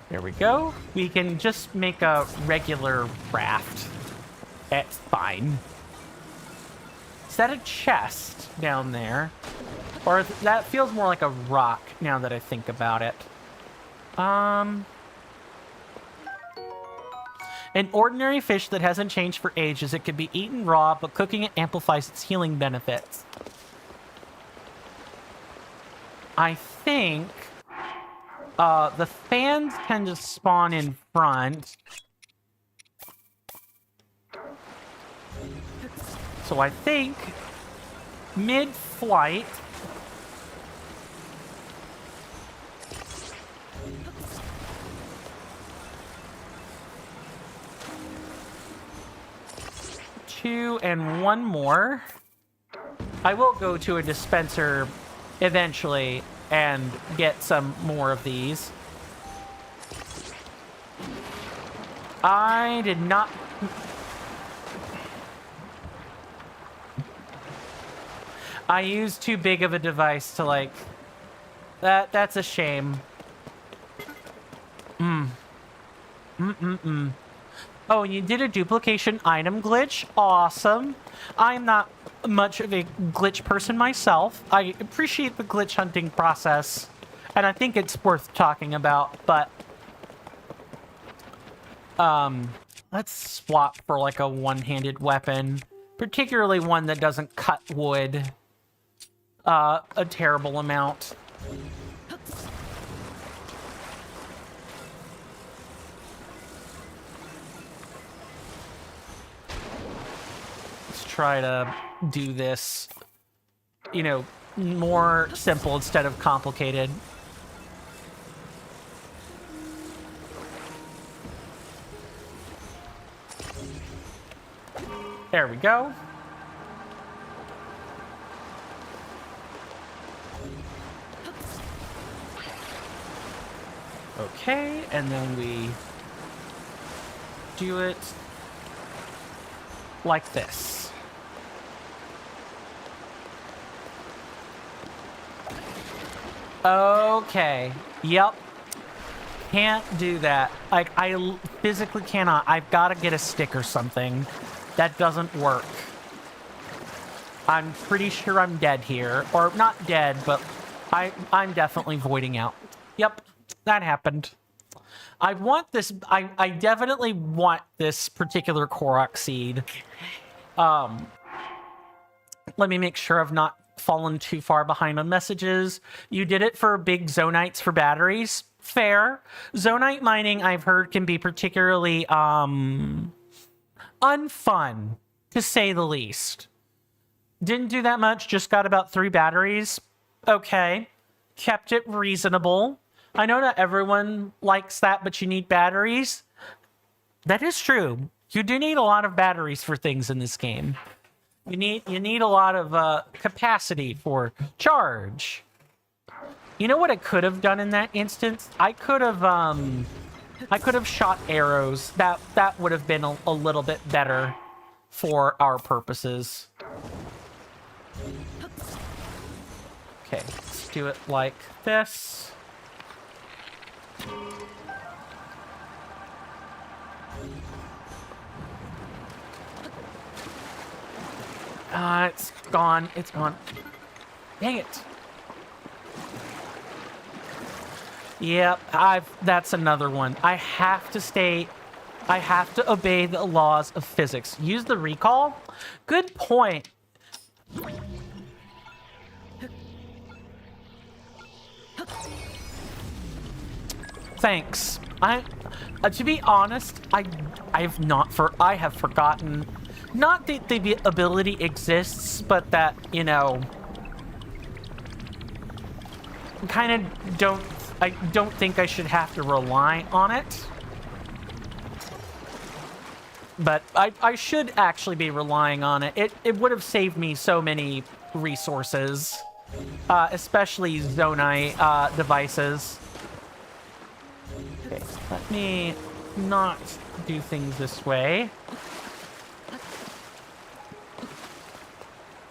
There we go. We can just make a regular raft. It's fine. Is that a chest down there? Or that feels more like a rock now that I think about it. An ordinary fish that hasn't changed for ages. It can be eaten raw, but cooking it amplifies its healing benefits. I think the fans tend to spawn in front. So I think mid-flight, two and one more. I will go to a dispenser eventually and get some more of these. I did not... I used too big of a device to, like... That's a shame. Oh, you did a duplication item glitch? Awesome. I'm not much of a glitch person myself. I appreciate the glitch hunting process, and I think it's worth talking about, but... let's swap for, like, a one-handed weapon. Particularly one that doesn't cut wood a terrible amount. try to do this, you know, more simple instead of complicated. There we go. Okay, and then we do it like this. Okay. Yep. Can't do that. Like, I physically cannot. I've got to get a stick or something. That doesn't work. I'm pretty sure I'm dead here. Or not dead, but I'm definitely voiding out. Yep. That happened. I want this. I definitely want this particular Koroks seed. Let me make sure I've not fallen too far behind on messages. You did it for big zonites for batteries. Fair. Zonite mining, I've heard, can be particularly unfun, to say the least. Didn't do that much. Just got about 3 batteries. Okay. Kept it reasonable. I know not everyone likes that, but you need batteries. That is true. You do need a lot of batteries for things in this game. You need a lot of capacity for charge. You know what I could have done in that instance? I could have shot arrows. That would have been a little bit better for our purposes. Okay, let's do it like this. It's gone. It's gone. Dang it. Yep, that's another one. I have to obey the laws of physics. Use the recall? Good point. Thanks. To be honest, I have forgotten. Not that the ability exists, but that, you know, I don't think I should have to rely on it. But I should actually be relying on it. It would have saved me so many resources, especially zonite devices. Okay, let me not do things this way.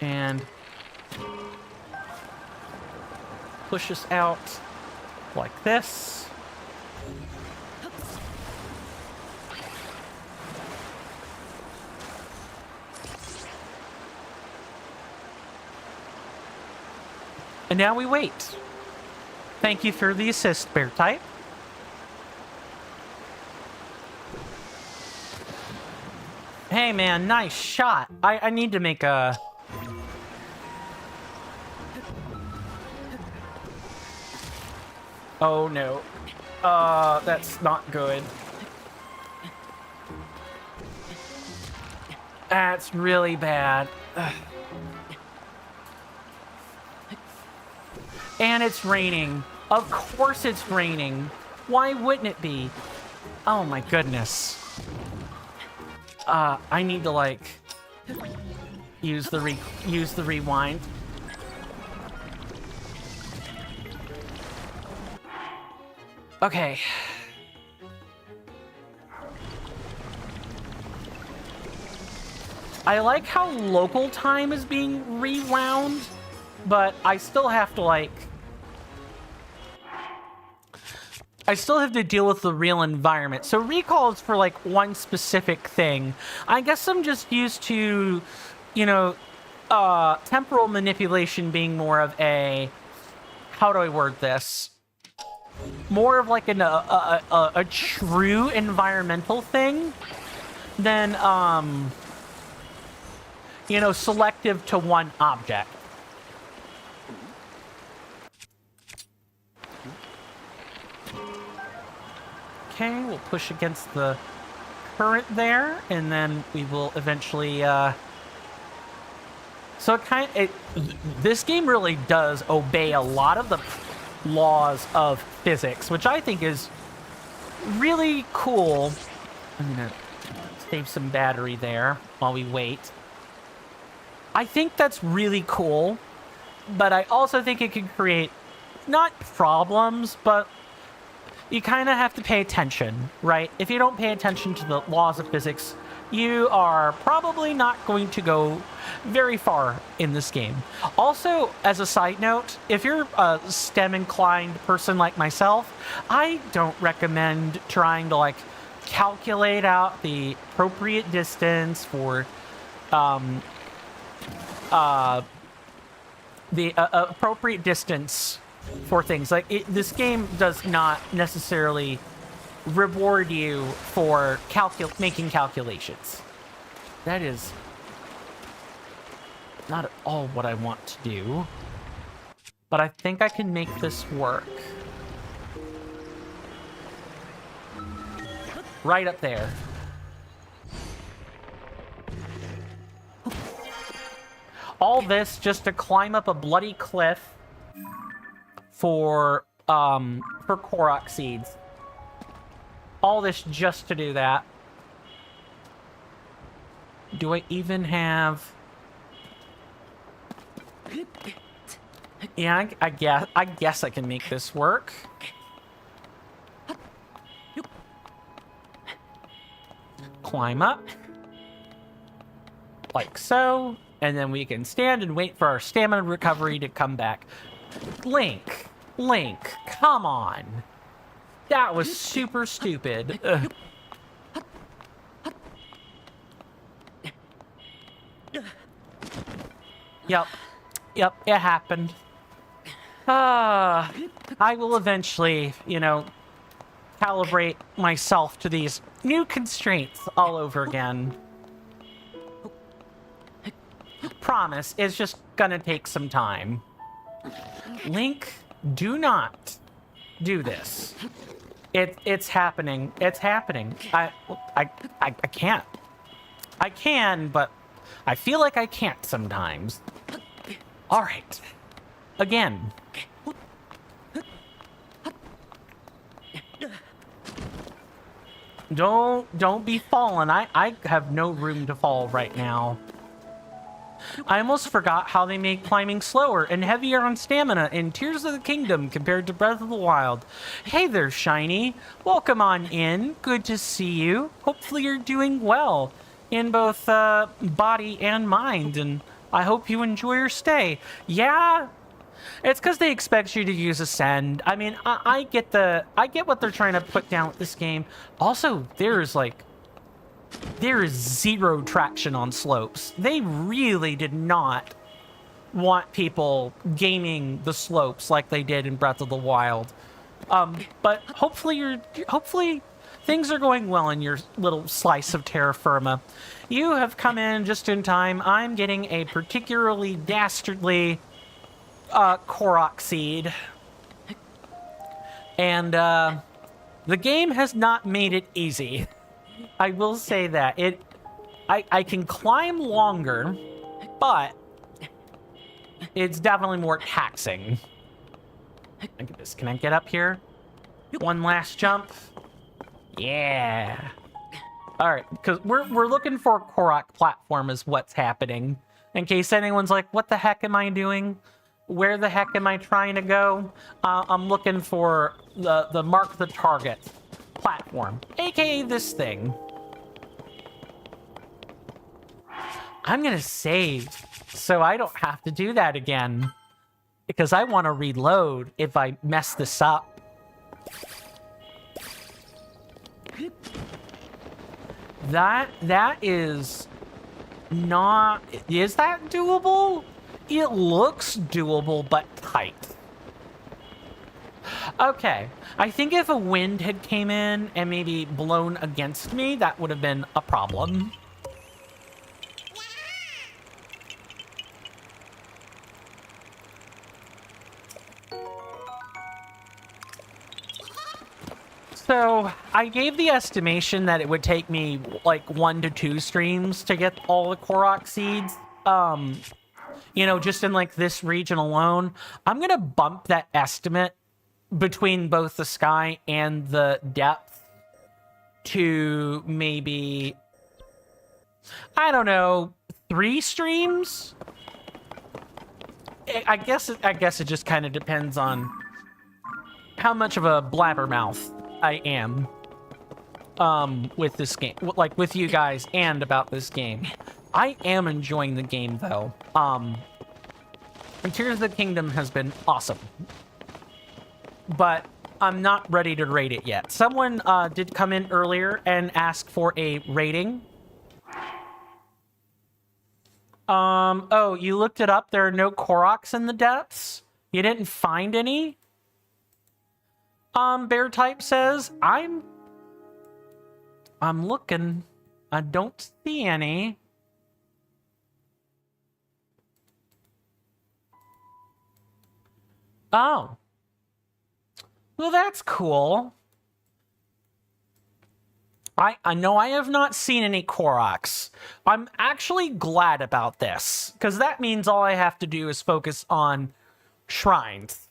And push us out like this. And now we wait. Thank you for the assist, Bear Type. Hey man, nice shot. I need to make a... Oh no. That's not good. That's really bad. Ugh. And it's raining. Of course it's raining. Why wouldn't it be? Oh my goodness. I need to like use the rewind. Okay. I like how local time is being rewound, but I still have to like... I still have to deal with the real environment. So recall is for like one specific thing. I guess I'm just used to, you know, temporal manipulation being more of a... How do I word this? More of like a true environmental thing than, you know, selective to one object. Okay, we'll push against the current there, and then we will eventually So this game really does obey a lot of the laws of physics, which I think is really cool. I'm gonna save some battery there while we wait. I think that's really cool, but I also think it can create not problems, but you kind of have to pay attention, right? If you don't pay attention to the laws of physics, you are probably not going to go very far in this game. Also, as a side note, if you're a STEM-inclined person like myself, I don't recommend trying to, like, calculate out the appropriate distance for appropriate distance for things. Like, this game does not necessarily reward you for making calculations. That is not at all what I want to do. But I think I can make this work. Right up there. All this just to climb up a bloody cliff for Koroks seeds. All this just to do that. Do I even have... Yeah, I guess I can make this work. Climb up. Like so. And then we can stand and wait for our stamina recovery to come back. Link, come on. That was super stupid. Ugh. Yep, it happened. I will eventually, calibrate myself to these new constraints all over again. Promise, it's just gonna take some time. Link, do not do this. It's happening. It's happening. I can't. I can, but I feel like I can't sometimes. All right. Again. Don't be falling. I have no room to fall right now. I almost forgot how they make climbing slower and heavier on stamina in Tears of the Kingdom compared to Breath of the Wild. Hey there, Shiny. Welcome on in. Good to see you. Hopefully you're doing well in both body and mind, and I hope you enjoy your stay. Yeah, it's because they expect you to use Ascend. I mean, I get what they're trying to put down with this game. Also, there is zero traction on slopes. They really did not want people gaming the slopes like they did in Breath of the Wild. But hopefully things are going well in your little slice of terra firma. You have come in just in time. I'm getting a particularly dastardly Koroks seed. And the game has not made it easy. I will say that. I can climb longer, but it's definitely more taxing. Look at this. Can I get up here? One last jump. Yeah. All right, because we're looking for a Korok platform is what's happening. In case anyone's like, what the heck am I doing? Where the heck am I trying to go? I'm looking for the mark the target platform, aka this thing. I'm gonna save so I don't have to do that again, because I want to reload if I mess this up. That is not... Is that doable? It looks doable, but tight. Okay, I think if a wind had came in and maybe blown against me, that would have been a problem. So, I gave the estimation that it would take me like 1 to 2 streams to get all the Koroks seeds. you know, just in like this region alone, I'm going to bump that estimate between both the sky and the depth to maybe, I don't know, 3 streams? I guess it just kind of depends on how much of a blabbermouth I am with this game, like with you guys and about this game. I am enjoying the game though. Tears of the Kingdom has been awesome, but I'm not ready to rate it yet. Someone did come in earlier and ask for a rating. Oh, you looked it up. There are no Koroks in the depths? You didn't find any? Bear type says, I'm looking. I don't see any. Oh. Well, that's cool. I know I have not seen any Koroks. I'm actually glad about this, because that means all I have to do is focus on shrines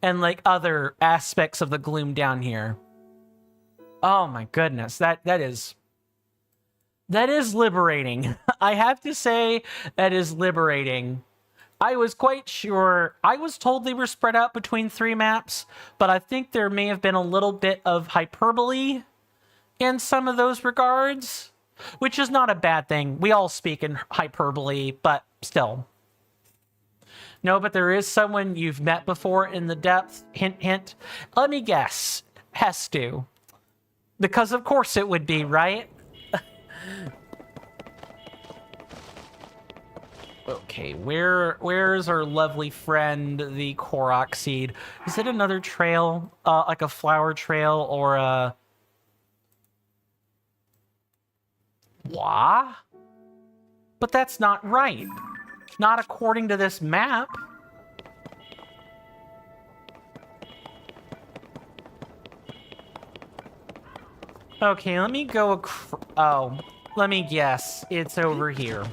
and like other aspects of the gloom down here. Oh my goodness, that is liberating. I have to say, that is liberating. I was quite sure, I was told they were spread out between 3 maps, but I think there may have been a little bit of hyperbole in some of those regards, which is not a bad thing. We all speak in hyperbole, but still. No, but there is someone you've met before in the depth. Hint, hint. Let me guess. Hestu. Because of course it would be, right? Okay, where's our lovely friend, the Korok seed? Is it another trail? Like a flower trail or a... Wah? But that's not right. Not according to this map. Okay, let me go let me guess. It's over here.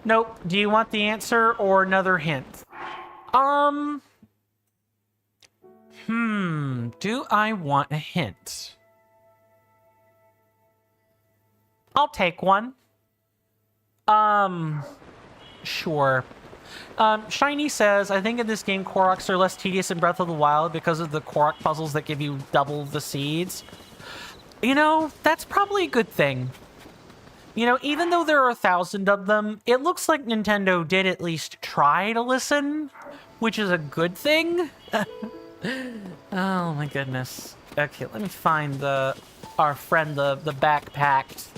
Nope. Do you want the answer or another hint? Do I want a hint? I'll take one. Sure. Shiny says, I think in this game Koroks are less tedious in Breath of the Wild because of the Korok puzzles that give you double the seeds. You know, that's probably a good thing. You know, even though there are 1,000 of them, it looks like Nintendo did at least try to listen, which is a good thing. Oh my goodness. Okay, let me find our friend, the backpacked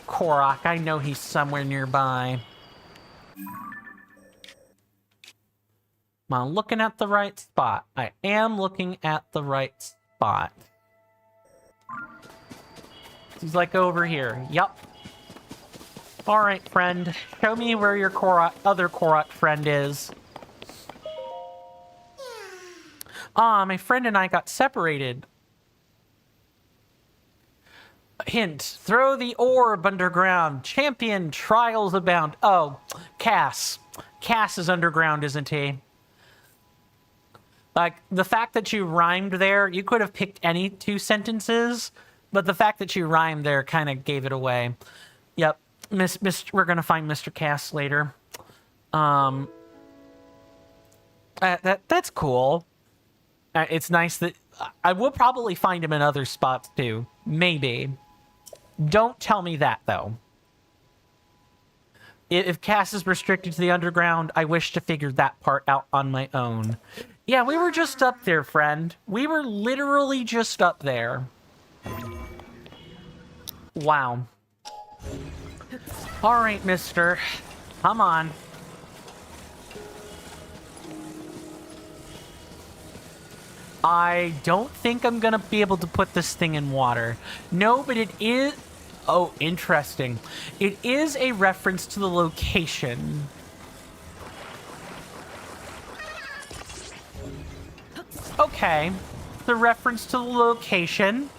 Korok. I know he's somewhere nearby. Am I looking at the right spot? I am looking at the right spot. He's like over here. Yup. Alright, friend. Show me where your other Korok friend is. Ah, my friend and I got separated. Hint. Throw the orb underground. Champion trials abound. Oh, Cass. Cass is underground, isn't he? Like, the fact that you rhymed there, you could have picked any 2 sentences, but the fact that you rhymed there kind of gave it away. Yep. We're going to find Mr. Cass later. That's cool. It's nice that... I will probably find him in other spots, too. Maybe. Don't tell me that, though. If Cass is restricted to the underground, I wish to figure that part out on my own. Yeah, we were just up there, friend. We were literally just up there. Wow. All right, mister. Come on. I don't think I'm gonna be able to put this thing in water. No, but it is... Oh, interesting. It is a reference to the location. Okay. The reference to the location.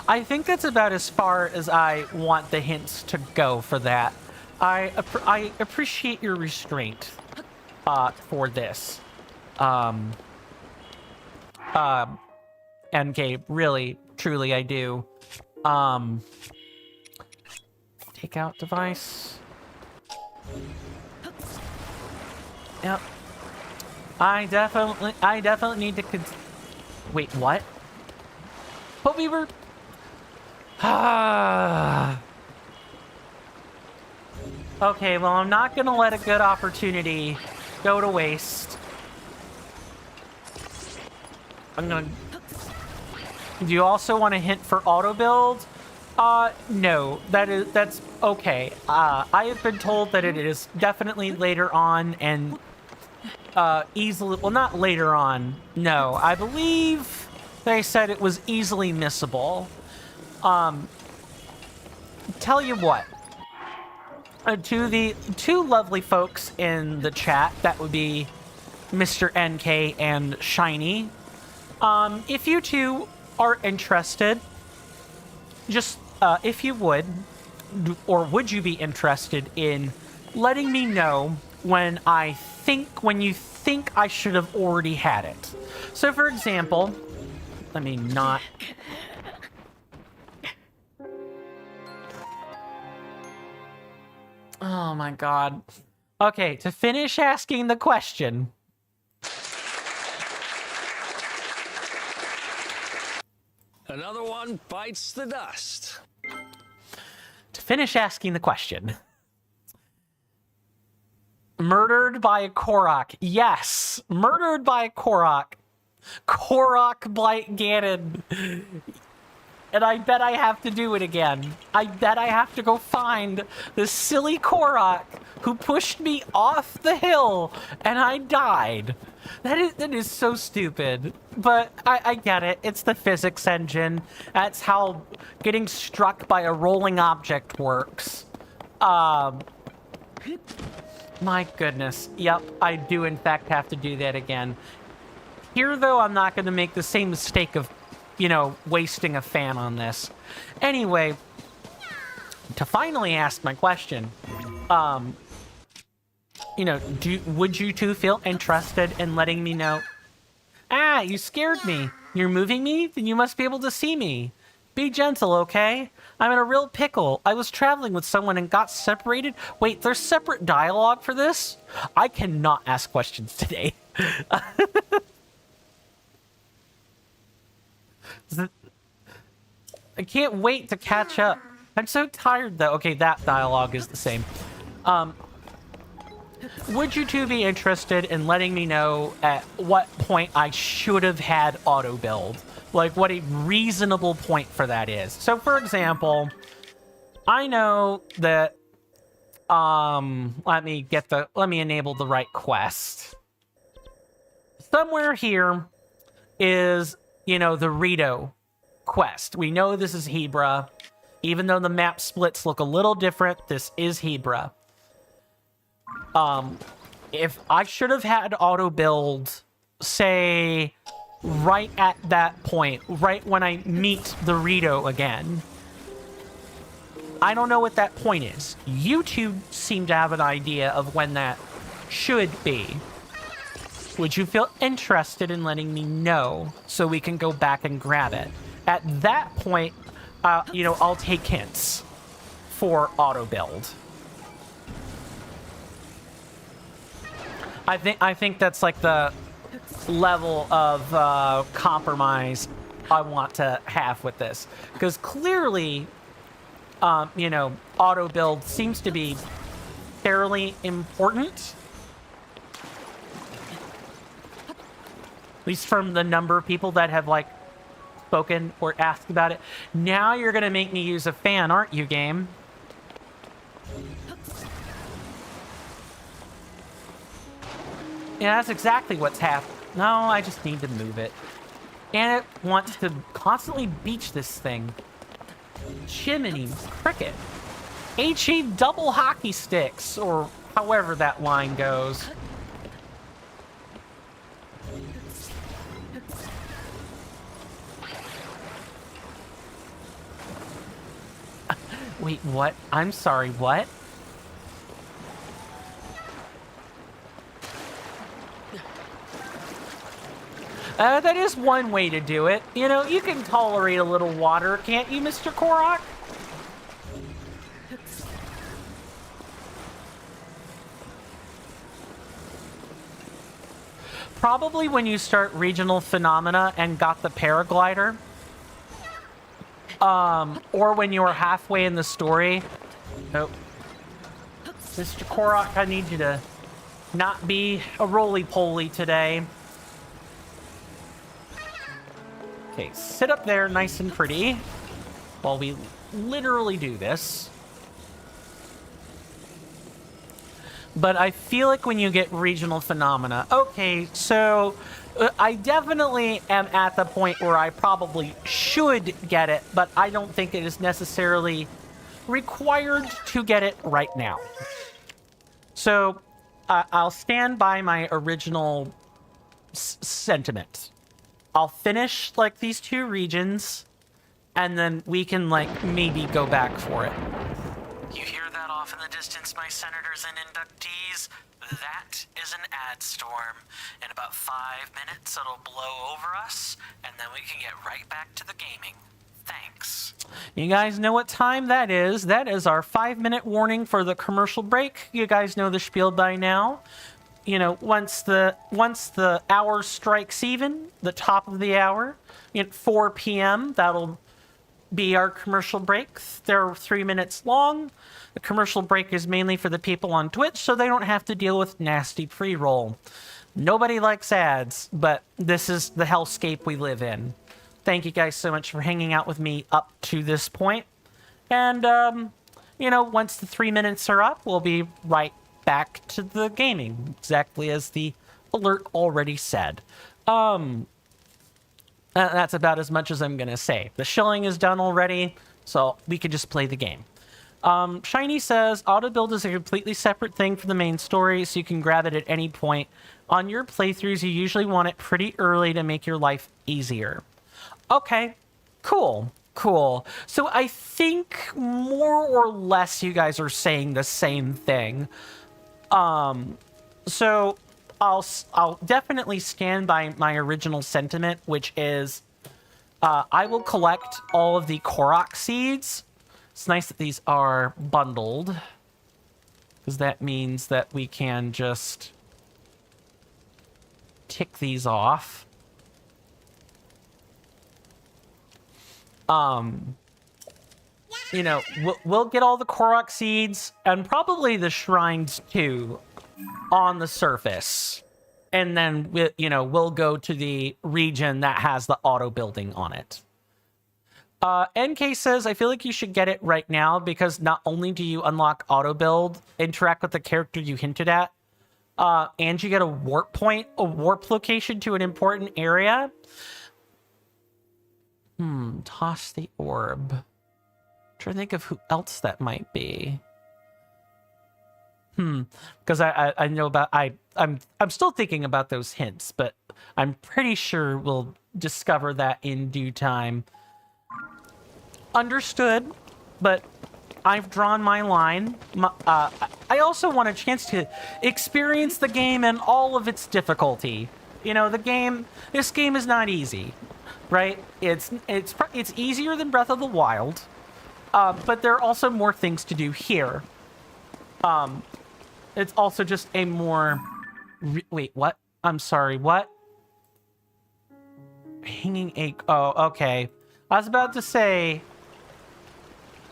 I think that's about as far as I want the hints to go for that. I appreciate your restraint for this. MK, really, truly, I do. Take out device. Yep. I definitely need to wait, what? But we were... Okay, well, I'm not gonna let a good opportunity go to waste. I'm gonna... Do you also want a hint for auto build? No, that's okay. I have been told that it is definitely later on and easily, well, not later on. No, I believe they said it was easily missable. Tell you what, to the two lovely folks in the chat, that would be Mr. NK and Shiny. If you two are interested, just if you would, or would you be interested in letting me know when you think I should have already had it. So for example, let me not... Oh my god. Okay, to finish asking the question. Another one bites the dust. To finish asking the question. Murdered by a Korok. Yes, murdered by a Korok. Korok Blight Ganon. And I bet I have to do it again. I bet I have to go find the silly Korok who pushed me off the hill and I died. That is so stupid. But I get it. It's the physics engine. That's how getting struck by a rolling object works. My goodness. Yep, I do in fact have to do that again. Here, though, I'm not going to make the same mistake of, you know, wasting a fan on this. Anyway, to finally ask my question, you know, would you two feel interested in letting me know? Ah, you scared me. You're moving me? Then you must be able to see me. Be gentle, okay? I'm in a real pickle. I was traveling with someone and got separated. Wait, there's separate dialogue for this? I cannot ask questions today. I can't wait to catch up. I'm so tired, though. Okay, that dialogue is the same. Would you two be interested in letting me know at what point I should have had auto build? Like, what a reasonable point for that is. So, for example, I know that, let me enable the right quest. Somewhere here is, you know, the Rito quest. We know this is Hebra. Even though the map splits look a little different, this is Hebra. If I should have had auto build, say, right at that point, right when I meet the Rito again. I don't know what that point is. You two seem to have an idea of when that should be. Would you feel interested in letting me know so we can go back and grab it? At that point, you know, I'll take hints for auto build. I think that's like the level of compromise I want to have with this, because clearly, you know, auto build seems to be fairly important, at least from the number of people that have like spoken or asked about it. Now you're gonna make me use a fan, aren't you, game? Yeah, that's exactly what's happened. No, I just need to move it. And it wants to constantly beach this thing. Chimney cricket. HE double hockey sticks, or however that line goes. Wait, what? I'm sorry, what? That is one way to do it. You know, you can tolerate a little water, can't you, Mr. Korok? Probably when you start regional phenomena and got the paraglider. Or when you were halfway in the story. Oh. Mr. Korok, I need you to not be a roly-poly today. Okay, sit up there nice and pretty while we literally do this. But I feel like when you get regional phenomena... Okay, so I definitely am at the point where I probably should get it, but I don't think it is necessarily required to get it right now. So I'll stand by my original sentiment. I'll finish, like, these 2 regions, and then we can, like, maybe go back for it. You hear that off in the distance, my senators and inductees? That is an ad storm. In about 5 minutes, it'll blow over us, and then we can get right back to the gaming. Thanks. You guys know what time that is. That is our 5-minute warning for the commercial break. You guys know the spiel by now. You know, once the hour strikes even, the top of the hour, at 4 p.m., that'll be our commercial break. They're 3 minutes long. The commercial break is mainly for the people on Twitch, so they don't have to deal with nasty pre-roll. Nobody likes ads, but this is the hellscape we live in. Thank you guys so much for hanging out with me up to this point. And, you know, once the 3 minutes are up, we'll be right back to the gaming, exactly as the alert already said. That's about as much as I'm going to say. The shilling is done already, so we could just play the game. Shiny says, auto-build is a completely separate thing from the main story, so you can grab it at any point. On your playthroughs, you usually want it pretty early to make your life easier. Okay, cool. So I think more or less you guys are saying the same thing. So I'll definitely stand by my original sentiment, which is I will collect all of the Koroks seeds. It's nice that these are bundled, because that means that we can just tick these off. You know, we'll get all the Korok seeds and probably the shrines too on the surface. And then, we'll go to the region that has the auto building on it. NK says, I feel like you should get it right now because not only do you unlock auto build, interact with the character you hinted at, and you get a warp point, a warp location to an important area. Toss the orb. Trying to think of who else that might be. Because I know about I'm still thinking about those hints, but I'm pretty sure we'll discover that in due time. Understood, but I've drawn my line. I also want a chance to experience the game and all of its difficulty. You know, this game is not easy, right? It's easier than Breath of the Wild, but there are also more things to do here. It's also just a more... Wait, what? I'm sorry, what? Hanging egg... Oh, okay. I was about to say...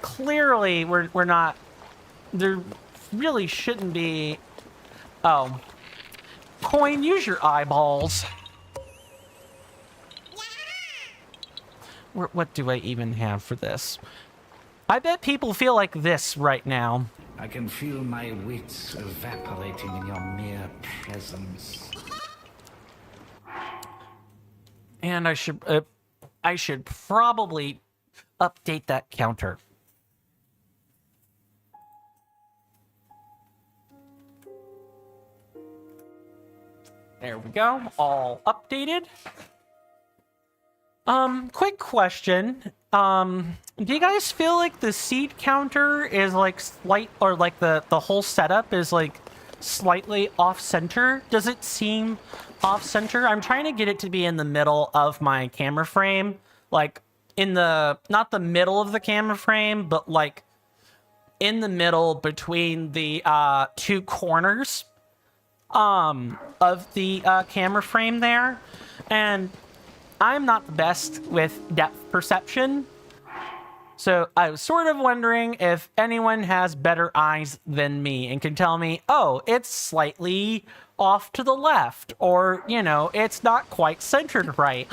Clearly, we're not... There really shouldn't be... Oh. Coin, use your eyeballs. What do I even have for this? I bet people feel like this right now. I can feel my wits evaporating in your mere presence. And I should probably update that counter. There we go, all updated. Quick question. Do you guys feel like the seed counter is like slight, or like the whole setup is like slightly off-center? Does it seem off-center? I'm trying to get it to be in the middle of my camera frame. Like, in the... not the middle of the camera frame, but, like, in the middle between the two corners of the camera frame there. And I'm not the best with depth perception. So I was sort of wondering if anyone has better eyes than me and can tell me, oh, it's slightly off to the left, or, you know, it's not quite centered right.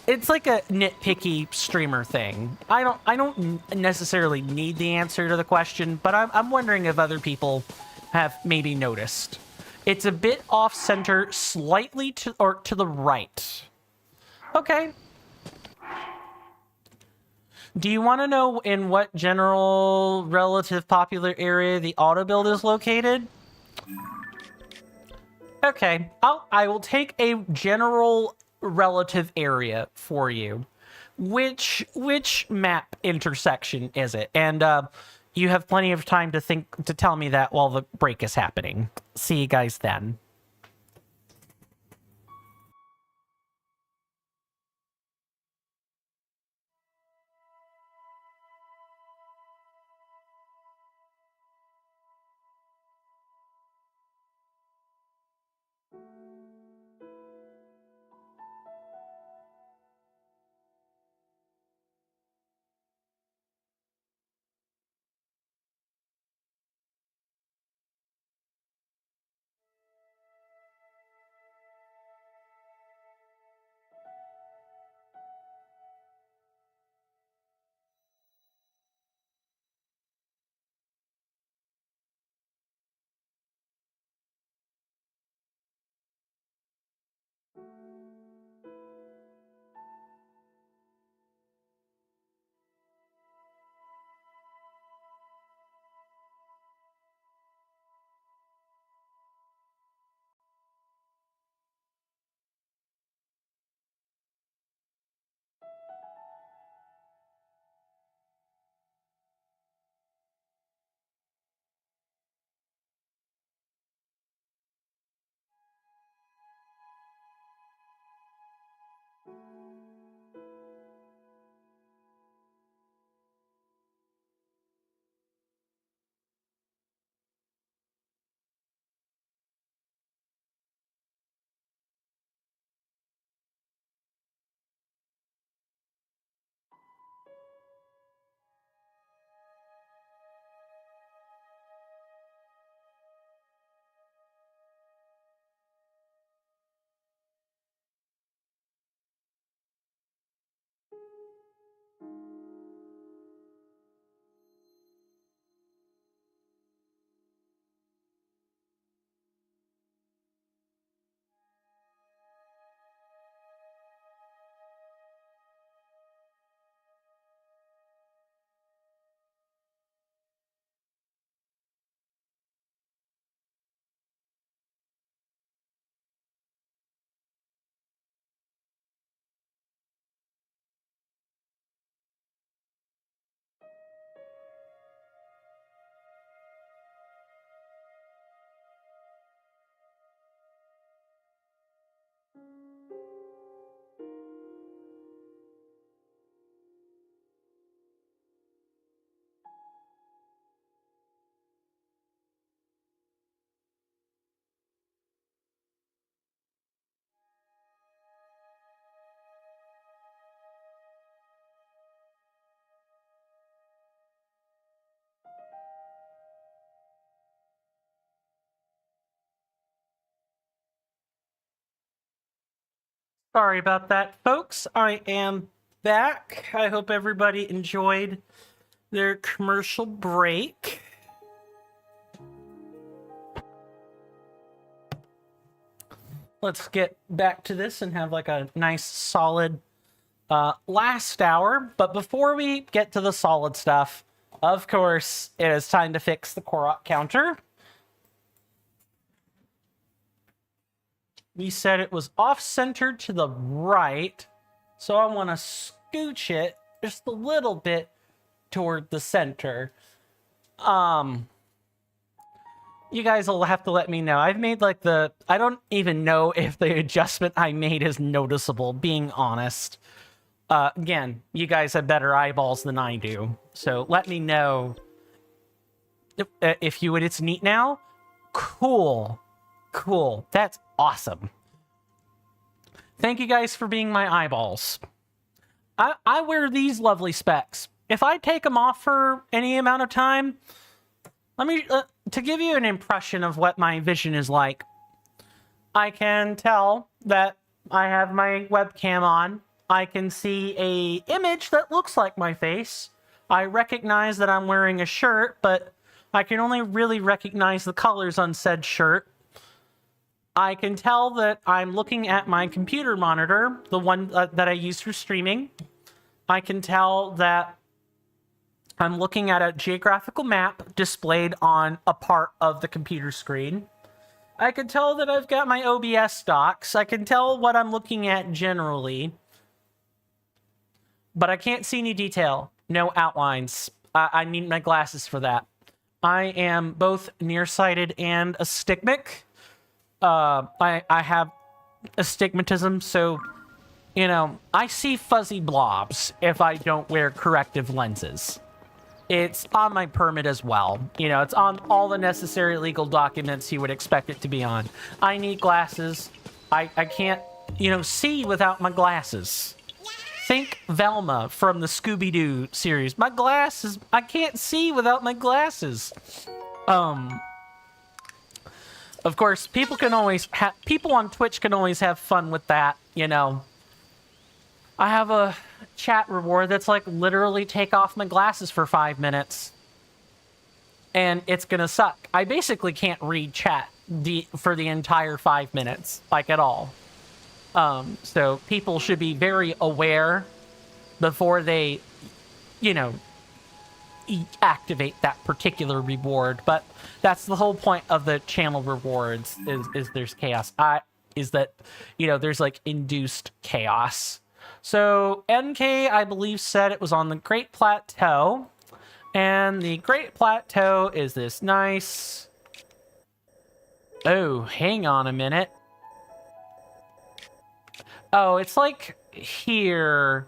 It's like a nitpicky streamer thing. I don't necessarily need the answer to the question, but I'm wondering if other people have maybe noticed. It's a bit off center, slightly to the right. Okay. Do you want to know in what general relative popular area the auto build is located? Okay, I will take a general relative area for you. Which map intersection is it? And you have plenty of time to tell me that while the break is happening. See you guys then. Sorry about that, folks. I am back. I hope everybody enjoyed their commercial break. Let's get back to this and have like a nice solid last hour. But before we get to the solid stuff, of course, it is time to fix the Korok counter. We said it was off-centered to the right, so I want to scooch it just a little bit toward the center. You guys will have to let me know. I've made like I don't even know if the adjustment I made is noticeable, being honest. Again, you guys have better eyeballs than I do. So let me know if it's neat now. Cool. Cool. That's awesome. Thank you guys for being my eyeballs. I wear these lovely specs. If I take them off for any amount of time, let me, to give you an impression of what my vision is like, I can tell that I have my webcam on. I can see a image that looks like my face. I recognize that I'm wearing a shirt, but I can only really recognize the colors on said shirt. I can tell that I'm looking at my computer monitor, the one that I use for streaming. I can tell that I'm looking at a geographical map displayed on a part of the computer screen. I can tell that I've got my OBS docs. I can tell what I'm looking at generally. But I can't see any detail. No outlines. I need my glasses for that. I am both nearsighted and astigmatic. I have astigmatism, so, you know, I see fuzzy blobs if I don't wear corrective lenses. It's on my permit as well. You know, it's on all the necessary legal documents you would expect it to be on. I need glasses. I can't, you know, see without my glasses. Think Velma from the Scooby-Doo series. My glasses, I can't see without my glasses. Of course, people on Twitch can always have fun with that, you know. I have a chat reward that's like literally take off my glasses for 5 minutes. And it's gonna suck. I basically can't read chat for the entire 5 minutes, like at all. So people should be very aware before they, you know, activate that particular reward. But that's the whole point of the channel rewards is there's chaos. Is that, you know, there's like induced chaos. So NK, I believe, said it was on the Great Plateau. And the Great Plateau is this nice... Oh, hang on a minute. Oh, it's like here.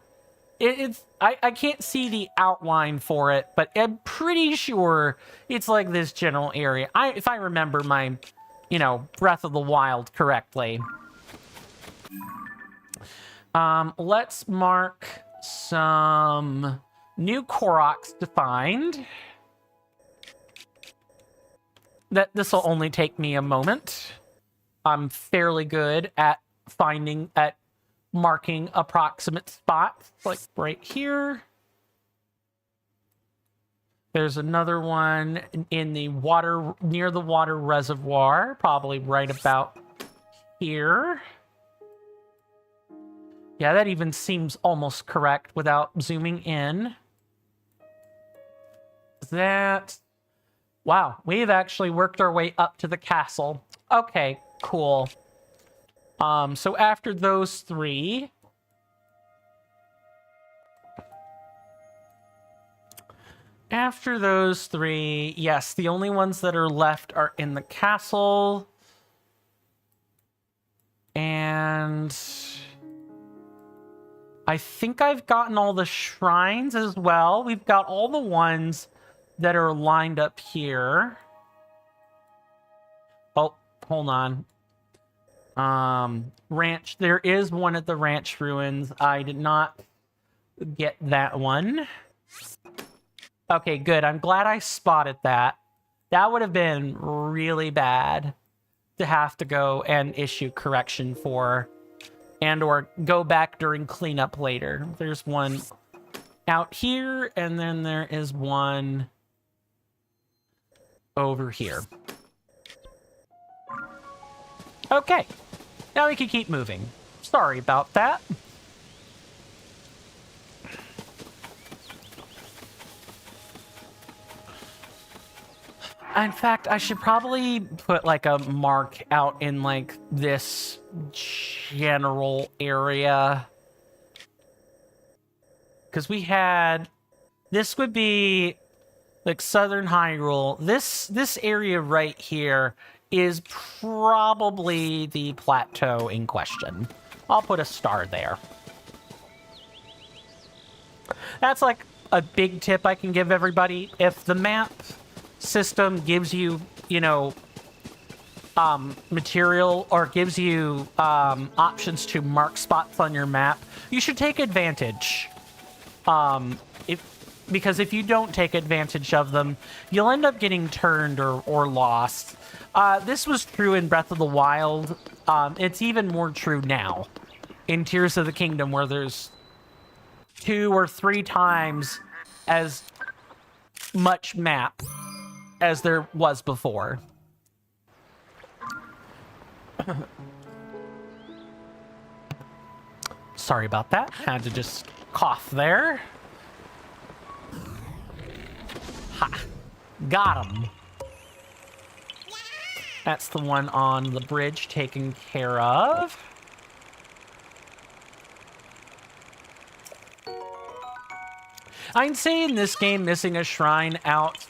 I can't see the outline for it, but I'm pretty sure it's like this general area. If I remember my, you know, Breath of the Wild correctly. Let's mark some new Koroks to find. This will only take me a moment. I'm fairly good at marking approximate spots, like right here. There's another one in the water, near the water reservoir, probably right about here. Yeah, that even seems almost correct without zooming in. Wow, we've actually worked our way up to the castle. Okay, cool. So after those three... yes, the only ones that are left are in the castle. And... I think I've gotten all the shrines as well. We've got all the ones that are lined up here. Oh, hold on. Ranch. There is one at the ranch ruins. I did not get that one. Okay, good. I'm glad I spotted that. That would have been really bad to have to go and issue correction for, and or go back during cleanup later. There's one out here, and then there is one over here. Okay, now we can keep moving. Sorry about that. In fact, I should probably put like a mark out in like this general area. Because we had... This would be like southern Hyrule, this area right here is probably the plateau in question. I'll put a star there. That's like a big tip I can give everybody. If the map system gives you, you know, material or gives you options to mark spots on your map, you should take advantage. Because if you don't take advantage of them, you'll end up getting turned or lost. This was true in Breath of the Wild. It's even more true now in Tears of the Kingdom, where there's 2 or 3 times as much map as there was before. Sorry about that. Had to just cough there. Ha! Got him. That's the one on the bridge taken care of. I'd say in this game, missing a shrine out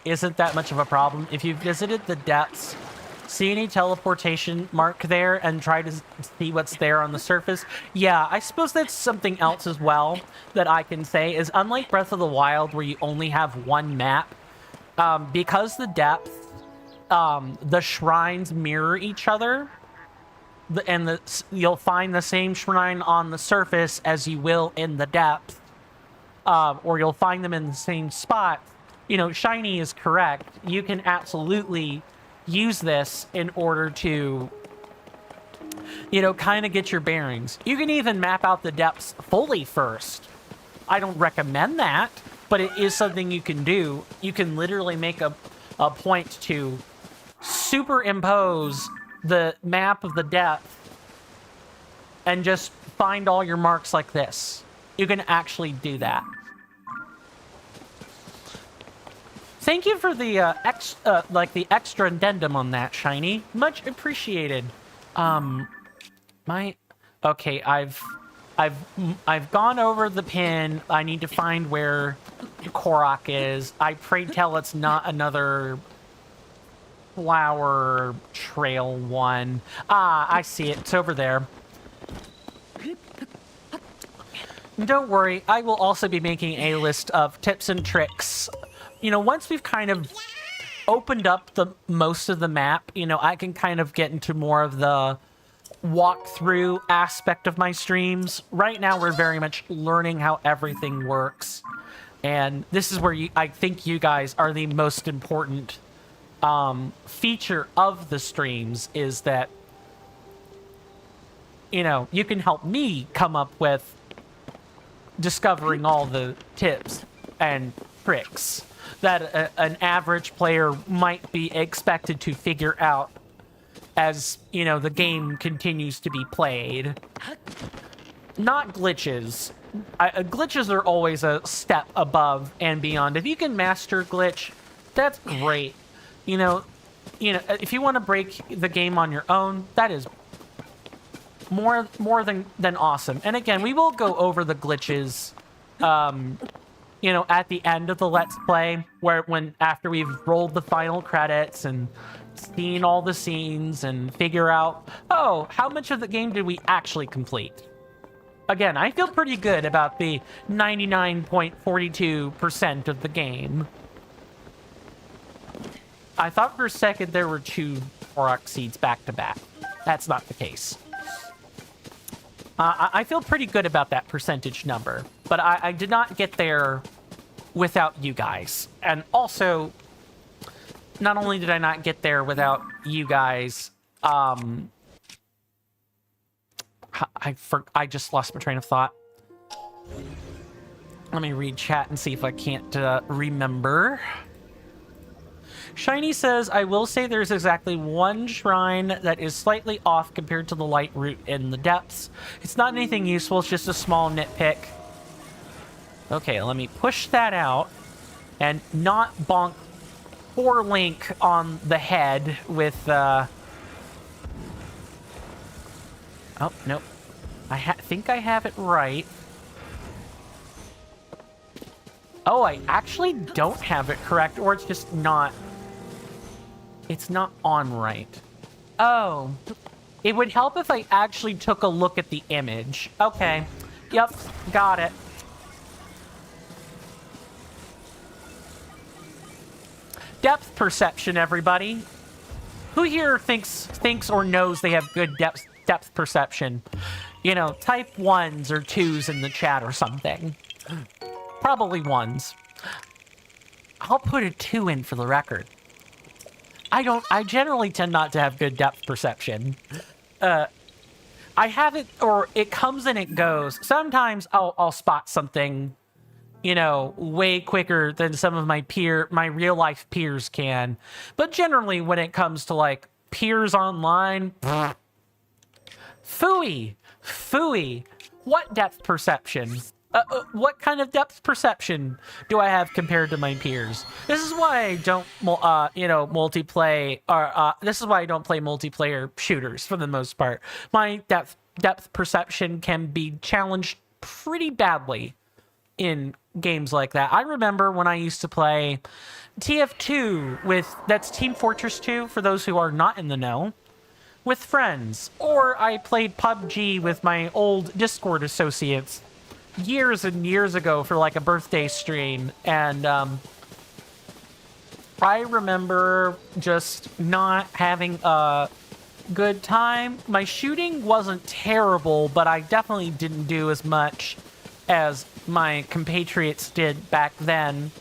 isn't that much of a problem. If you've visited the depths, see any teleportation mark there and try to see what's there on the surface. Yeah, I suppose that's something else as well that I can say is, unlike Breath of the Wild where you only have one map, because the depth, the shrines mirror each other, and you'll find the same shrine on the surface as you will in the depth, or you'll find them in the same spot. You know, Shiny is correct. You can absolutely use this in order to, you know, kind of get your bearings. You can even map out the depths fully first. I don't recommend that, but it is something you can do. You can literally make a point to superimpose the map of the depth and just find all your marks like this. You can actually do that. Thank you for the the extra addendum on that, Shiny. Much appreciated. Okay, I've gone over the pin. I need to find where Korok is. I pray tell it's not another flower trail one. Ah, I see it. It's over there. Don't worry, I will also be making a list of tips and tricks. You know, once we've kind of opened up the most of the map, you know, I can kind of get into more of the walkthrough aspect of my streams. Right now, we're very much learning how everything works. And this is where I think you guys are the most important feature of the streams, is that, you know, you can help me come up with discovering all the tips and tricks that an average player might be expected to figure out as, you know, the game continues to be played. Not glitches. Glitches are always a step above and beyond. If you can master glitch, that's great. You know, if you want to break the game on your own, that is more than awesome. And again, we will go over the glitches, you know, at the end of the Let's Play, after we've rolled the final credits and seen all the scenes and figure out, oh, how much of the game did we actually complete? Again, I feel pretty good about the 99.42% of the game. I thought for a second there were 2 Koroks seeds back to back. That's not the case. I feel pretty good about that percentage number, but I did not get there without you guys. And also, not only did I not get there without you guys, I just lost my train of thought. Let me read chat and see if I can't remember. Shiny says, I will say there's exactly one shrine that is slightly off compared to the light route in the depths. It's not anything useful, it's just a small nitpick. Okay, let me push that out and not bonk poor Link on the head with, oh, nope. I think I have it right. Oh, I actually don't have it correct, or it's just not... It's not on right. Oh. It would help if I actually took a look at the image. Okay. Yep, got it. Depth perception, everybody. Who here thinks or knows they have good depth perception? You know, type 1s or 2s in the chat or something. Probably 1s. I'll put a 2 in for the record. I generally tend not to have good depth perception. I have it, or it comes and it goes. Sometimes I'll spot something, you know, way quicker than some of my real life peers can. But generally, when it comes to like peers online, phooey. What depth perception? What kind of depth perception do I have compared to my peers? This is why I don't, multiplay, or this is why I don't play multiplayer shooters for the most part. My depth perception can be challenged pretty badly in games like that. I remember when I used to play TF2 that's Team Fortress 2, for those who are not in the know, with friends. Or I played PUBG with my old Discord associates years and years ago for like a birthday stream, and I remember just not having a good time. My shooting wasn't terrible, but I definitely didn't do as much as my compatriots did back then.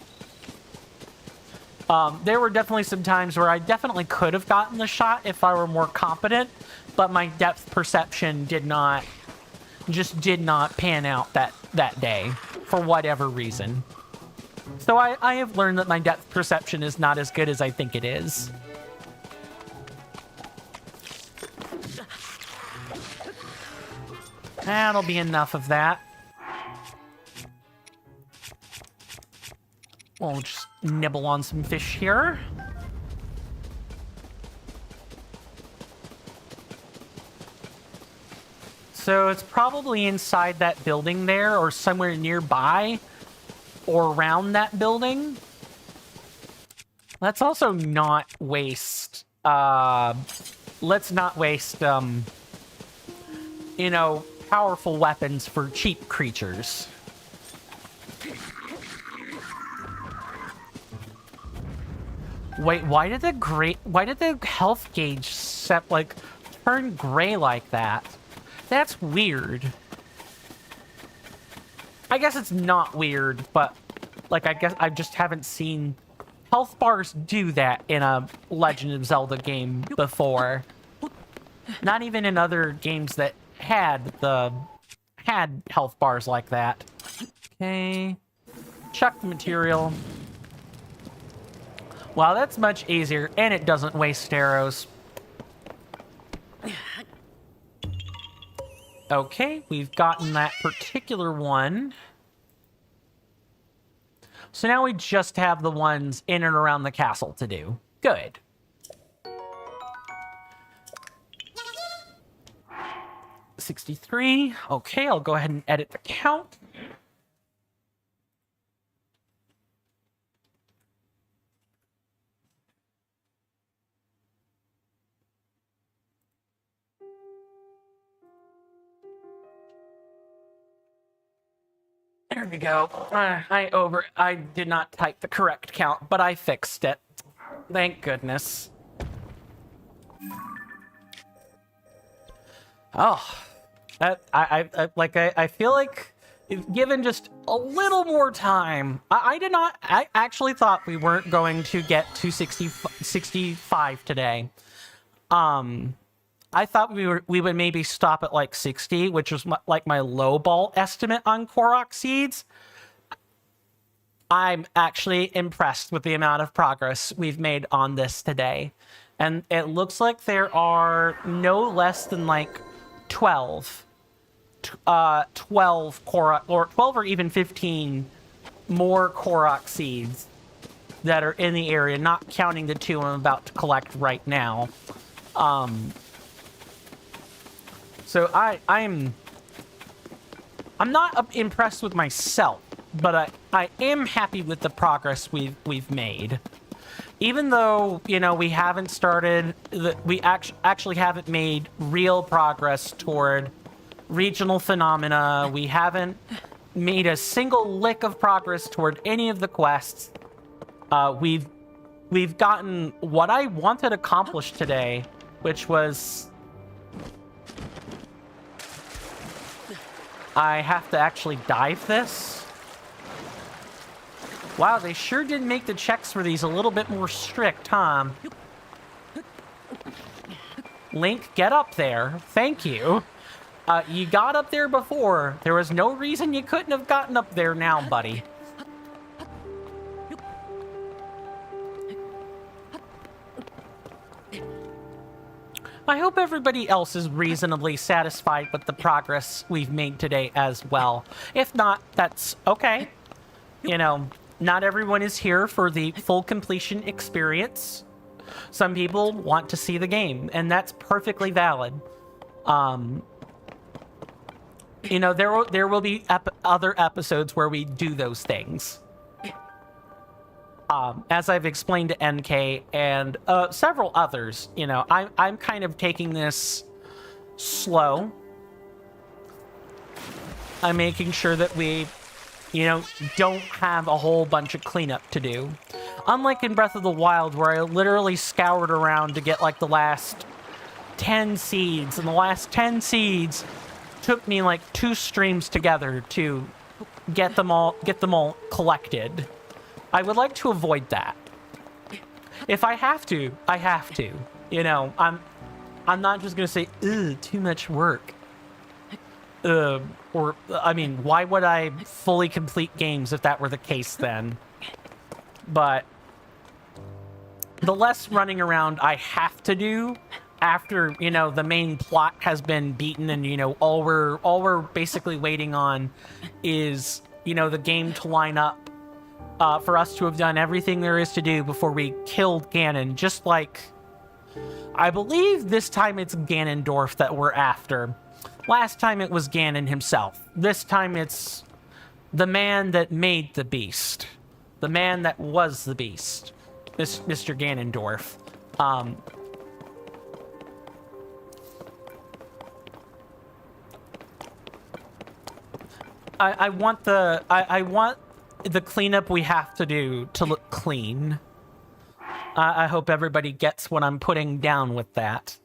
There were definitely some times where I definitely could have gotten the shot if I were more competent, but my depth perception did not pan out that day for whatever reason. So I have learned that my depth perception is not as good as I think it is. That'll be enough of that. We'll just nibble on some fish here. So it's probably inside that building there, or somewhere nearby, or around that building. Let's also not waste, let's not waste, powerful weapons for cheap creatures. Wait, why did the health gauge turn gray like that? That's weird. I guess it's not weird, but I guess I just haven't seen health bars do that in a Legend of Zelda game before. Not even in other games that had health bars like that. Okay. Chuck the material. Wow, that's much easier, and it doesn't waste arrows. Okay, we've gotten that particular one. So now we just have the ones in and around the castle to do. Good. $63. Okay, I'll go ahead and edit the count. There we go. I did not type the correct count, but I fixed it. Thank goodness. Oh, I feel like if given just a little more time, I actually thought we weren't going to get to 65 today. I thought we would maybe stop at like 60, which was like my low ball estimate on Korok seeds. I'm actually impressed with the amount of progress we've made on this today. And it looks like there are no less than like 12 Korok, or 12 or even 15 more Korok seeds that are in the area, not counting the 2 I'm about to collect right now. So I'm not impressed with myself But I am happy with the progress we've made. Even though, you know, we haven't started, we actually haven't made real progress toward regional phenomena. We haven't made a single lick of progress toward any of the quests. We've gotten what I wanted accomplished today, which was... I have to actually dive this. Wow, they sure did make the checks for these a little bit more strict, huh? Link, get up there. Thank you. You got up there before. There was no reason you couldn't have gotten up there now, buddy. I hope everybody else is reasonably satisfied with the progress we've made today as well. If not, that's okay. You know, not everyone is here for the full completion experience. Some people want to see the game, and that's perfectly valid. You know, there will be other episodes where we do those things. As I've explained to NK and several others, you know, I'm kind of taking this slow. I'm making sure that we, you know, don't have a whole bunch of cleanup to do. Unlike in Breath of the Wild, where I literally scoured around to get like the last 10 seeds, and the last 10 seeds took me like 2 streams together to get them all collected. I would like to avoid that. If I have to, I have to. You know, I'm not just gonna say, ugh, too much work. Or, I mean, why would I fully complete games if that were the case then? But the less running around I have to do after, you know, the main plot has been beaten and, you know, all we're basically waiting on is, you know, the game to line up for us to have done everything there is to do before we killed Ganon. Just like, I believe this time it's Ganondorf that we're after. Last time it was Ganon himself. This time it's the man that made the beast. The man that was the beast. Mr. Ganondorf. I want the cleanup we have to do to look clean. I hope everybody gets what I'm putting down with that.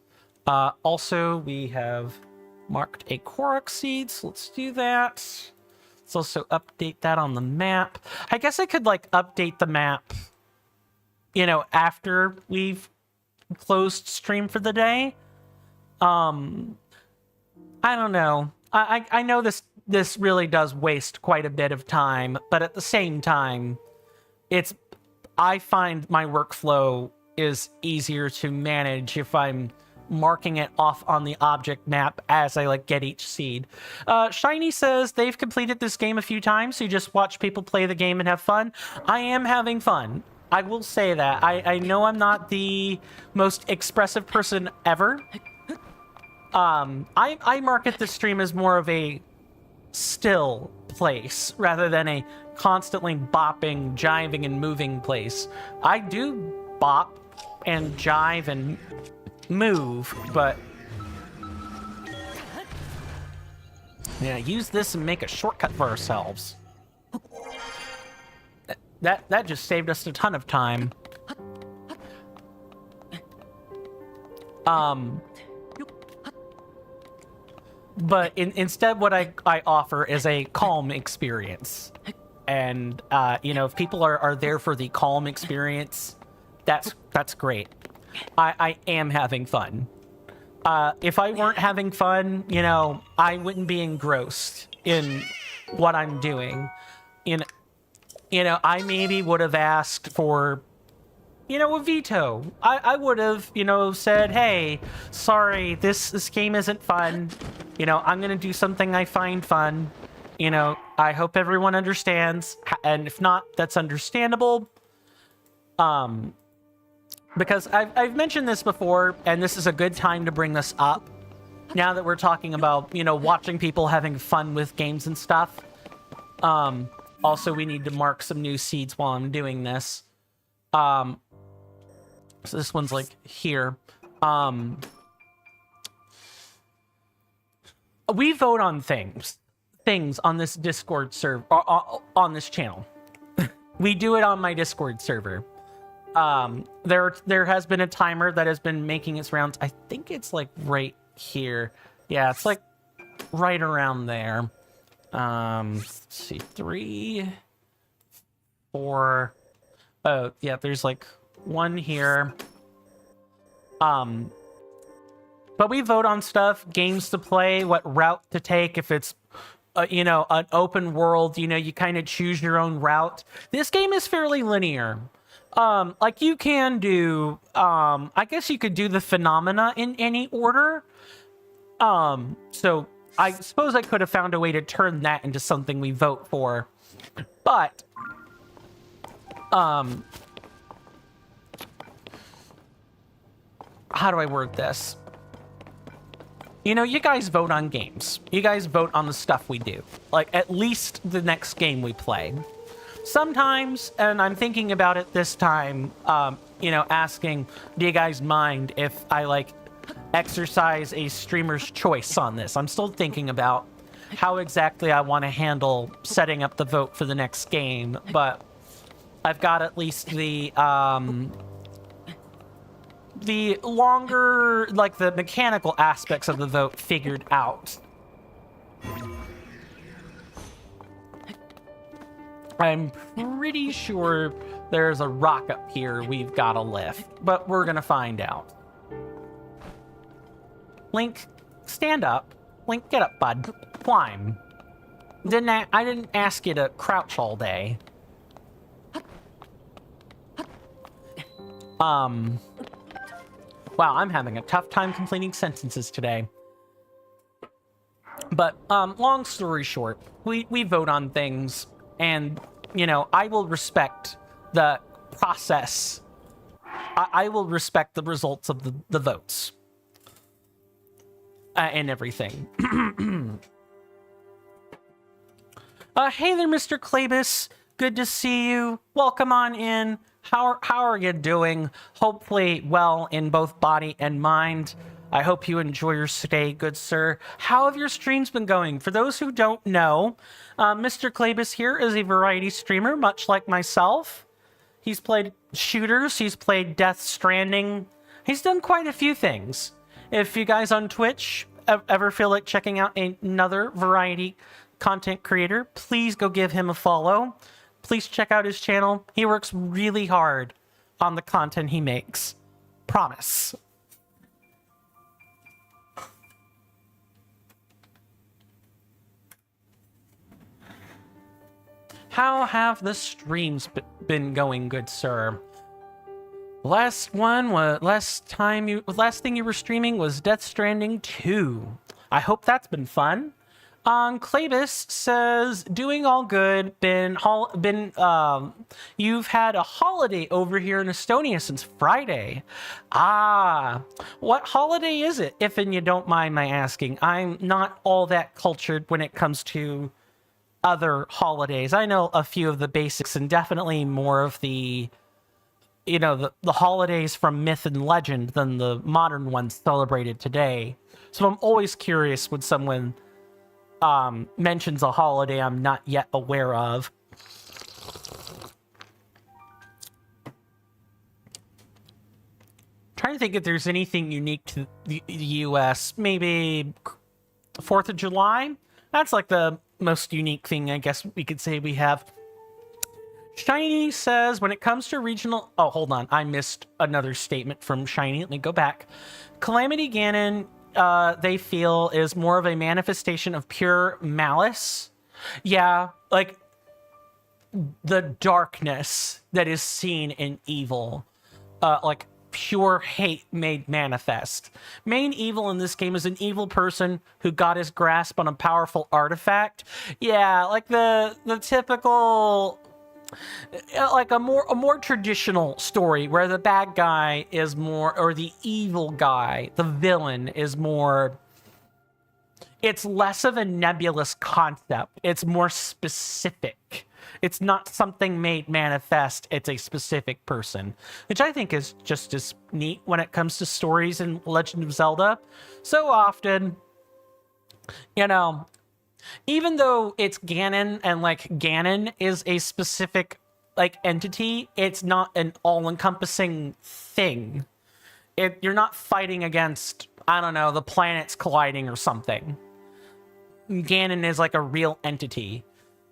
Also, we have marked a Koroks seed, so let's do that. Let's also update that on the map. I guess I could, like, update the map, you know, after we've closed stream for the day. I don't know. I know this really does waste quite a bit of time, but at the same time, I find my workflow is easier to manage if I'm marking it off on the object map as I like get each seed. Shiny says they've completed this game a few times, so you just watch people play the game and have fun. I am having fun. I will say that. I know I'm not the most expressive person ever. I market this stream as more of a still place rather than a constantly bopping, jiving, and moving place. I do bop and jive and move, but yeah, use this and make a shortcut for ourselves. That just saved us a ton of time. But instead what I offer is a calm experience. And, you know, if people are there for the calm experience, that's great. I am having fun. If I weren't having fun, you know, I wouldn't be engrossed in what I'm doing. You know, I maybe would have asked for, you know, a veto. I would have, you know, said, hey, sorry, this game isn't fun. You know, I'm going to do something I find fun. You know, I hope everyone understands. And if not, that's understandable. Because I've mentioned this before, and this is a good time to bring this up. Now that we're talking about, you know, watching people having fun with games and stuff. Also, we need to mark some new seeds while I'm doing this. So this one's like here. We vote on things on this Discord server, on this channel. We do it on my Discord server. There has been a timer that has been making its rounds. I think it's like right here. Yeah, it's like right around there. Let's see, 3, 4. Oh, yeah, there's like one here. But we vote on stuff, games to play, what route to take. If it's, you know, an open world, you know, you kind of choose your own route. This game is fairly linear. Like you can do, I guess you could do the phenomena in any order. So I suppose I could have found a way to turn that into something we vote for. But, how do I word this? You know, you guys vote on games. You guys vote on the stuff we do. Like, at least the next game we play. Sometimes, and I'm thinking about it this time, you know, asking, do you guys mind if I, like, exercise a streamer's choice on this? I'm still thinking about how exactly I want to handle setting up the vote for the next game, but I've got at least the longer, like, the mechanical aspects of the vote figured out. I'm pretty sure there's a rock up here we've got to lift, but we're gonna find out. Link, stand up. Link, get up, bud. Climb. I didn't ask you to crouch all day. Wow, I'm having a tough time completing sentences today. But, long story short, we vote on things, and, you know, I will respect the process. I will respect the results of the votes. And everything. Hey there, Mr. Klebus. Good to see you. Welcome on in. How are you doing? Hopefully well in both body and mind. I hope you enjoy your stay, good sir. How have your streams been going? For those who don't know, Mr. Klebus here is a variety streamer, much like myself. He's played shooters. He's played Death Stranding. He's done quite a few things. If you guys on Twitch ever feel like checking out another variety content creator, please go give him a follow. Please check out his channel. He works really hard on the content he makes. Promise. How have the streams been going, good sir? Last thing you were streaming was Death Stranding 2. I hope that's been fun. Klebus says, doing all good. You've had a holiday over here in Estonia since Friday. Ah, what holiday is it, if and you don't mind my asking? I'm not all that cultured when it comes to other holidays. I know a few of the basics and definitely more of the, you know, the holidays from myth and legend than the modern ones celebrated today. So I'm always curious when someone mentions a holiday I'm not yet aware of. Trying to think if there's anything unique to the US. Maybe 4th of July? That's like the most unique thing I guess we could say we have. Shiny says, when it comes to regional... Oh, hold on. I missed another statement from Shiny. Let me go back. Calamity Ganon, they feel, is more of a manifestation of pure malice. Yeah, like the darkness that is seen in evil. Like pure hate made manifest. Main evil in this game is an evil person who got his grasp on a powerful artifact. Yeah, like the typical... like a more traditional story where the bad guy is more, or the evil guy, the villain is more, it's less of a nebulous concept. It's more specific. It's not something made manifest. It's a specific person, which I think is just as neat when it comes to stories in Legend of Zelda. So often, you know, even though it's Ganon and like Ganon is a specific like entity, it's not an all-encompassing thing. You're not fighting against, I don't know, the planets colliding or something. Ganon is like a real entity.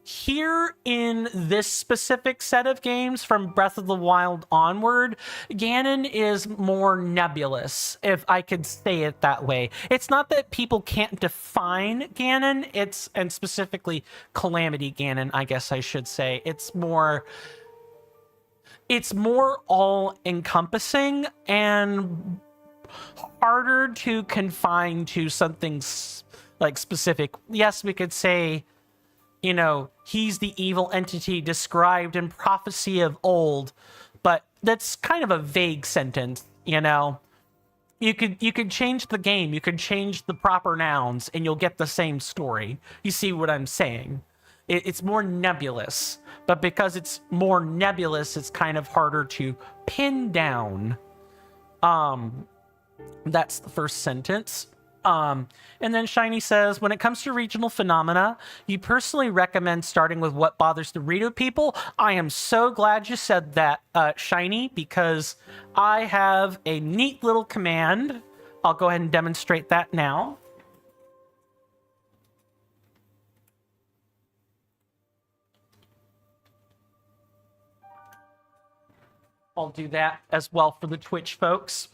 Here in this specific set of games from Breath of the Wild onward, Ganon is more nebulous, if I could say it that way. It's not that people can't define Ganon, and specifically Calamity Ganon, I guess I should say. It's more all-encompassing and harder to confine to something like specific. Yes, we could say, you know, he's the evil entity described in prophecy of old, but that's kind of a vague sentence, you know. You could change the game, you could change the proper nouns, and you'll get the same story. You see what I'm saying? It's more nebulous, but because it's more nebulous, it's kind of harder to pin down. That's the first sentence. And then Shiny says, when it comes to regional phenomena, you personally recommend starting with what bothers the Rito people. I am so glad you said that, Shiny, because I have a neat little command. I'll go ahead and demonstrate that now. I'll do that as well for the Twitch folks.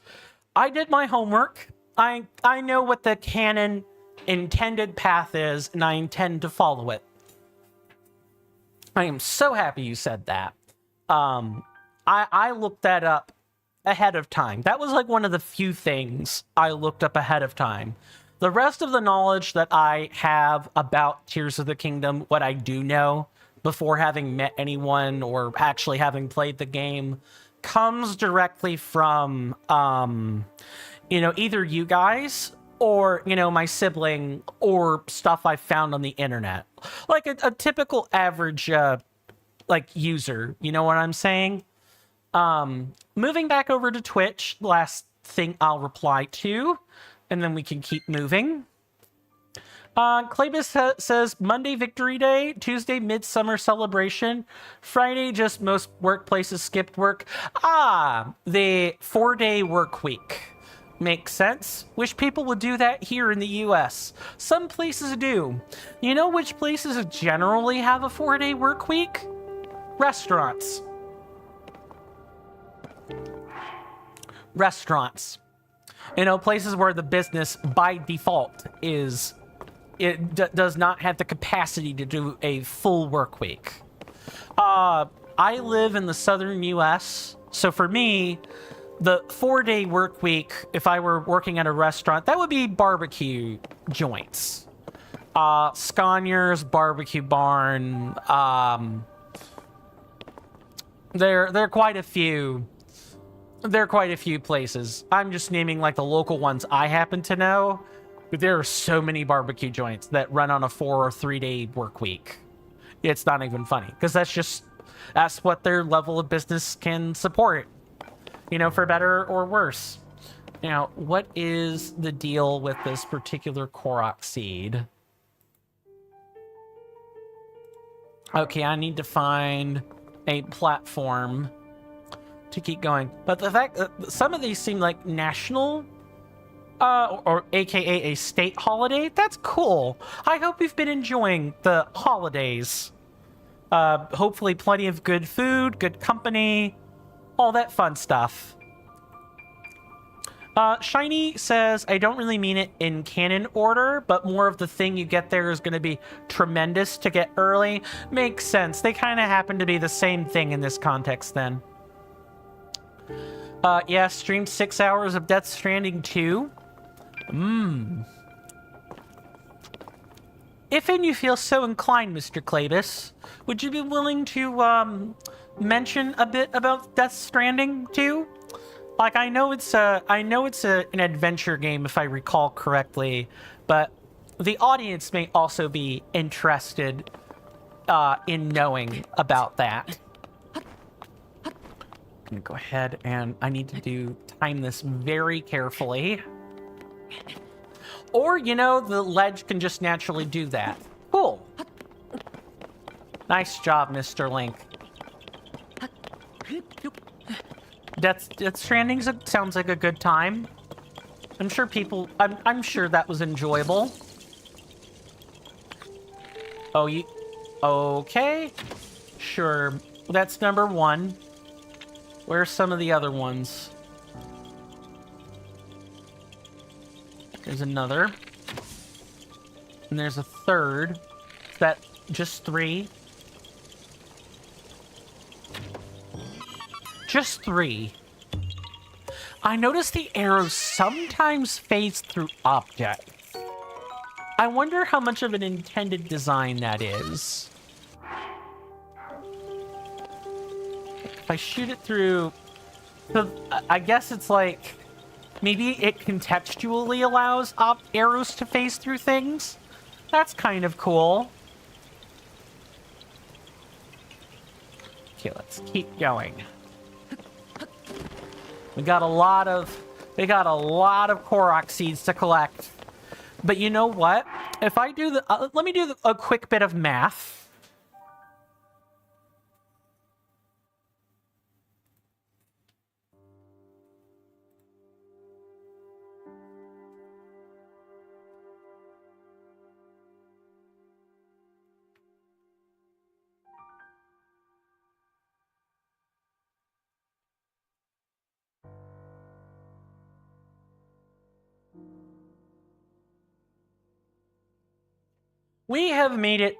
I did my homework. I know what the canon intended path is, and I intend to follow it. I am so happy you said that. I looked that up ahead of time. That was like one of the few things I looked up ahead of time. The rest of the knowledge that I have about Tears of the Kingdom, what I do know before having met anyone or actually having played the game, comes directly from, you know, either you guys or, you know, my sibling or stuff I found on the internet. Like a typical average, like, user. You know what I'm saying? Moving back over to Twitch, last thing I'll reply to, and then we can keep moving. Clabus says, Monday Victory Day, Tuesday Midsummer Celebration, Friday just most workplaces skipped work. The 4-day work week. Makes sense. Wish people would do that here in the US. Some places do. You know which places generally have a 4-day work week? Restaurants. Restaurants. You know, places where the business by default is... does not have the capacity to do a full work week. I live in the southern US, so for me, the 4-day work week, if I were working at a restaurant, that would be barbecue joints. Sconiers, Barbecue Barn, there are quite a few. There are quite a few places. I'm just naming like the local ones I happen to know. But there are so many barbecue joints that run on a 4 or 3-day work week. It's not even funny, because that's what their level of business can support. You know, for better or worse. Now, what is the deal with this particular Korok seed? Okay, I need to find a platform to keep going. But the fact that some of these seem like national... or aka a state holiday. That's cool. I hope you've been enjoying the holidays. Hopefully plenty of good food, good company, all that fun stuff. Shiny says, I don't really mean it in canon order, but more of the thing you get there is going to be tremendous to get early. Makes sense. They kind of happen to be the same thing in this context then. Yeah, streamed 6 hours of Death Stranding 2. If and you feel so inclined, Mr. Clabus, would you be willing to mention a bit about Death Stranding 2? Like, I know it's an adventure game, if I recall correctly, but the audience may also be interested in knowing about that. I'm gonna go ahead and I need to time this very carefully. Or, you know, the ledge can just naturally do that. Cool. Nice job, Mr. Link. Death Stranding sounds like a good time. I'm sure I'm sure that was enjoyable. Oh, okay. Sure. That's number 1. Where's some of the other ones? There's another. And there's a third. Is that just 3? Just 3. I notice the arrows sometimes phase through objects. I wonder how much of an intended design that is. If I shoot it through... So I guess it's like... Maybe it contextually allows arrows to phase through things? That's kind of cool. Okay, let's keep going. We got a lot of Koroks seeds to collect. But you know what? If I do let me do a quick bit of math. We have made it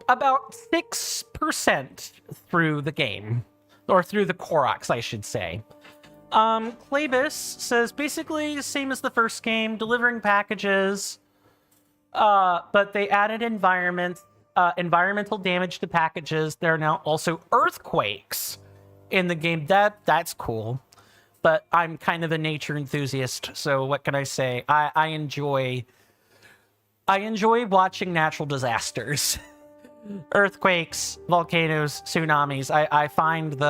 about 6% through the game. Or through the Koroks, I should say. Claybus says, basically, same as the first game, delivering packages. But they added environmental damage to packages. There are now also earthquakes in the game. That's cool. But I'm kind of a nature enthusiast, so what can I say? I enjoy watching natural disasters. Earthquakes, volcanoes, tsunamis. I find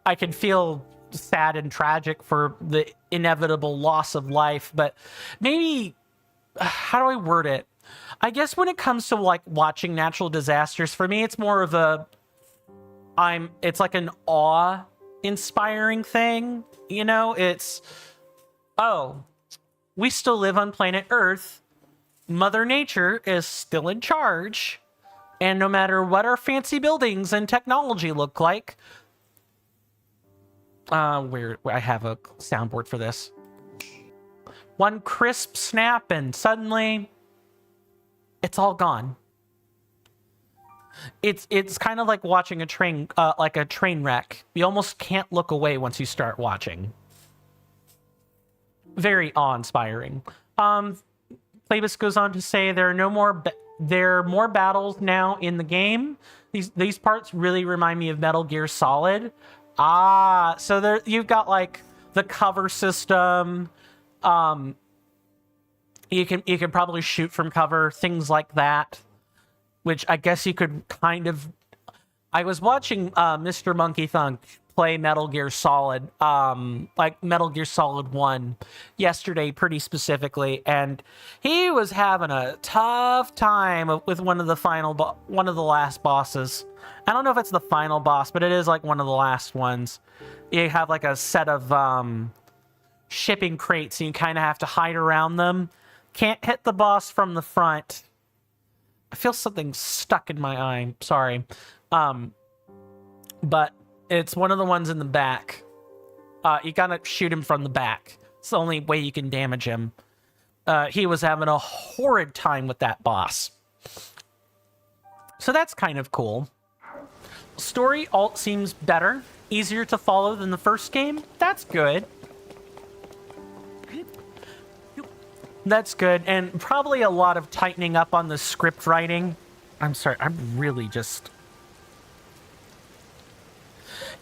I can feel sad and tragic for the inevitable loss of life, but maybe, how do I word it? I guess when it comes to like watching natural disasters, for me, it's more of it's like an awe-inspiring thing. You know, it's, oh, we still live on planet Earth. Mother Nature is still in charge. And no matter what our fancy buildings and technology look like, where I have a soundboard for this. One crisp snap and suddenly it's all gone. It's kind of like watching a train wreck. You almost can't look away once you start watching. Very awe-inspiring. Playbus goes on to say there are more battles now in the game. These parts really remind me of Metal Gear Solid. So you've got like the cover system. You can probably shoot from cover, things like that. Which I guess you could kind of. I was watching Mr. Monkey Thunk play Metal Gear Solid, like Metal Gear Solid 1 yesterday pretty specifically, and he was having a tough time with one of the last bosses. I don't know if it's the final boss, but it is like one of the last ones. You have like a set of shipping crates, and you kind of have to hide around them. Can't hit the boss from the front. I feel something stuck in my eye. Sorry. But it's one of the ones in the back. You gotta shoot him from the back. It's the only way you can damage him. He was having a horrid time with that boss. So that's kind of cool. Story alt seems better. Easier to follow than the first game. That's good. That's good. And probably a lot of tightening up on the script writing. I'm sorry. I'm really just...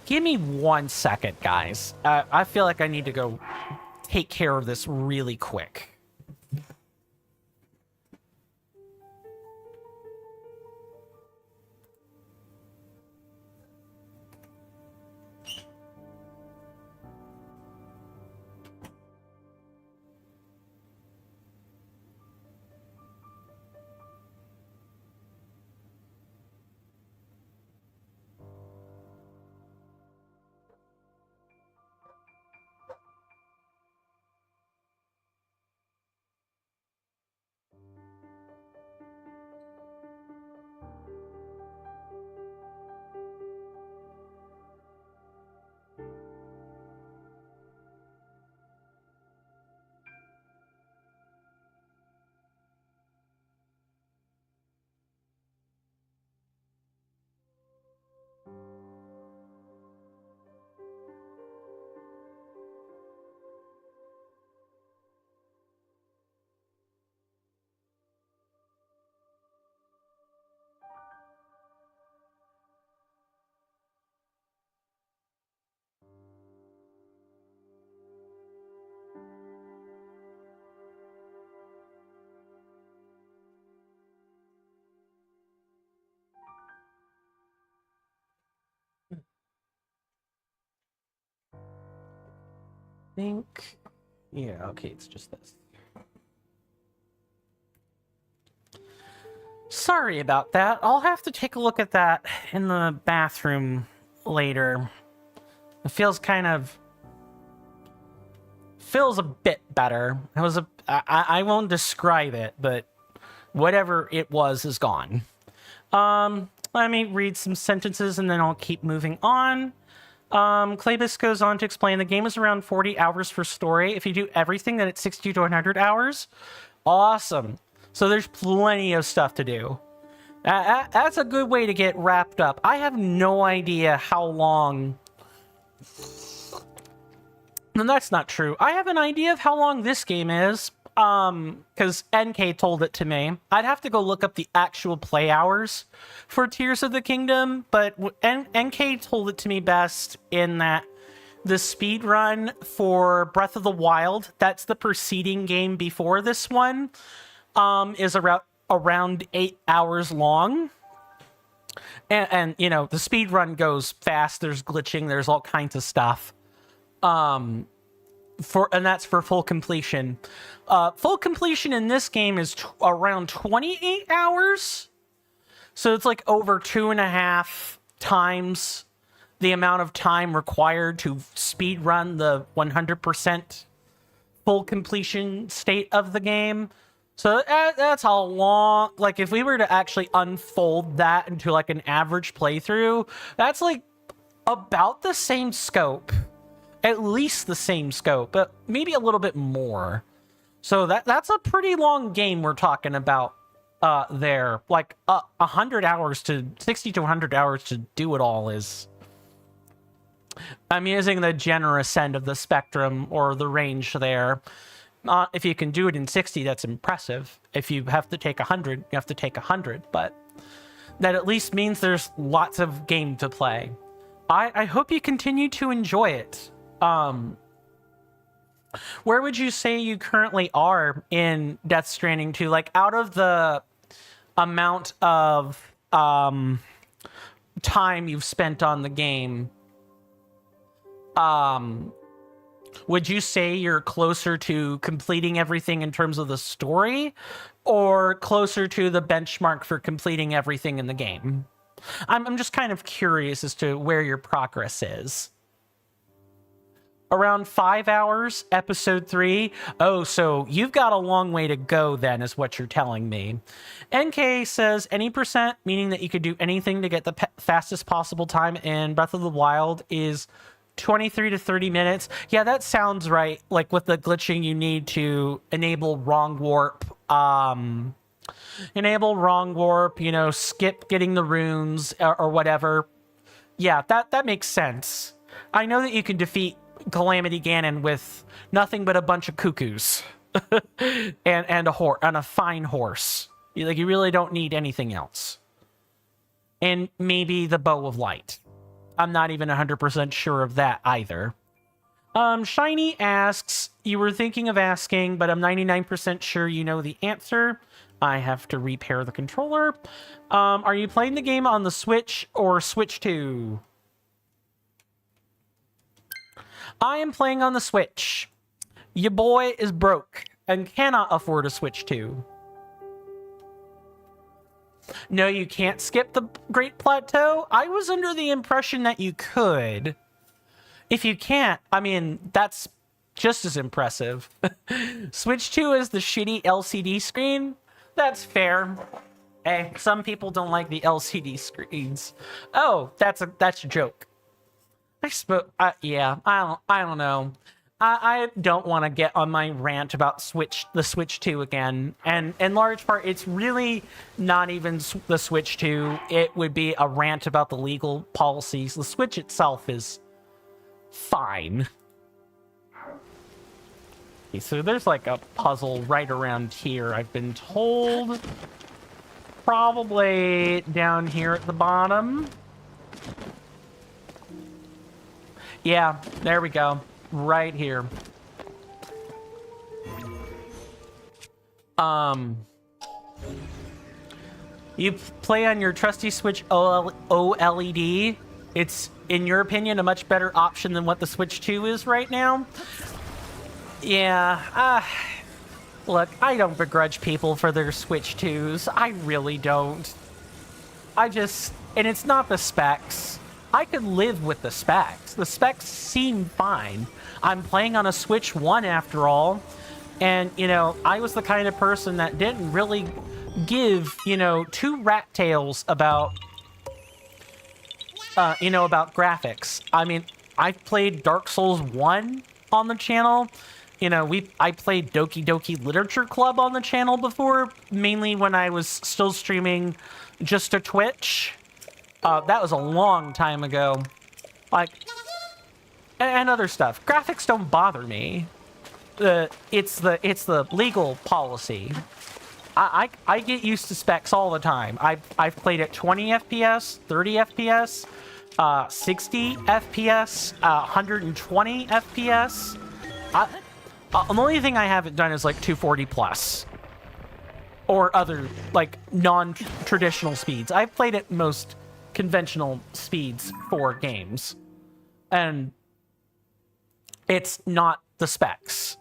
Give me 1 second, guys. I feel like I need to go take care of this really quick. think... Yeah, okay, it's just this. Sorry about that. I'll have to take a look at that in the bathroom later. It feels a bit better. It was I won't describe it, but whatever it was is gone. Let me read some sentences and then I'll keep moving on. Claybus goes on to explain the game is around 40 hours for story. If you do everything, then it's 60 to 100 hours. Awesome. So there's plenty of stuff to do. That's a good way to get wrapped up. I have no idea how long... No, that's not true. I have an idea of how long this game is, because NK told it to me. I'd have to go look up the actual play hours for Tears of the Kingdom, but NK told it to me best in that the speed run for Breath of the Wild, that's the preceding game before this one, is around 8 hours long. And you know, the speed run goes fast, there's glitching, there's all kinds of stuff. And that's for full completion. Full completion in this game is around 28 hours. So it's like over 2.5 times the amount of time required to speed run the 100% full completion state of the game. So that's a long, like if we were to actually unfold that into like an average playthrough, that's like about the same scope. At least the same scope, but maybe a little bit more. So that's a pretty long game we're talking about there. Like 100 hours to 60 to 100 hours to do it all is... I'm using the generous end of the spectrum or the range there. If you can do it in 60, that's impressive. If you have to take 100, you have to take 100. But that at least means there's lots of game to play. I hope you continue to enjoy it. Where would you say you currently are in Death Stranding 2? Like, out of the amount of time you've spent on the game, would you say you're closer to completing everything in terms of the story, or closer to the benchmark for completing everything in the game? I'm just kind of curious as to where your progress is. Around 5 hours, episode 3. Oh, so you've got a long way to go then, is what you're telling me. NK says any percent, meaning that you could do anything to get the fastest possible time in Breath of the Wild, is 23 to 30 minutes. Yeah, that sounds right. Like with the glitching you need to enable wrong warp. Enable wrong warp, you know, skip getting the runes or whatever. Yeah, that makes sense. I know that you can defeat Calamity Ganon with nothing but a bunch of cuckoos and a fine horse. You really don't need anything else. And maybe the Bow of Light. I'm not even 100% sure of that either. Shiny asks, you were thinking of asking, but I'm 99% sure you know the answer. I have to repair the controller. Are you playing the game on the Switch or Switch 2? I am playing on the Switch. Your boy is broke and cannot afford a Switch 2. No, you can't skip the Great Plateau? I was under the impression that you could. If you can't, I mean, that's just as impressive. Switch 2 is the shitty LCD screen? That's fair. Hey, some people don't like the LCD screens. Oh, that's a joke. I suppose, yeah, I don't know. I don't want to get on my rant about the Switch 2 again. And in large part, it's really not even the Switch 2. It would be a rant about the legal policies. The Switch itself is fine. Okay, so there's like a puzzle right around here, I've been told. Probably down here at the bottom. Yeah, there we go. Right here. You play on your trusty Switch OLED. It's, in your opinion, a much better option than what the Switch 2 is right now. Yeah, look, I don't begrudge people for their Switch 2s. I really don't. And it's not the specs. I could live with the specs. The specs seem fine. I'm playing on a Switch 1 after all. And, I was the kind of person that didn't really give, two rat tails about, about graphics. I mean, I've played Dark Souls 1 on the channel. I played Doki Doki Literature Club on the channel before, mainly when I was still streaming just to Twitch. That was a long time ago. And other stuff. Graphics don't bother me. It's the legal policy. I get used to specs all the time. I've played at 20 FPS, 30 FPS, 60 FPS, 120 FPS. The only thing I haven't done is 240 plus. Or other, non-traditional speeds. I've played at most conventional speeds for games. And it's not the specs.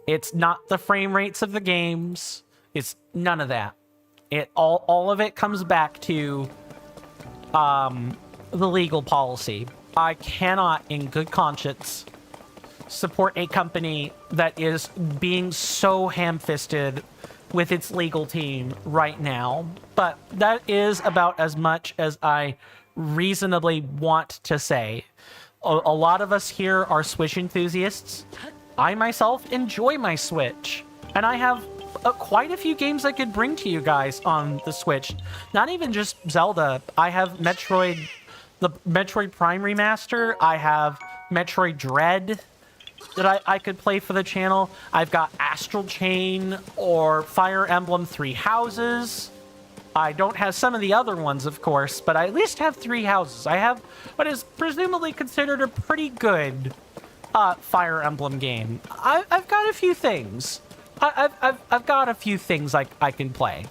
It's not the frame rates of the games. It's none of that. All of it comes back to the legal policy. I cannot, in good conscience, support a company that is being so ham-fisted with its legal team right now. But that is about as much as I reasonably want to say. A lot of us here are Switch enthusiasts. I myself enjoy my Switch, and I have quite a few games I could bring to you guys on the Switch. Not even just Zelda. I have the Metroid Prime Remaster. I have Metroid Dread that I could play for the channel. I've got Astral Chain or Fire Emblem Three Houses. I don't have some of the other ones, of course, but I at least have Three Houses. I have what is presumably considered a pretty good Fire Emblem game. I've got a few things. I've got a few things I can play.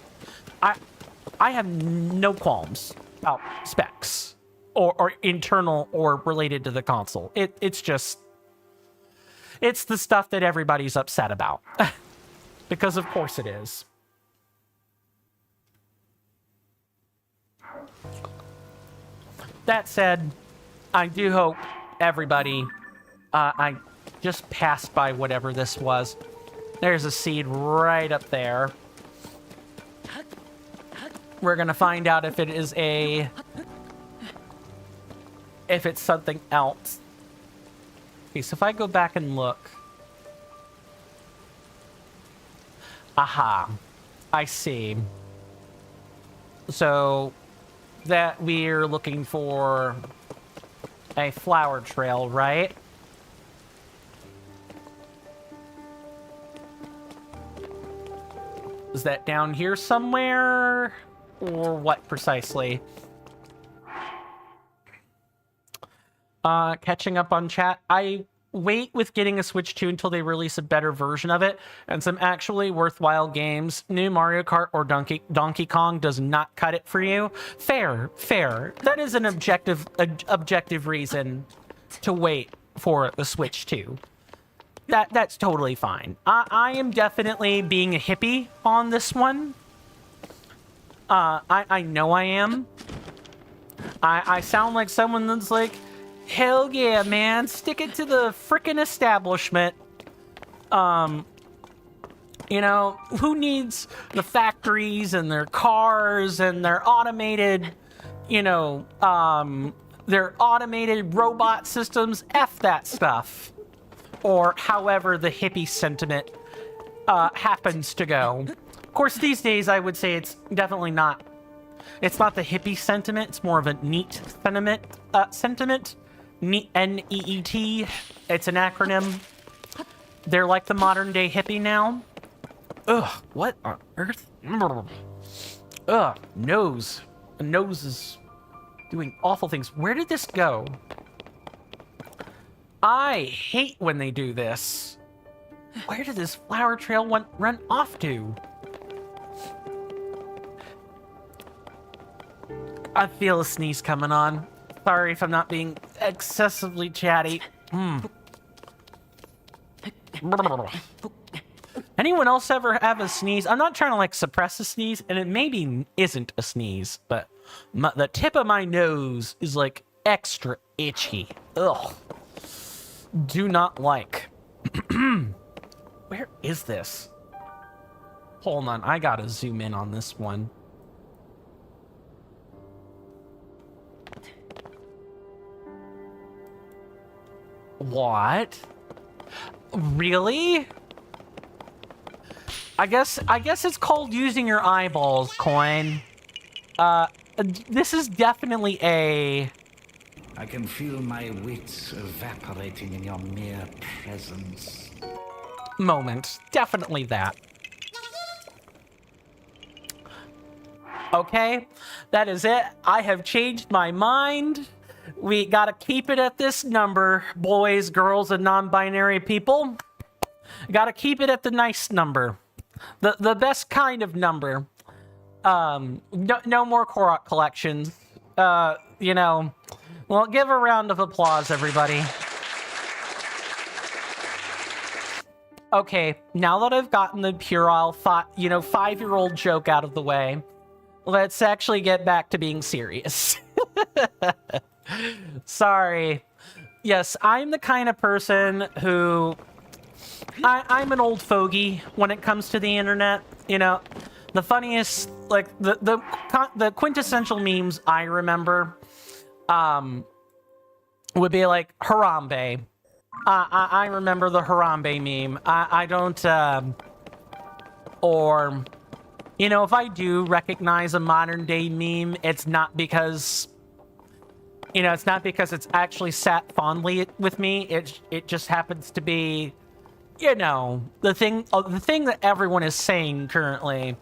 I have no qualms about specs or internal or related to the console. It's the stuff that everybody's upset about. Because of course it is. That said, I do hope everybody... I just passed by whatever this was. There's a seed right up there. We're gonna find out if it is if it's something else. Okay, so if I go back and look... Aha. I see. So... that we're looking for a flower trail, right? Is that down here somewhere? Or what precisely? Catching up on chat. I wait with getting a Switch 2 until they release a better version of it and some actually worthwhile games. New Mario Kart or Donkey Kong does not cut it for you. Fair. That is an objective reason to wait for the Switch 2. That's totally fine. I am definitely being a hippie on this one. I know I am. I sound like someone that's like, hell yeah, man, stick it to the frickin' establishment. You know, who needs the factories and their cars and their automated, their automated robot systems? F that stuff. Or however the hippie sentiment happens to go. Of course, these days I would say it's definitely not. It's not the hippie sentiment. It's more of a neat sentiment. N-E-E-T. It's an acronym. They're like the modern day hippie now. Ugh, what on earth? Ugh, nose. A nose is doing awful things. Where did this go? I hate when they do this. Where did this flower trail run off to? I feel a sneeze coming on. Sorry if I'm not being excessively chatty. Anyone else ever have a sneeze? I'm not trying to like suppress a sneeze, and it maybe isn't a sneeze, but the tip of my nose is like extra itchy. Ugh. Do not like. Where is this? Hold on, I gotta zoom in on this one. What? Really? I guess it's called using your eyeballs, Coin. This is definitely a... I can feel my wits evaporating in your mere presence. moment. Definitely that. Okay, that is it. I have changed my mind. We gotta keep it at this number, boys, girls, and non-binary people. Gotta keep it at the nice number. The best kind of number. No more Korok collections. You know, well, give a round of applause, everybody. Okay, now that I've gotten the puerile, 5-year-old joke out of the way, let's actually get back to being serious. Sorry. Yes, I'm the kind of person who... I'm an old fogey when it comes to the internet. You know, the funniest, like, the quintessential memes I remember would be like Harambe. I remember the Harambe meme. I don't, or, you know, if I do recognize a modern day meme, it's not because, you know, it's not because it's actually sat fondly with me. It just happens to be, you know, the thing that everyone is saying currently.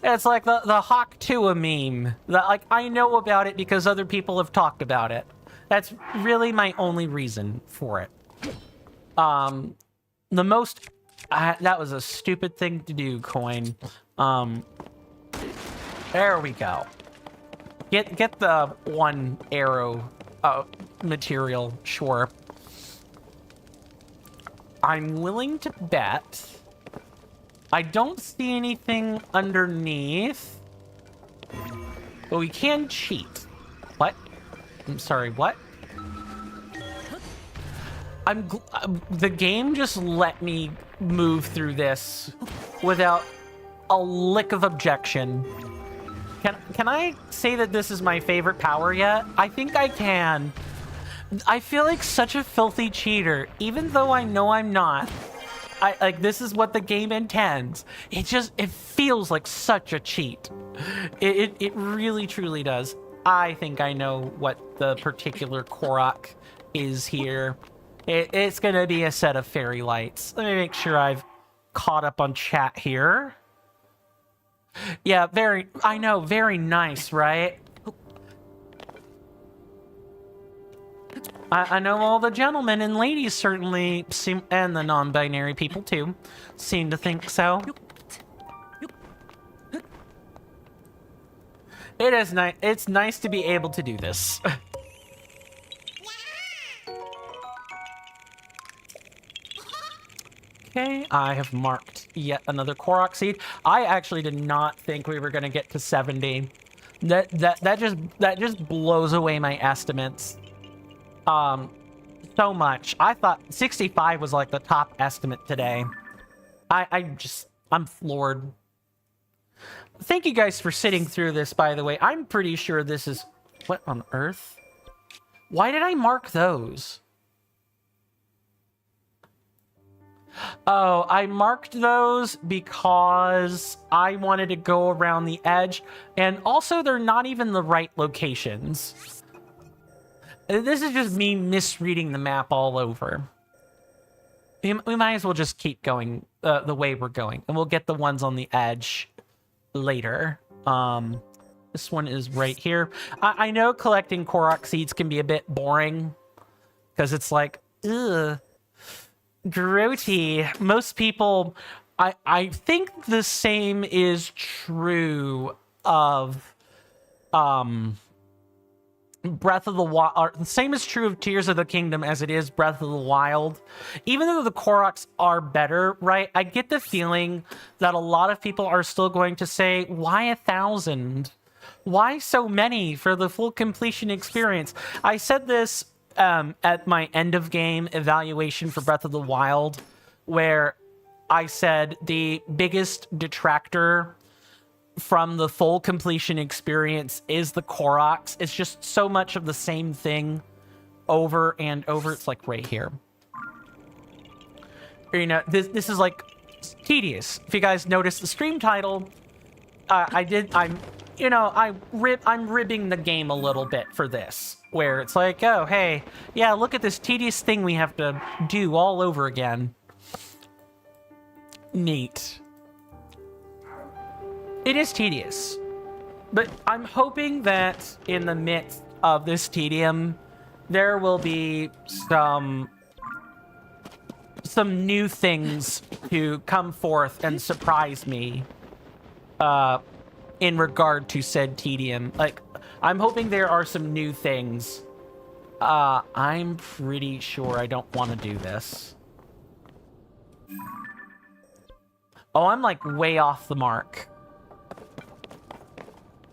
It's like the Hawk Tua meme. Like, I know about it because other people have talked about it. That's really my only reason for it. The most... that was a stupid thing to do, Coin. There we go. Get the one arrow material, sure. I'm willing to bet. I don't see anything underneath. But we can cheat. What? I'm sorry, what? The game just let me move through this without a lick of objection. Can I say that this is my favorite power yet? I think I can. I feel like such a filthy cheater, even though I know I'm not. Like, this is what the game intends. It feels like such a cheat. It really, truly does. I think I know what the particular Korok is here. It's gonna be a set of fairy lights. Let me make sure I've caught up on chat here. Yeah, I know, very nice, right? I know all the gentlemen and ladies certainly seem, and the non-binary people too, seem to think so. It is nice. It's nice to be able to do this. Okay, I have marked yet another Korok seed. I actually did not think we were going to get to 70. That just blows away my estimates. So much. I thought 65 was like the top estimate today. I'm floored. Thank you guys for sitting through this, by the way. I'm pretty sure this is... What on earth? Why did I mark those? Oh, I marked those because I wanted to go around the edge, and also they're not even the right locations. This is just me misreading the map all over. We might as well just keep going the way we're going, and we'll get the ones on the edge later. This one is right here. I know collecting Korok seeds can be a bit boring, because it's like, ugh. Grody. Most people, I think the same is true of Breath of the Wild, the same is true of Tears of the Kingdom as it is Breath of the Wild. Even though the Koroks are better, right? I get the feeling that a lot of people are still going to say, why 1,000? Why so many for the full completion experience? I said this at my end of game evaluation for Breath of the Wild, where I said the biggest detractor from the full completion experience is the Koroks. It's just so much of the same thing over and over. It's like right here. You know, this is like tedious. If you guys notice the stream title, I'm ribbing the game a little bit for this, where it's like, oh, hey, yeah, look at this tedious thing we have to do all over again. Neat. It is tedious, but I'm hoping that in the midst of this tedium, there will be some new things to come forth and surprise me in regard to said tedium. Like, I'm hoping there are some new things. I'm pretty sure I don't want to do this. Oh, I'm like way off the mark.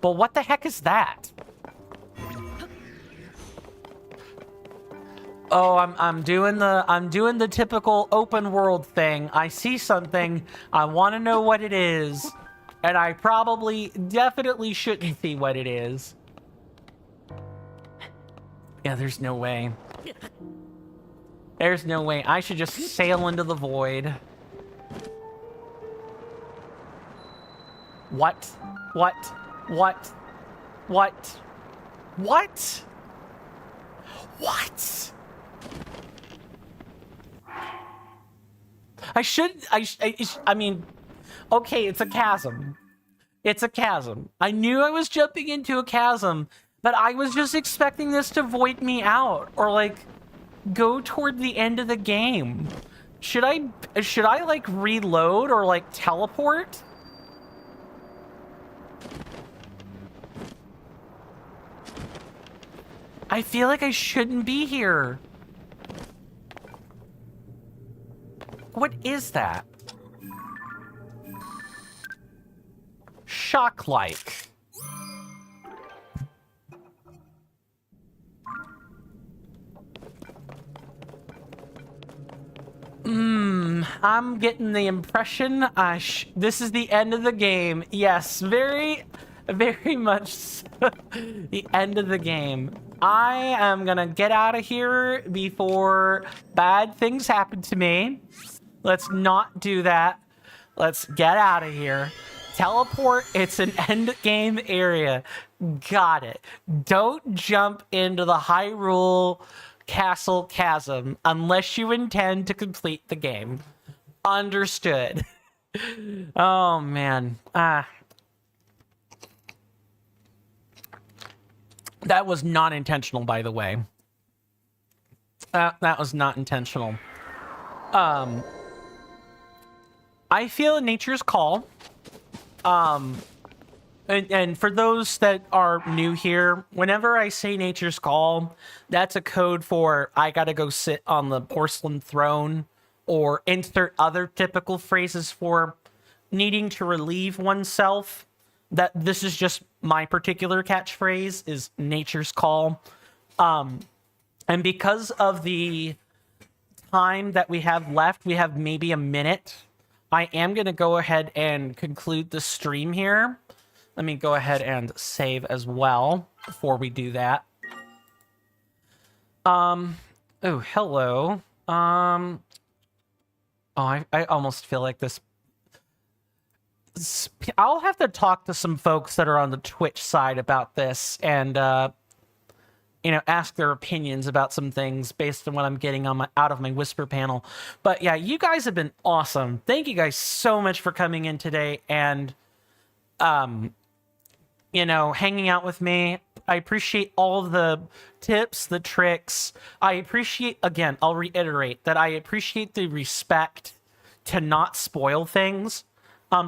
But what the heck is that? Oh, I'm doing the typical open world thing. I see something, I want to know what it is, and I definitely shouldn't see what it is. Yeah, there's no way. There's no way. I should just sail into the void. What? What? What? What? What? What? I mean, okay, it's a chasm. It's a chasm. I knew I was jumping into a chasm, but I was just expecting this to void me out or like go toward the end of the game. Should I like reload or like teleport? I feel like I shouldn't be here. What is that? Shock-like. I'm getting the impression this is the end of the game. Yes, very, very much so. The end of the game. I am gonna get out of here before bad things happen to me. Let's not do that. Let's get out of here. Teleport, it's an end game area. Got it. Don't jump into the Hyrule Castle Chasm unless you intend to complete the game. Understood. Oh, man. That was not intentional, by the way. That was not intentional. I feel nature's call. And for those that are new here, whenever I say nature's call, that's a code for I gotta go sit on the porcelain throne, or insert other typical phrases for needing to relieve oneself. That this is just my particular catchphrase is nature's call. And because of the time that we have left, we have maybe a minute. I am going to go ahead and conclude the stream here. Let me go ahead and save as well before we do that. Oh, hello. Oh, I almost feel like this. I'll have to talk to some folks that are on the Twitch side about this and, ask their opinions about some things based on what I'm getting on out of my Whisper panel. But yeah, you guys have been awesome. Thank you guys so much for coming in today and, hanging out with me. I appreciate all of the tips, the tricks. I appreciate, again, I'll reiterate that I appreciate the respect to not spoil things.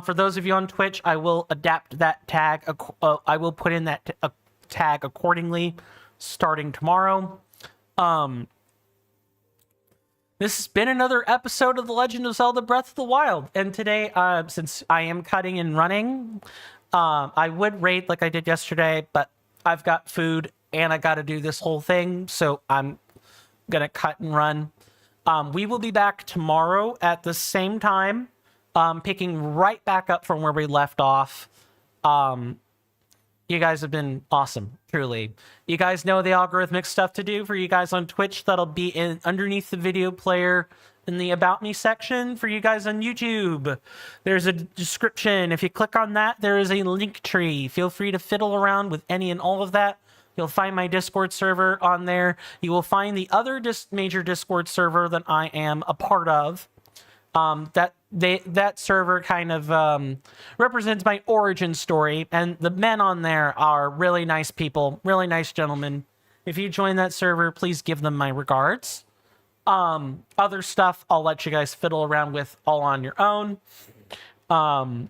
For those of you on Twitch, I will adapt that tag. I will put in that tag accordingly starting tomorrow. This has been another episode of The Legend of Zelda Breath of the Wild. And today, since I am cutting and running, I would raid like I did yesterday, but I've got food and I got to do this whole thing. So I'm going to cut and run. We will be back tomorrow at the same time, picking right back up from where we left off. You guys have been awesome, truly. You guys know the algorithmic stuff to do for you guys on Twitch. That'll be underneath the video player in the About Me section. For you guys on YouTube, there's a description. If you click on that, there is a link tree. Feel free to fiddle around with any and all of that. You'll find my Discord server on there. You will find the other major Discord server that I am a part of. That server kind of represents my origin story, and the men on there are really nice people, really nice gentlemen. If you join that server, please give them my regards. Other stuff I'll let you guys fiddle around with all on your own. Yeah,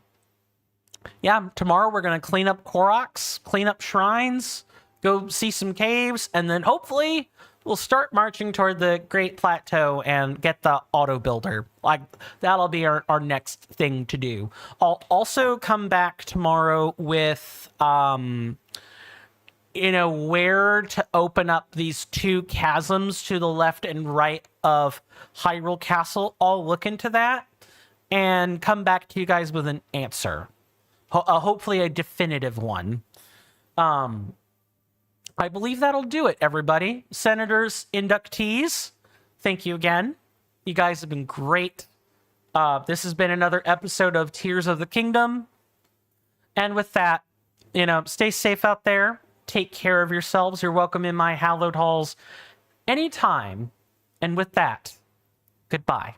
tomorrow we're going to clean up Koroks, clean up shrines, go see some caves, and then hopefully we'll start marching toward the Great Plateau and get the auto builder. Like, that'll be our next thing to do. I'll also come back tomorrow with, where to open up these two chasms to the left and right of Hyrule Castle. I'll look into that and come back to you guys with an answer. Hopefully a definitive one. I believe that'll do it, everybody. Senators, inductees, thank you again. You guys have been great. This has been another episode of Tears of the Kingdom. And with that, stay safe out there. Take care of yourselves. You're welcome in my hallowed halls anytime. And with that, goodbye.